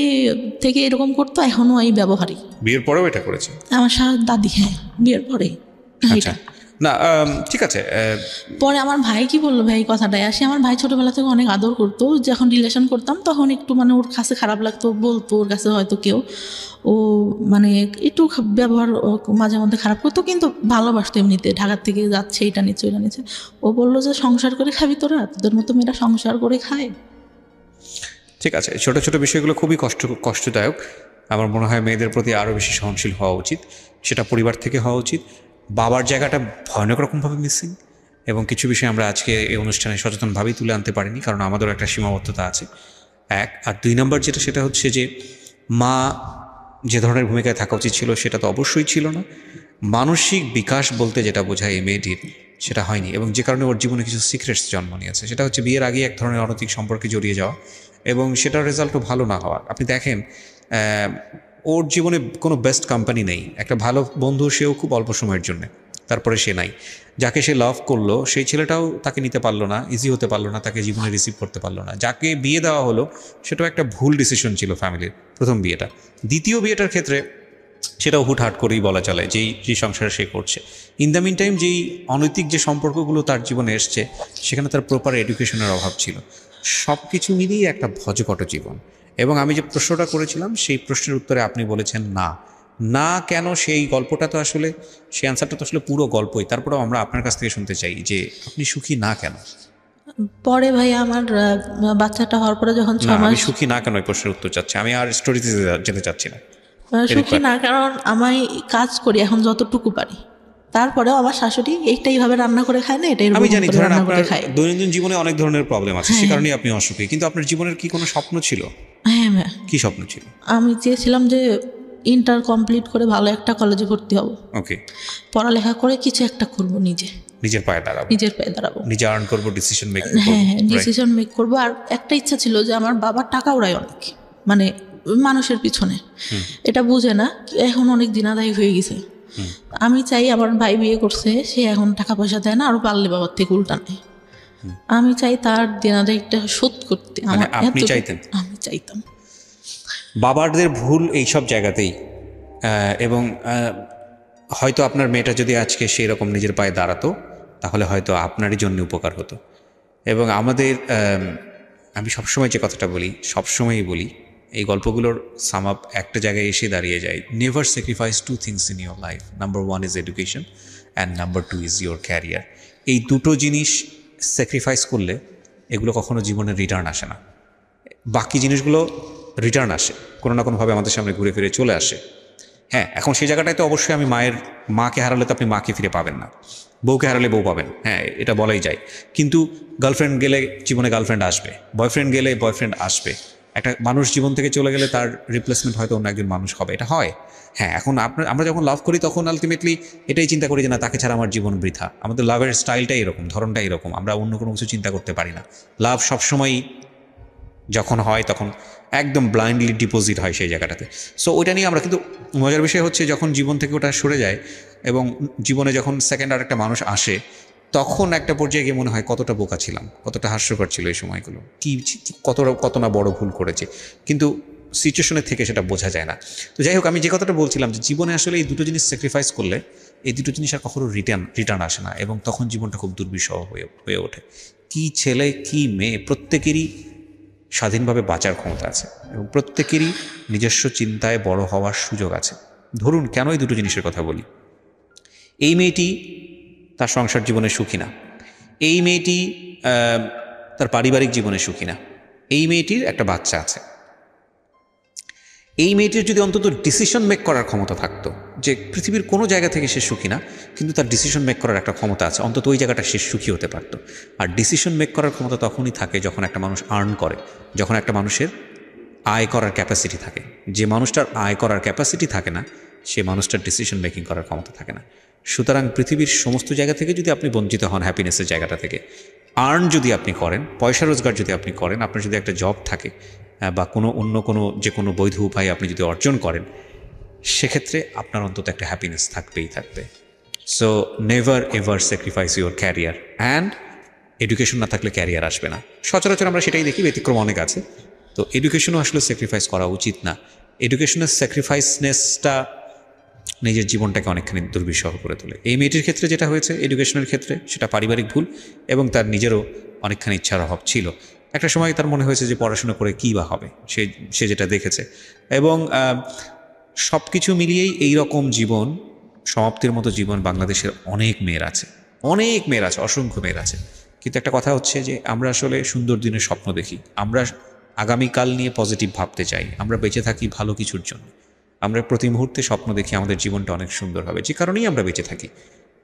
থেকে এরকম করতো, এখনও এই ব্যবহারই। বিয়ের পরেও এটা করেছে আমার দাদি, হ্যাঁ বিয়ের পরে। আচ্ছা, না ঠিক আছে। পরে আমার ভাই কি বললো, ভাই কথাটাই আসে, আমার ভাই ছোটবেলা থেকে অনেক আদর করতো, যখন রিলেশন করতাম তখন একটু মানে ওর কাছে খারাপ লাগতো, বলতো ওর কাছে হয়তো কেউ, ও মানে একটু ব্যবহার মাঝে মধ্যে খারাপ করতো, কিন্তু ভালোবাসতো এমনিতে। ঢাকার থেকে যাচ্ছে, এটা নিচ্ছে ওইটা নিচ্ছে। ও বললো যে সংসার করে খাবি তোরা, তোদের মতো মেয়েরা সংসার করে খায়। ঠিক আছে, ছোট ছোট বিষয়গুলো খুবই কষ্টদায়ক। আমার মনে হয় মেয়েদের প্রতি আরও বেশি সহনশীল হওয়া উচিত, সেটা পরিবার থেকে হওয়া উচিত। বাবার জায়গাটা ভয়ানক রকমভাবে মিসিং, এবং কিছু বিষয় আমরা আজকে এই অনুষ্ঠানে সচেতনভাবেই তুলে আনতে পারিনি, কারণ আমাদেরও একটা সীমাবদ্ধতা আছে। এক, আর 2 নম্বর যেটা, সেটা হচ্ছে যে মা যে ধরনের ভূমিকায় থাকা উচিত ছিল সেটা তো অবশ্যই ছিল না। মানসিক বিকাশ বলতে যেটা বোঝায় এই মেয়েটির, সেটা হয়নি, এবং যে কারণে ওর জীবনে কিছু সিক্রেটস জন্ম নিয়েছে। সেটা হচ্ছে বিয়ের আগে এক ধরনের অনৈতিক সম্পর্কে জড়িয়ে যাওয়া, এবং সেটার রেজাল্টও ভালো না হওয়া। আপনি দেখেন ওর জীবনে কোনো বেস্ট কোম্পানি নেই, একটা ভালো বন্ধু সেও খুব অল্প সময়ের জন্যে, তারপরে সে নাই। যাকে সে লাভ করলো সেই ছেলেটাও তাকে নিতে পারলো না, ইজি হতে পারলো না, তাকে জীবনে রিসিভ করতে পারলো না। যাকে বিয়ে দেওয়া হলো সেটাও একটা ভুল ডিসিশন ছিল ফ্যামিলির, প্রথম বিয়েটা। দ্বিতীয় বিয়েটার ক্ষেত্রে সেটাও হুটহাট করেই বলা চলে, যে সংসারে সে করছে। ইন দ্য মিন টাইম যেই অনৈতিক যে সম্পর্কগুলো তার জীবনে এসছে, সেখানে তার প্রপার এডুকেশনের অভাব ছিল। সব কিছু মিলিয়ে একটা ভজকট জীবন। এবং আমি যে প্রশ্নটা করেছিলাম সেই প্রশ্নের উত্তরে আপনি বলেছেন না। না কেন, সেই গল্পটা তো আসলে, সেই অ্যান্সারটা তো আসলে পুরো গল্পই। তারপরেও আমরা আপনার কাছ থেকে শুনতে চাই যে আপনি সুখী না কেন। পরে ভাই আমার বাচ্চাটা হওয়ার পরে যখন 6 মাস, আমি সুখী না কেন এই প্রশ্নের উত্তর চাচ্ছি, আমি আর স্টোরিতে যেতে চাচ্ছি না। সুখী না কারণ আমি কাজ করি এখন যতটুকু পারি, তারপরেও আমার শাশুড়ি এইটাইভাবে রান্না করে খায় না, এটাই আমি জানি, ধরেন আপনার খায়। দৈনন্দিন জীবনে অনেক ধরনের প্রবলেম আছে, সে কারণেই আপনি অসুখী। কিন্তু আপনার জীবনের কি কোনো স্বপ্ন ছিল? হ্যাঁ হ্যাঁ, কি স্বপ্ন ছিল? আমি চেয়েছিলাম যে ইন্টার কমপ্লিট করে ভালো একটা কলেজে ভর্তি হব, ওকে, পড়ালেখা করে কিছু একটা করব, নিজের পায়ে দাঁড়াবো, নিজে আর্ন করবো, ডিসিশন মেক করবো। হ্যাঁ হ্যাঁ, ডিসিশন মেক করবো। আর একটা ইচ্ছা ছিল যে আমার বাবার টাকা উড়ায় অনেক, মানে মানুষের পিছনে, এটা বুঝে না, এখন অনেক দিনাদায়ী হয়ে গেছে। আমি চাই, আমার ভাই বিয়ে করছে, সে এখন টাকা পয়সা দেয় না, আরো পারলে বাবার থেকে উল্টা নেয়। আমি চাই তার দিনাদায়ীটা শোধ করতে। আপনি চাইতেন? আমি চাইতাম। বাবাদের ভুল এই সব জায়গাতেই, এবং হয়তো আপনার মেয়েটা যদি আজকে সেই রকম নিজের পায়ে দাঁড়াতো, তাহলে হয়তো আপনারই জন্য উপকার হতো। এবং আমাদের, আমি সবসময় যে কথাটা বলি, সবসময়ই বলি, এই গল্পগুলোর সাম আপ একটা জায়গায় এসে দাঁড়িয়ে যায়। Never sacrifice 2 things in your life. Number 1 is education and number 2 is your career. এই দুটো জিনিস স্যাক্রিফাইস করলে এগুলো কখনো জীবনের রিটার্ন আসে না। বাকি জিনিসগুলো রিটার্ন আসে, কোনো না কোনোভাবে আমাদের সামনে ঘুরে ফিরে চলে আসে। হ্যাঁ, এখন সেই জায়গাটায় তো অবশ্যই আমি মাকে হারালে তো আপনি মাকে ফিরে পাবেন না, বউকে হারালে বউ পাবেন, হ্যাঁ এটা বলাই যায়। কিন্তু গার্লফ্রেন্ড গেলে জীবনে গার্লফ্রেন্ড আসবে, বয়ফ্রেন্ড গেলে বয়ফ্রেন্ড আসবে। একটা মানুষ জীবন থেকে চলে গেলে তার রিপ্লেসমেন্ট হয়তো অন্য একজন মানুষ হবে, এটা হয়। হ্যাঁ, এখন আমরা যখন লাভ করি তখন আলটিমেটলি এটাই চিন্তা করি যে না, তাকে ছাড়া আমার জীবন বৃথা। আমাদের লাভের স্টাইলটাই এরকম, ধরনটাই এরকম, আমরা অন্য কোনো কিছু চিন্তা করতে পারি না। লাভ সবসময়ই যখন হয় তখন একদম ব্লাইন্ডলি ডিপোজিট হয় সেই জায়গাটাতে। সো ওইটা নিয়ে আমরা, কিন্তু মজার বিষয় হচ্ছে যখন জীবন থেকে ওটা সরে যায় এবং জীবনে যখন সেকেন্ড আর একটা মানুষ আসে, তখন একটা পর্যায়ে গিয়ে মনে হয় কতটা বোকা ছিলাম, কতটা হাস্যকর ছিল এই সময়গুলো, কত না বড় ভুল করেছে। কিন্তু সিচুয়েশনের থেকে সেটা বোঝা যায় না। তো যাই হোক, আমি যে কথাটা বলছিলাম যে জীবনে আসলে এই দুটো জিনিস স্যাক্রিফাইস করলে এই দুটো জিনিস আর কখনো রিটার্ন আসে না, এবং তখন জীবনটা খুব দুর্বিষহ হয়ে ওঠে। কি ছেলে কি মেয়ে, প্রত্যেকেরই স্বাধীনভাবে বাঁচার ক্ষমতা আছে এবং প্রত্যেকেরই নিজস্ব চিন্তায় বড় হওয়ার সুযোগ আছে। ধরুন, কেন এই দুটো জিনিসের কথা বলি? এই মেয়েটি তার সংসার জীবনে সুখী না, এই মেয়েটি তার পারিবারিক জীবনে সুখী না, এই মেয়েটির একটা বাচ্চা আছে। এই মেয়েটির যদি অন্তত ডিসিশন মেক করার ক্ষমতা থাকতো, যে পৃথিবীর কোনো জায়গা থেকে সে সুখী না, কিন্তু তার ডিসিশন মেক করার একটা ক্ষমতা আছে, অন্তত ওই জায়গাটা সে সুখী হতে পারত। আর ডিসিশন মেক করার ক্ষমতা তখনই থাকে যখন একটা মানুষ আর্ন করে, যখন একটা মানুষের আয় করার ক্যাপাসিটি থাকে। যে মানুষটার আয় করার ক্যাপাসিটি থাকে না, সে মানুষটার ডিসিশন মেকিং করার ক্ষমতা থাকে না। সুতরাং পৃথিবীর সমস্ত জায়গা থেকে যদি আপনি বঞ্চিত হন হ্যাপিনেসের জায়গাটা থেকে, আর্ন যদি আপনি করেন, পয়সা রোজগার যদি আপনি করেন, আপনার যদি একটা জব থাকে বা অন্য কোনো যে কোনো বৈধ উপায়ে আপনি যদি অর্জন করেন, সেক্ষেত্রে আপনার অন্তত একটা হ্যাপিনেস থাকবেই থাকবে। So never ever sacrifice your career, and education না থাকলে ক্যারিয়ার আসবে না। সচরাচর আমরা সেটাই দেখি, ব্যতিক্রম অনেক আছে। তো এডুকেশনও আসলে স্যাক্রিফাইস করা উচিত না। এডুকেশনের স্যাক্রিফাইসনেসটা নিজের জীবনটাকে অনেকখানি দুর্বিষহ করে তোলে। এই মেয়েটির ক্ষেত্রে যেটা হয়েছে এডুকেশনের ক্ষেত্রে, সেটা পারিবারিক ভুল এবং তার নিজেরও অনেকখানি ইচ্ছার অভাব ছিল। একটা সময় তার মনে হয়েছে যে পড়াশোনা করে কী বা হবে, সে যেটা দেখেছে। এবং সব কিছু মিলিয়েই এই রকম জীবন, সমাপ্তির মতো জীবন বাংলাদেশের অনেক মেয়ের আছে, অসংখ্য মেয়ের আছে। কিন্তু একটা কথা হচ্ছে যে আমরা আসলে সুন্দর দিনের স্বপ্ন দেখি, আমরা আগামীকাল নিয়ে পজিটিভ ভাবতে চাই, আমরা বেঁচে থাকি ভালো কিছুর জন্য। আমরা প্রতি মুহূর্তে স্বপ্ন দেখি আমাদের জীবনটা অনেক সুন্দর হবে, যে কারণেই আমরা বেঁচে থাকি।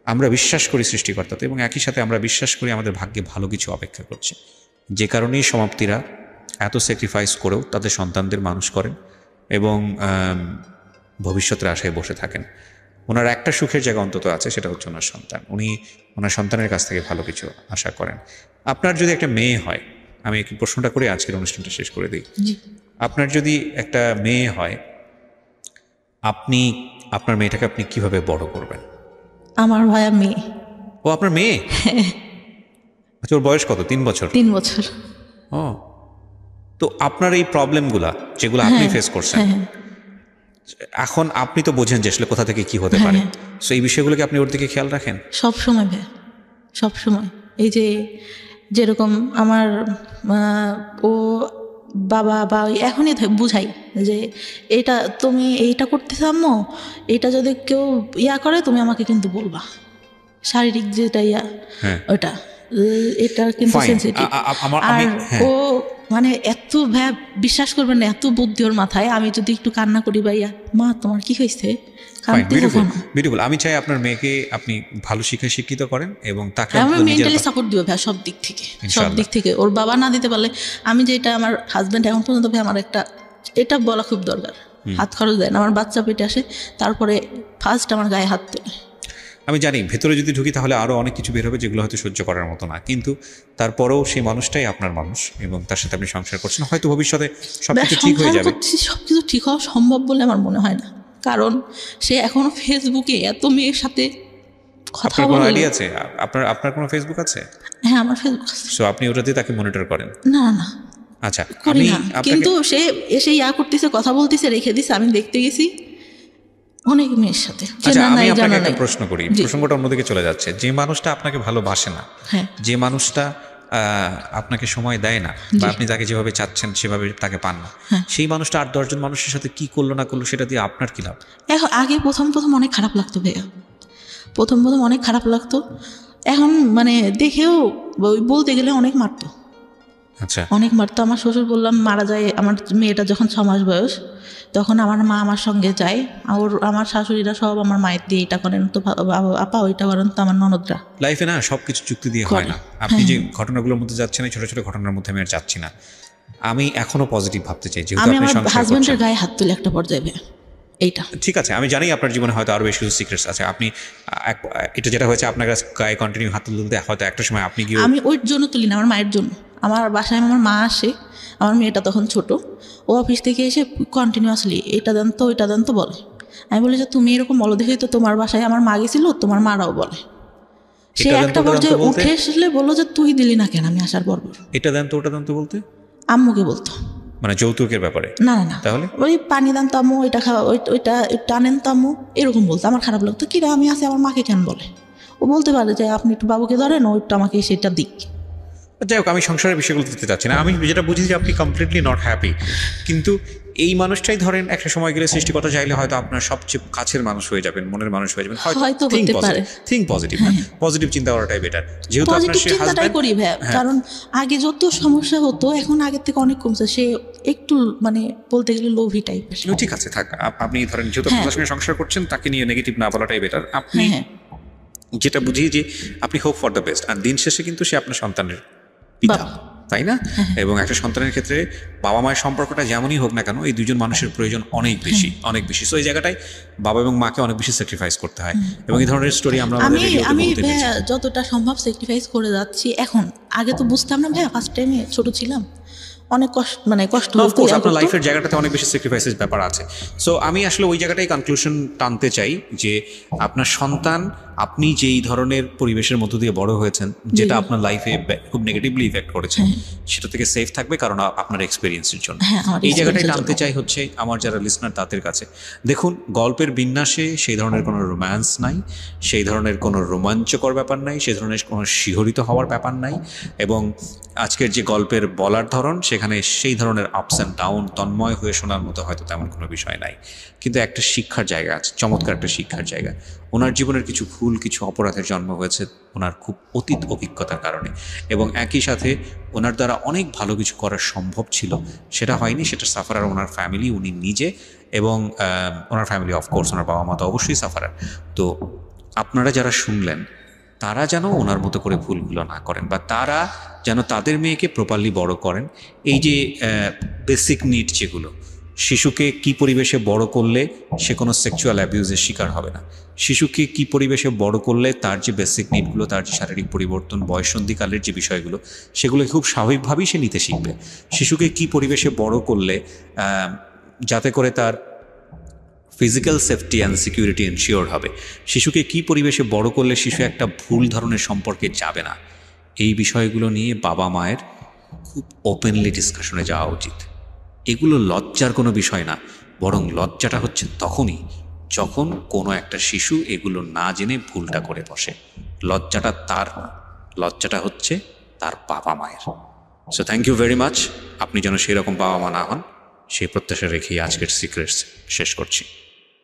আমরা বিশ্বাস করি সৃষ্টিকর্তাতে এবং একই সাথে আমরা বিশ্বাস করি আমাদের ভাগ্যে ভালো কিছু অপেক্ষা করছে। যে কারণেই সমাপ্তিরা এত স্যাক্রিফাইস করেও তাদের সন্তানদের মানুষ করেন এবং ভবিষ্যতের আশায় বসে থাকেন। ওনার একটা সুখের জায়গা অন্তত আছে, সেটা হচ্ছে ওনার সন্তান। উনি ওনার সন্তানের কাছ থেকে ভালো কিছু আশা করেন। আপনার যদি একটা মেয়ে হয়, আমি একটু প্রশ্নটা করে আজকের অনুষ্ঠানটা শেষ করে দিই। আপনার যদি একটা মেয়ে হয়, আপনি আপনার মেয়েটাকে আপনি কিভাবে বড় করবেন? আমার ভাইয়া মেয়ে। ও আপনার মেয়ে? আচ্ছা, ওর বয়স কত? 3 বছর? 3 বছর। ও, তো আপনার এই প্রবলেমগুলা যেগুলো আপনি ফেস করছেন, এখন আপনি তো বোঝেন যে আসলে কোথা থেকে কি হতে পারে। সো এই বিষয়গুলোকে আপনি ওর দিকে খেয়াল রাখেন? সব সময় ভাই, সব সময়। এই যে যেরকম আমার ও বাবা বা এখনই বুঝাই যে এটা তুমি এইটা করতেছ আম্মু, এটা যদি কেউ করে তুমি আমাকে কিন্তু বলবা, শারীরিক যেটা ওটা, এটা কিন্তু সেনসিটিভ। আর ও মানে এত বিশ্বাস করবেন না, এত বুদ্ধি ওর মাথায়। আমি যদি একটু কান্না করি, ভাইয়া মা তোমার কি হয়েছে, বিউটিফুল। আমি চাই আপনার মেয়েকে আপনি ভালো শিক্ষায় শিক্ষিত করেন এবং তাকে আমি মেন্টালি সাপোর্ট দিব ভাই, সব দিক থেকে। ওর বাবা না দিতে পারলে আমি যেটা আমার হাজব্যান্ড এখন পর্যন্ত ভাই আমার এটা বলা খুব দরকার, হাত খরচ দেয় না। আমার বাচ্চা পেটে আসে, তারপরে ফার্স্ট আমার গায়ে হাত তোলে। আমি জানি ভেতরে যদি ঢুকি তাহলে আরও অনেক কিছু বের হবে যেগুলো হয়তো সহ্য করার মতো না, কিন্তু তারপরেও সেই মানুষটাই আপনার মানুষ এবং তার সাথে আপনি সংসার করছেন। হয়তো ভবিষ্যতে সবকিছু ঠিক হয়ে যাবে। সবকিছু ঠিক হওয়া সম্ভব বলে আমার মনে হয় না, কারণ সে এখনো ফেসবুকে এত মেয়ের সাথে কথা বলে। আইডি আছে আপনার কোনো ফেসবুক আছে? হ্যাঁ, আমার ফেসবুক আছে। সো আপনি ওটাতে তাকে মনিটর করেন? না। আচ্ছা, আমি কিন্তু সে এসে করতেছে, কথা বলতেছে, রেখে দিছে। আমি দেখতে গেছি অনেক মেয়ের সাথে। আমি আপনাকে একটা প্রশ্ন করি, প্রসঙ্গটা অন্যদিকে চলে যাচ্ছে। যে মানুষটা আপনাকে ভালোবাসে না, যে মানুষটা আপনাকে সময় দেয় না, বা আপনি তাকে যেভাবে চাচ্ছেন সেভাবে তাকে পান না, সেই মানুষটা 8-10 জন মানুষের সাথে কি করলো না করলো সেটা দিয়ে আপনার কি লাভ? আগে প্রথম অনেক খারাপ লাগতো ভাইয়া, প্রথম অনেক খারাপ লাগতো। এখন মানে দেখেও বলতে গেলে অনেক মারতো। আচ্ছা, অনেক মারতো। আমার শ্বশুর বললাম মারা যায়, আমার মেয়েটা যখন 6 মাস বয়স, তখন আমার মা আমার সঙ্গে যায়। আমার শাশুড়িরা সব আমার মায়ের দিয়ে এটা করেন, তো আপা ওইটা করেন, তো আমার ননদরা। লাইফে না সবকিছু চুক্তি দিয়ে হয় না। আপনি যে ঘটনাগুলোর মধ্যে যাচ্ছেন, ছোট ছোট ঘটনার মধ্যে আমি আর যাচ্ছি না। আমি এখনো পজিটিভ ভাবতে চাই, যেহেতু আপনি সংসার করছেন। হাজবেন্ডের গায়ে হাত তুলে একটা পর্যায়ে এইটা ঠিক আছে। আমি জানি আপনার জীবনে হয়তো আরো বেশ কিছু সিক্রেটস আছে। আপনি এটা যেটা হয়েছে আপনার গায়ে কন্টিনিউ হাত তুলতে, হয়তো একটা সময় আপনি গিয়ে। আমি ওই জন্য তুলি না, আমার মায়ের জন্য। আমার বাসায় আমার মা আসে, আমার মেয়েটা তখন ছোট, ও অফিস থেকে এসে কন্টিনিউয়াসলি এটা দেন তো ওইটা দেন তো বলে। আমি বলি যে তুমি এরকম বলো দেখেই তো তোমার বাসায় আমার মা গেছিল, তোমার মারাও বলে। সে একটা পর্যায়ে উঠে আসলে বললো যে তুই দিলি না কেন আমি আসার পর। এটা দেন তো ওটা দেন তো বলতে আম্মুকে বলতো, মানে যৌতুকের ব্যাপারে? না। তাহলে ওই পানি দান তো আম্মু, ওইটা খাওয়া, ওইটা টানেন তো আম্মু, এরকম বলতো। আমার খারাপ লাগতো, কিরা আমি আসি আমার মাকে কেন বলে। ও বলতে পারে যে আপনি একটু বাবুকে ধরেন, ওইটা আমাকে সেটা দিক। যাই হোক, আমি সংসারের বিষয়গুলো দিতে চাচ্ছি না। আমি যেটা বুঝি যে আপনি কমপ্লিটলি নট হ্যাপি, কিন্তু এই মানুষটাই ধরেন একটা সময় গেলে সৃষ্টিকর্তা চাইলে হয়তো আপনার সবচেয়ে কাছের মানুষ হয়ে যাবেন, মনের মানুষ হয়ে যাবেন। হয়তো থিঙ্ক পজিটিভ, পজিটিভ চিন্তা করাটাই বেটার। যেহেতু আপনার সেই হাজবেন্ড, করি ভাই, কারণ আগে যত সমস্যা হতো এখন আগের থেকে অনেক কমছে। সে একটু মানে বলতে গেলে লোভী টাইপের। ঠিক আছে, থাক। আপনি ধরেন যেহেতু আপনার সঙ্গে সংসার করছেন, তাকে নিয়ে নেগেটিভ না বলাটাই বেটার। আপনি যেটা বুঝি যে আপনি হোপ ফর দ্য বেস্ট, আর দিন শেষে কিন্তু সে আপনার সন্তানের পিতা, তাই না? এবং একটা সন্তানের ক্ষেত্রে বাবা মায়ের সম্পর্কটা যেমনই হোক না কেন, এই দুজন মানুষের প্রয়োজন অনেক বেশি, অনেক বেশি। সো এই জায়গাটায় বাবা এবং মাকে অনেক বেশি স্যাক্রিফাইস করতে হয়, এবং এই ধরনের স্টোরি আমরা আমাদের রেডিওতে আমি বলতে দেখেছি। যতটা সম্ভব স্যাক্রিফাইস করে যাচ্ছি এখন। আগে তো বুঝতাম না ভাইয়া, ফার্স্ট টাইমে ছোট ছিলাম, অনেক কষ্ট অফ কোর্স আপনার লাইফের জায়গাটাতে অনেক বেশি স্যাক্রিফাইসের ব্যাপার আছে। সো আমি আসলে ওই জায়গাটাই কনক্লুশন টানতে চাই যে আপনার সন্তান, আপনি যেই ধরনের পরিবেশের মধ্য দিয়ে বড় হয়েছেন, যেটা আপনার লাইফে খুব নেগেটিভলি ইফেক্ট করেছে, সেটা থেকে সেফ থাকবে, কারণ আপনার এক্সপিরিয়েন্সের জন্য। এই জায়গাটাই টানতে চাই হচ্ছে আমার যারা লিসনার তাদের কাছে। দেখুন, গল্পের বিন্যাসে সেই ধরনের কোনো রোম্যান্স নাই, সেই ধরনের কোনো রোমাঞ্চকর ব্যাপার নাই, সেই ধরনের কোনো শিহরিত হওয়ার ব্যাপার নাই, এবং আজকের যে গল্পের বলার ধরন, সেখানে সেই ধরনের আপস অ্যান্ড ডাউন তন্ময় হয়ে শোনার মতো হয়তো তেমন কোনো বিষয় নাই, কিন্তু একটা শিক্ষার জায়গা আছে, চমৎকার একটা শিক্ষার জায়গা। ওনার জীবনের কিছু ভুল, কিছু অপরাধের জন্ম হয়েছে ওনার খুব অতীত অভিজ্ঞতার কারণে, এবং একই সাথে ওনার দ্বারা অনেক ভালো কিছু করা সম্ভব ছিল, সেটা হয়নি। সেটা সাফারার ওনার ফ্যামিলি, উনি নিজে, এবং ওনার ফ্যামিলি, অফকোর্স ওনার বাবা মা তো অবশ্যই সাফারার। তো আপনারা যারা শুনলেন, তারা যেন ওনার মতো করে ভুলগুলো না করেন, বা তারা যেন তাদের মেয়েকে প্রপারলি বড় করেন। এই যে বেসিক নিড যেগুলো, শিশুকে কি পরিবেশে বড় করলে সে কোনো সেক্সুয়াল অ্যাবিউজের শিকার হবে না, শিশুকে কি পরিবেশে বড় করলে তার যে বেসিক নিডগুলো, তার যে শারীরিক পরিবর্তন, বয়ঃসন্ধিকালের যে বিষয়গুলো, সেগুলো খুব স্বাভাবিকভাবেই সে নিতে শিখবে। শিশুকে কি পরিবেশে বড় করলে যাতে করে তার physical safety and security ensure হবে, শিশুকে কি পরিবেশে বড় করলে শিশু একটা ভুল ধরনের সম্পর্কে যাবে না, এই বিষয়গুলো নিয়ে বাবা মায়ের খুব ওপেনলি ডিসকাশনে যাওয়া উচিত। এগুলো লজ্জার কোনো বিষয় না, বরং লজ্জাটা হচ্ছে তখনই যখন কোনো একটা শিশু এগুলো না জেনে ভুলটা করে বসে। লজ্জাটা তার না, লজ্জাটা হচ্ছে তার বাবা মায়ের। So thank you very much. আপনি যেন সেই রকম বাবা মা না হন, সেই প্রত্যাশা রেখেই আজকের সিক্রেটস শেষ করছি।